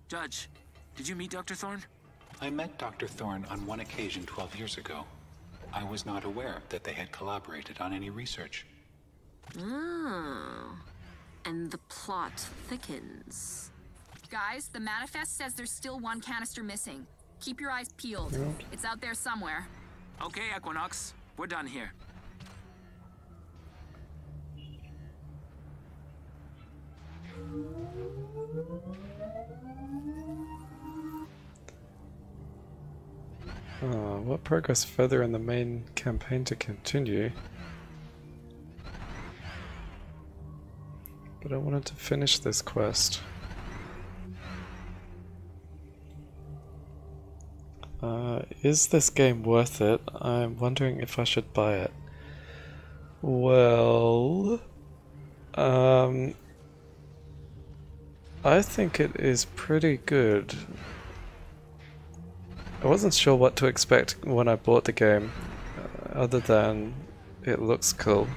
Judge, did you meet Dr. Thorne? I met Dr. Thorne on one occasion 12 years ago. I was not aware that they had collaborated on any research. Oh. And the plot thickens. Guys, the manifest says there's still 1 canister missing. Keep your eyes peeled. It's out there somewhere. Okay, Equinox. We're done here. What progress further in the main campaign to continue? But I wanted to finish this quest. Is this game worth it? I'm wondering if I should buy it. Well, I think it is pretty good. I wasn't sure what to expect when I bought the game, other than it looks cool,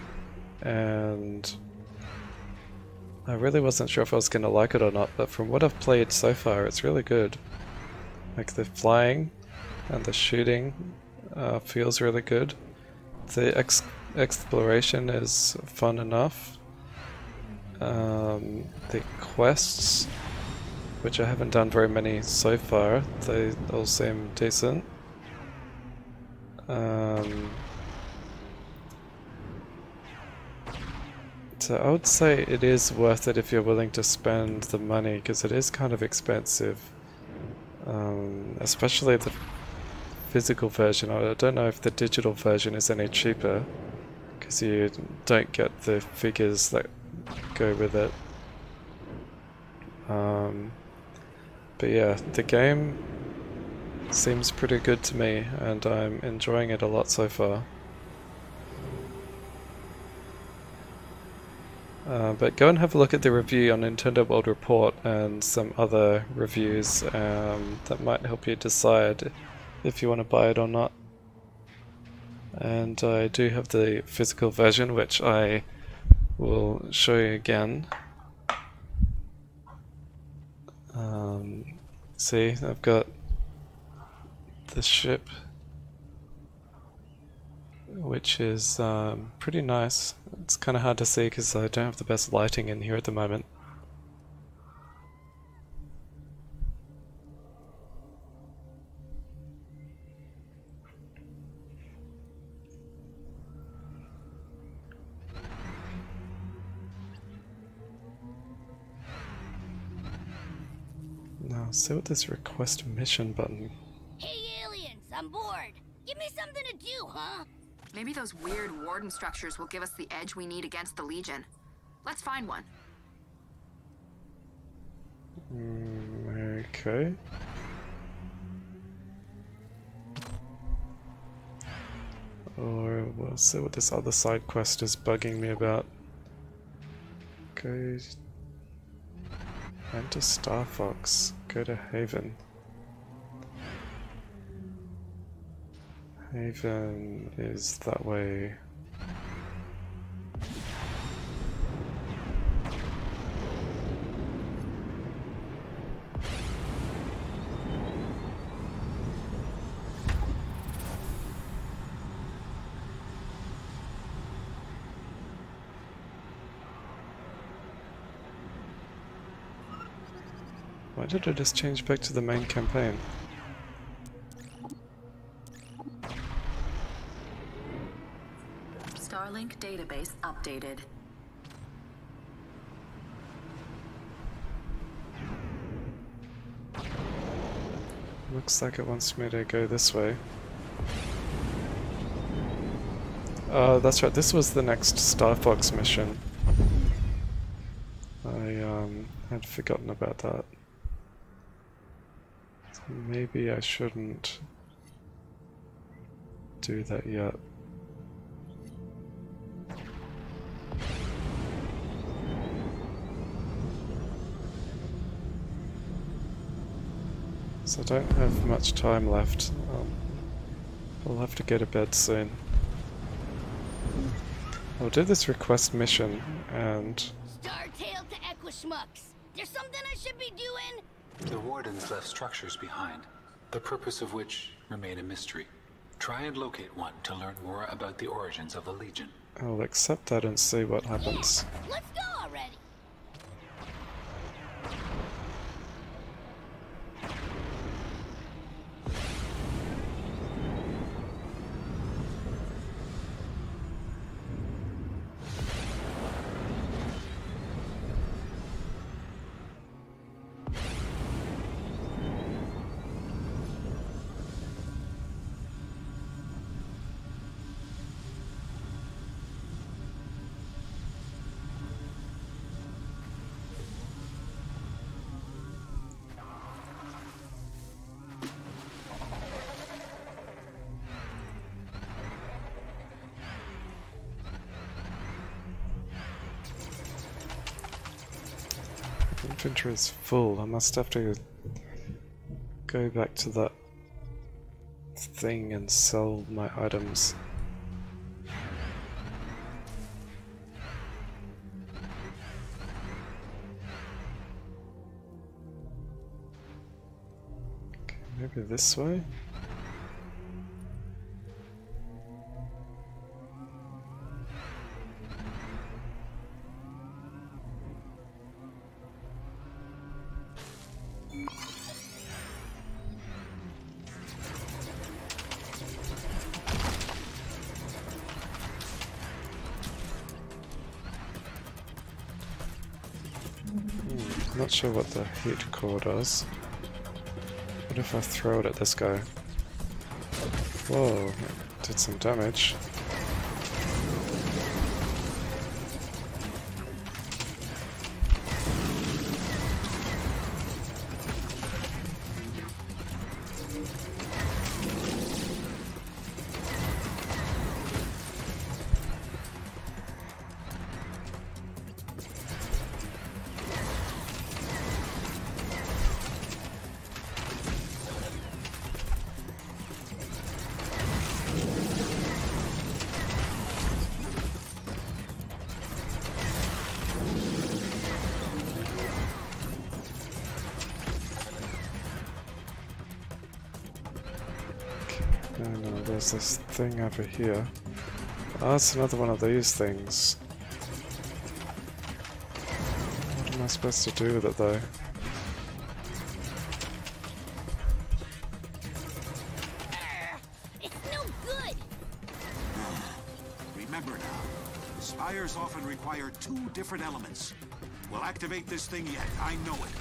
and I really wasn't sure if I was going to like it or not, but from what I've played so far, it's really good. Like the flying and the shooting feels really good. The exploration is fun enough. The quests which I haven't done very many so far. They all seem decent. So I would say it is worth it if you're willing to spend the money, because it is kind of expensive. Especially the physical version. I don't know if the digital version is any cheaper, because you don't get the figures that go with it. But yeah, the game seems pretty good to me, and I'm enjoying it a lot so far. But go and have a look at the review on Nintendo World Report and some other reviews that might help you decide if you want to buy it or not. And I do have the physical version, which I will show you again. See, I've got the ship, which is pretty nice. It's kind of hard to see because I don't have the best lighting in here at the moment. Now, see what this request mission button. Hey aliens, I'm bored. Give me something to do, huh? Maybe those weird warden structures will give us the edge we need against the Legion. Let's find one. Okay. Or we'll see what this other side quest is bugging me about. Go enter Star Fox. Go to Haven. Haven is that way. Why did I just change back to the main campaign? Starlink database updated. Looks like it wants me to go this way. Oh, that's right, this was the next Star Fox mission. I had forgotten about that. So maybe I shouldn't do that yet. So I don't have much time left. I'll have to go to bed soon. I'll do this request mission and... Startail to Equischmucks. There's something I should be doing? The Wardens left structures behind, the purpose of which remain a mystery. Try and locate one to learn more about the origins of the Legion. I'll accept that and see what happens. Yeah, let's go already. Inventory is full. I must have to go back to that thing and sell my items. Okay, maybe this way? Not sure what the heat core does. What if I throw it at this guy? Whoa, did some damage. No, there's this thing over here. Oh, it's another one of these things. What am I supposed to do with it though? It's no good. Remember now, spires often require 2 different elements. We'll activate this thing yet, I know it.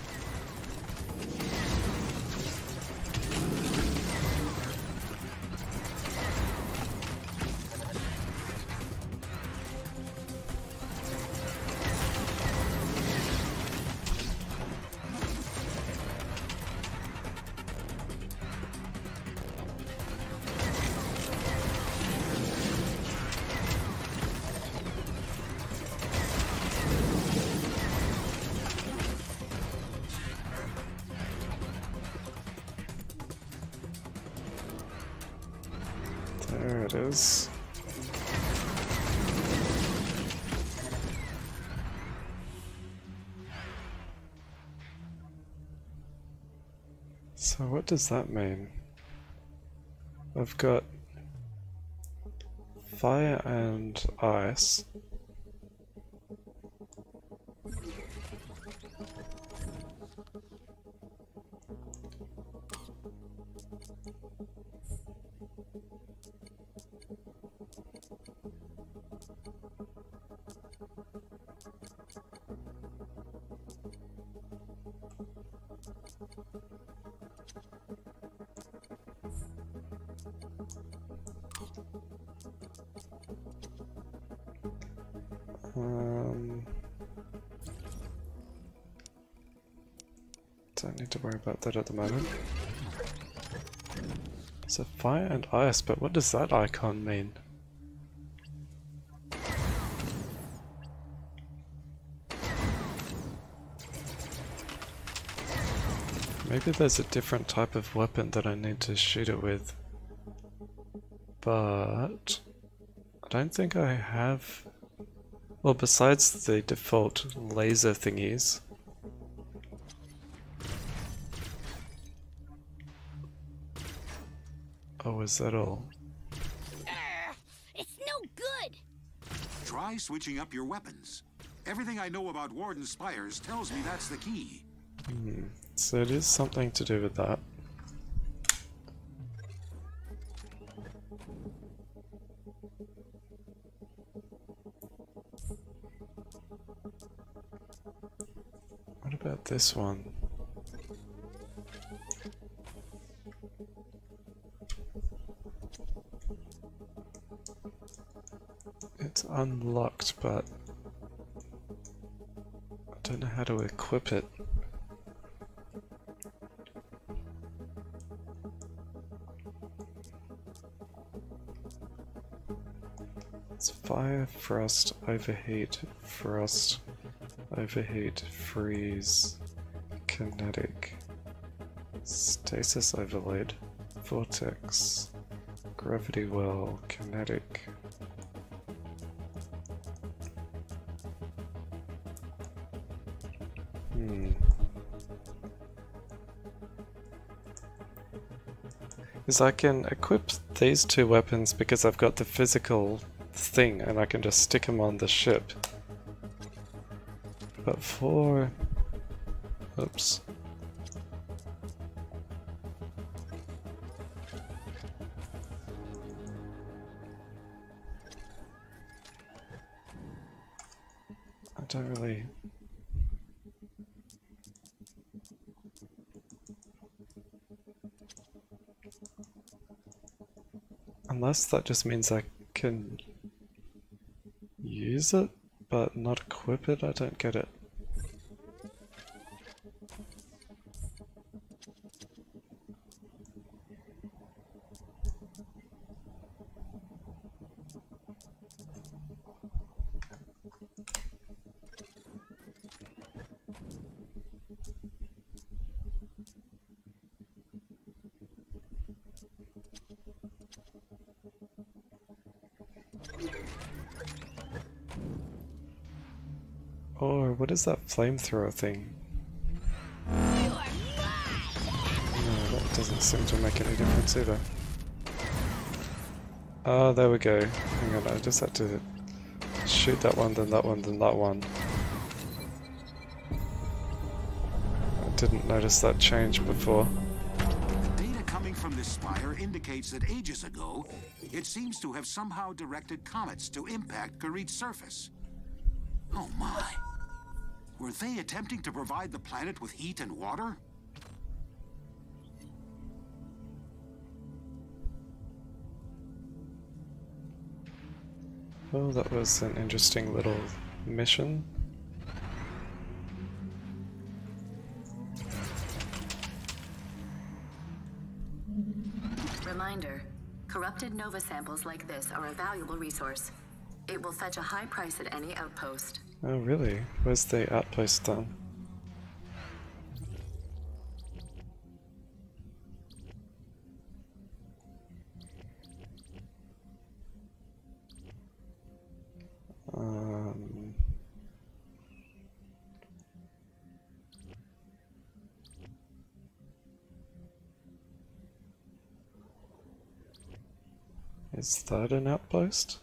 There it is. So what does that mean? I've got fire and ice. Don't need to worry about that at the moment. So fire and ice, but what does that icon mean? Maybe there's a different type of weapon that I need to shoot it with. But I don't think I have... Well, besides the default laser thingies. Oh, is that all? It's no good. Try switching up your weapons. Everything I know about Warden Spires tells me that's the key. So it is something to do with that. What about this one? It's unlocked, but I don't know how to equip it. It's fire, frost, overheat, freeze, kinetic, stasis overload, vortex, gravity well, kinetic. Is I can equip these 2 weapons because I've got the physical thing and I can just stick them on the ship. But for... Oops. don't really... Unless that just means I can use it, but not equip it, I don't get it. Or what is that flamethrower thing? No, that doesn't seem to make any difference either. Oh, there we go. Hang on, I just had to shoot that one, then that one, then that one. I didn't notice that change before. Data coming from this spire indicates that ages ago, it seems to have somehow directed comets to impact Karit's surface. Oh my. Were they attempting to provide the planet with heat and water? Well, that was an interesting little mission. Reminder, corrupted Nova samples like this are a valuable resource. It will fetch a high price at any outpost. Oh really? Where's the outpost then? Is that an outpost?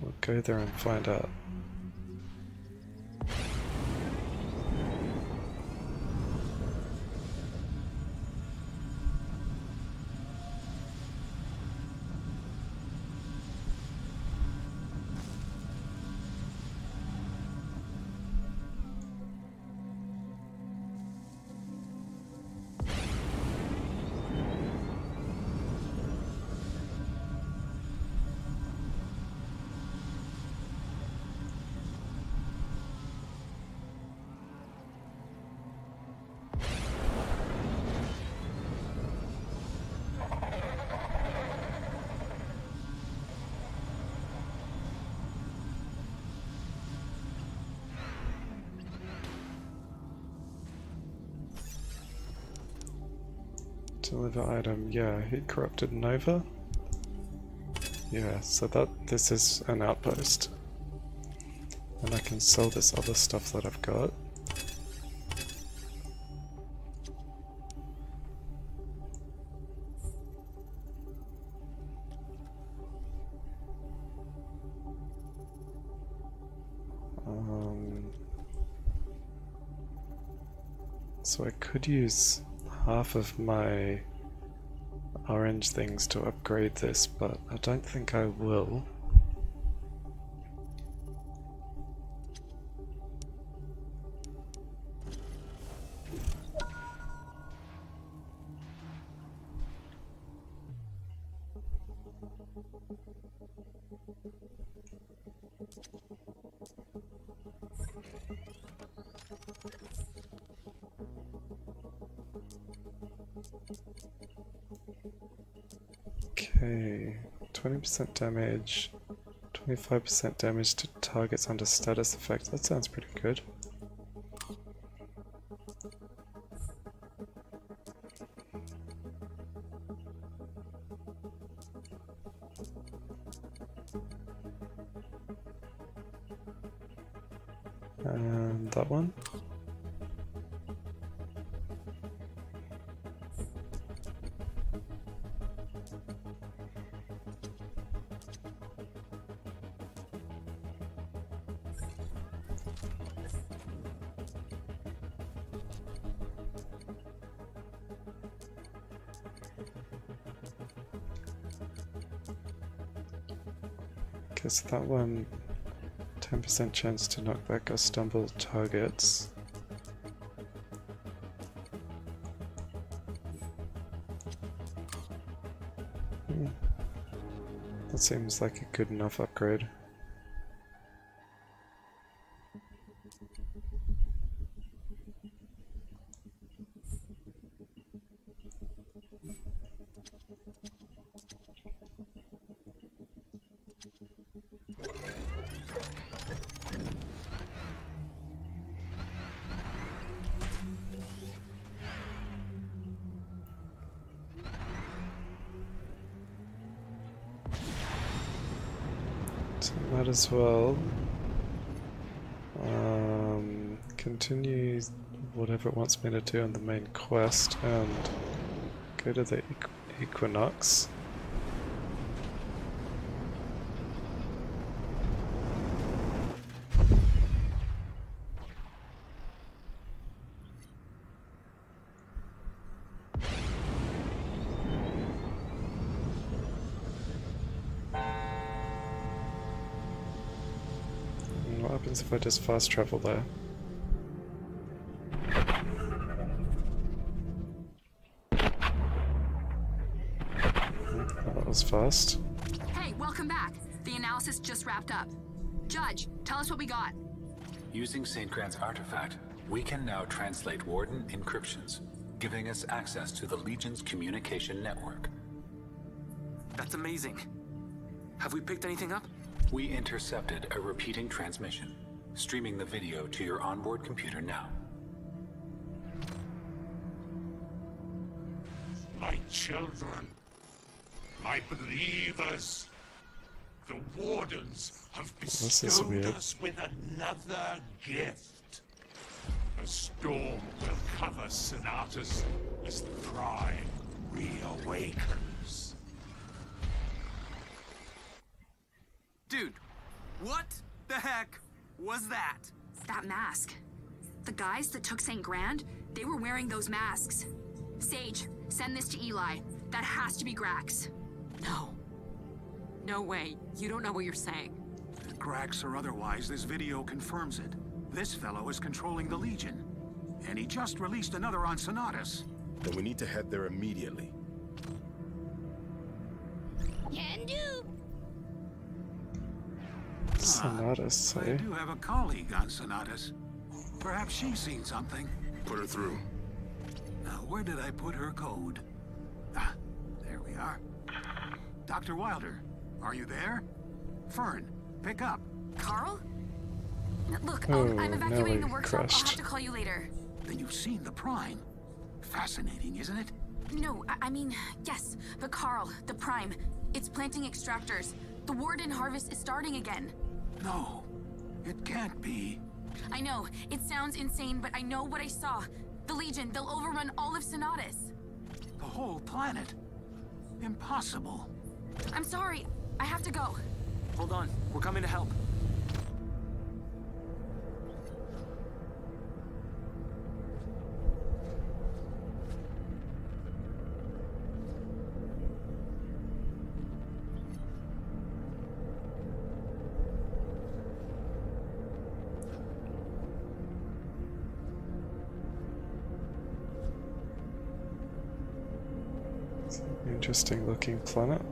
We'll go there and find out. Deliver item, yeah, heat corrupted Nova. Yeah, so this is an outpost. And I can sell this other stuff that I've got. So I could use half of my orange things to upgrade this, but I don't think I will. Okay, 20% damage, 25% damage to targets under status effect. That sounds pretty good. And that one. Guess that one, 10% chance to knock back or stumble targets. That seems like a good enough upgrade. So might as well continue whatever it wants me to do on the main quest and go to the Equinox. What happens if I just fast travel there? That was fast. Hey, welcome back. The analysis just wrapped up. Judge, tell us what we got. Using St. Grant's artifact, we can now translate Warden encryptions, giving us access to the Legion's communication network. That's amazing. Have we picked anything up? We intercepted a repeating transmission, streaming the video to your onboard computer now. My children, my believers, the Wardens have bestowed us with another gift. A storm will cover Sonatus as the Prime reawakens. Dude, what the heck was that? That mask. The guys that took St. Grand, they were wearing those masks. Sage, send this to Eli. That has to be Grax. No. No way. You don't know what you're saying. Grax or otherwise, this video confirms it. This fellow is controlling the Legion. And he just released another on Sonatus. Then we need to head there immediately. Can do. Sonatus, I do have a colleague on Sonatus. Perhaps she's seen something. Put her through. Now, where did I put her code? Ah, there we are. Dr. Wilder, are you there? Fern, pick up. Carl? Look, Oh, I'm evacuating no, the workshop. crashed. I'll have to call you later. Then you've seen the Prime. Fascinating, isn't it? No, I mean, yes. But Carl, the Prime, it's planting extractors. The Warden harvest is starting again. No, it can't be. I know, it sounds insane, but I know what I saw. The Legion, they'll overrun all of Sonatus. The whole planet? Impossible. I'm sorry, I have to go. Hold on, we're coming to help. Interesting looking planet.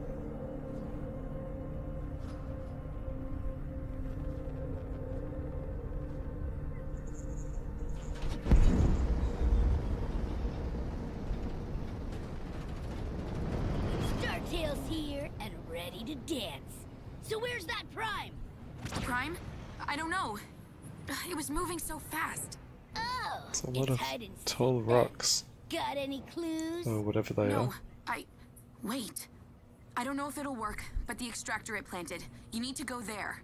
Startail's here and ready to dance. So where's that Prime? Prime? I don't know. It was moving so fast. Oh, It's a lot of hide and seek. tall rocks, Got any clues? or whatever they are. Wait. I don't know if it'll work, but the extractor it planted. You need to go there.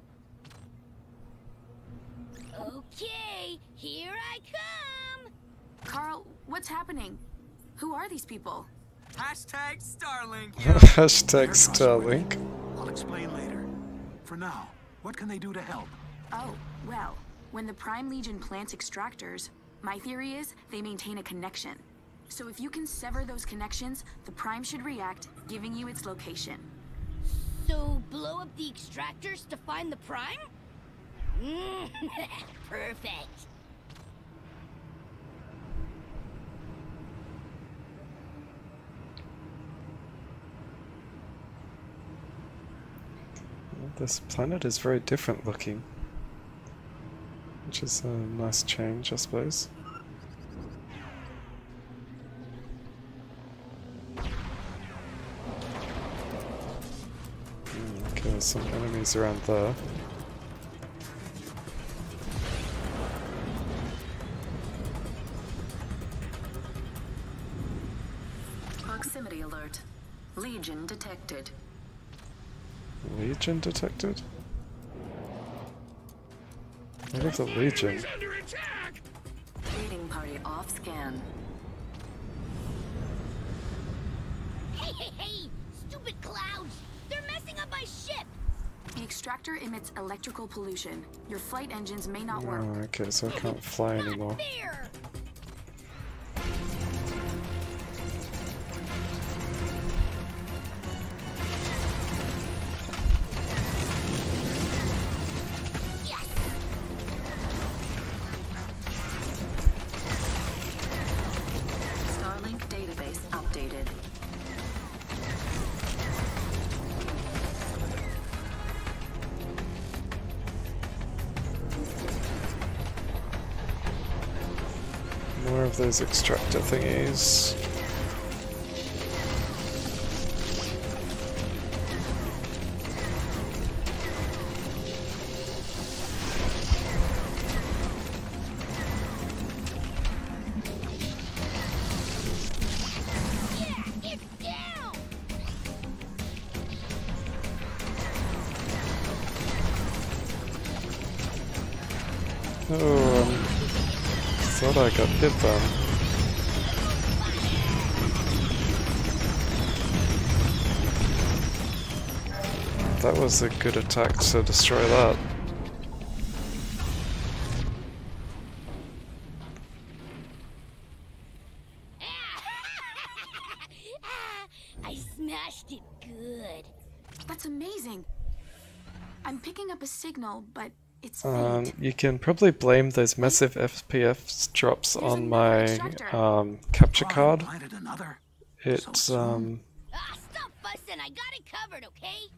Okay, here I come. Carl, what's happening? Who are these people? Hashtag Starlink. Hashtag Starlink. I'll explain later. For now, what can they do to help? Oh, well, when the Prime Legion plants extractors, my theory is they maintain a connection. So if you can sever those connections, the Prime should react, giving you its location. So, blow up the extractors to find the Prime? Perfect. This planet is very different looking, which is a nice change, I suppose. Okay, there's some enemies around there. Proximity alert. Legion detected. Legion detected? What is a Legion? Raiding party off scan. Hey, hey, hey! Stupid clouds! They're messing up my ship! The extractor emits electrical pollution. Your flight engines may not work. Oh, okay, so I can't fly anymore. Fair! Starlink database updated. More of those extractor thingies. Oh, thought I got hit then. That was a good attack to destroy that. I smashed it good. That's amazing. I'm picking up a signal, but it's faint. You can probably blame those massive FPS drops on my capture card. It's Stop fussing, I got it covered, okay?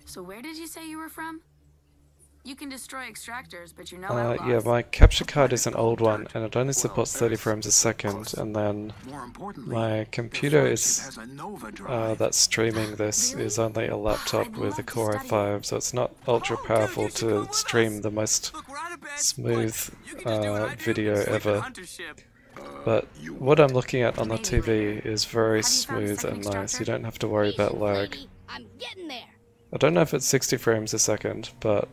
So where did you say you were from? You can destroy extractors, but you're no outlaws. yeah, my capture card is an old one, and it only supports 30 frames a second, and then my computer is that's streaming this is only a laptop with a Core i5, so it's not ultra powerful to stream the most smooth video ever. But what I'm looking at on the TV is very smooth and nice. You don't have to worry about lag. I don't know if it's 60 frames a second, but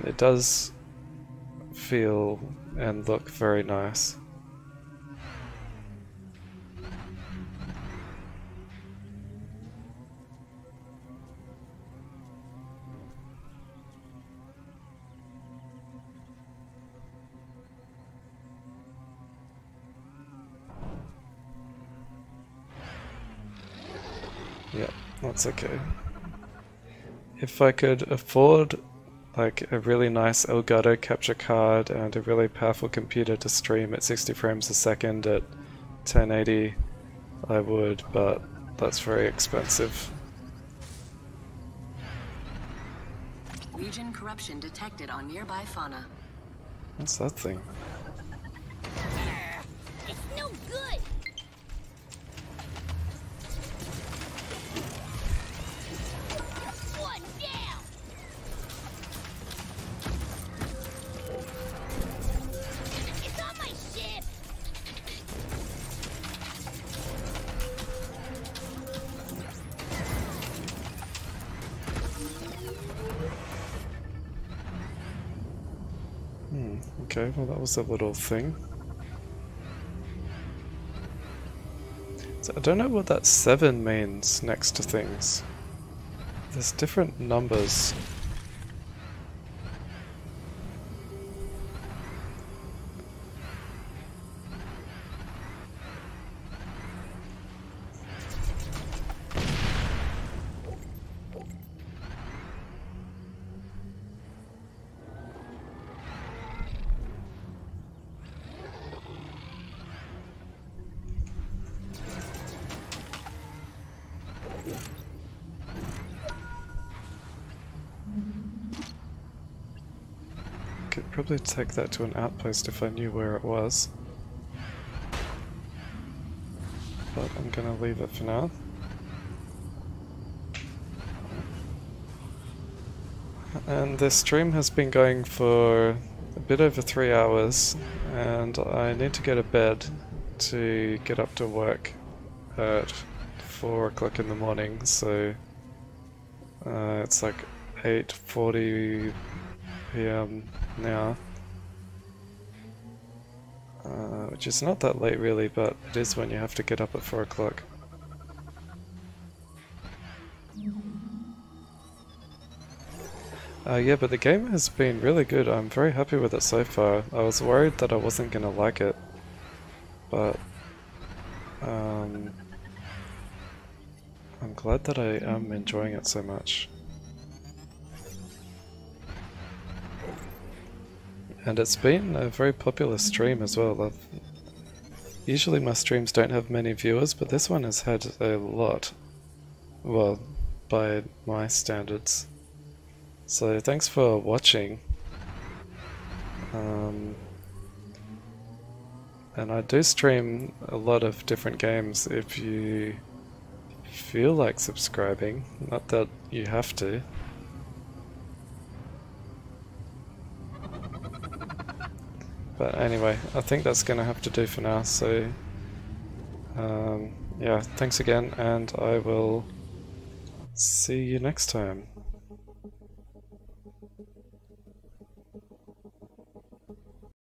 it does feel and look very nice. Yep, that's okay. If I could afford like a really nice Elgato capture card and a really powerful computer to stream at 60 frames a second at 1080, I would, but that's very expensive. Legion corruption detected on nearby fauna. What's that thing? It's no good! One down! It's on my ship! Okay, well that was a little thing. So I don't know what that 7 means next to things. There's different numbers. could probably take that to an outpost if I knew where it was. But I'm gonna leave it for now. And this stream has been going for a bit over 3 hours, and I need to go to bed to get up to work at 4 o'clock in the morning, so it's like 8:40 p.m. now, which is not that late really, but it is when you have to get up at 4 o'clock. Yeah, but the game has been really good. I'm very happy with it so far. I was worried that I wasn't gonna like it, but I'm glad that I am enjoying it so much. And it's been a very popular stream as well. Usually my streams don't have many viewers, but this one has had a lot. Well, by my standards. So thanks for watching. And I do stream a lot of different games if you feel like subscribing, not that you have to. But anyway, I think that's gonna have to do for now, so yeah, thanks again, and I will see you next time.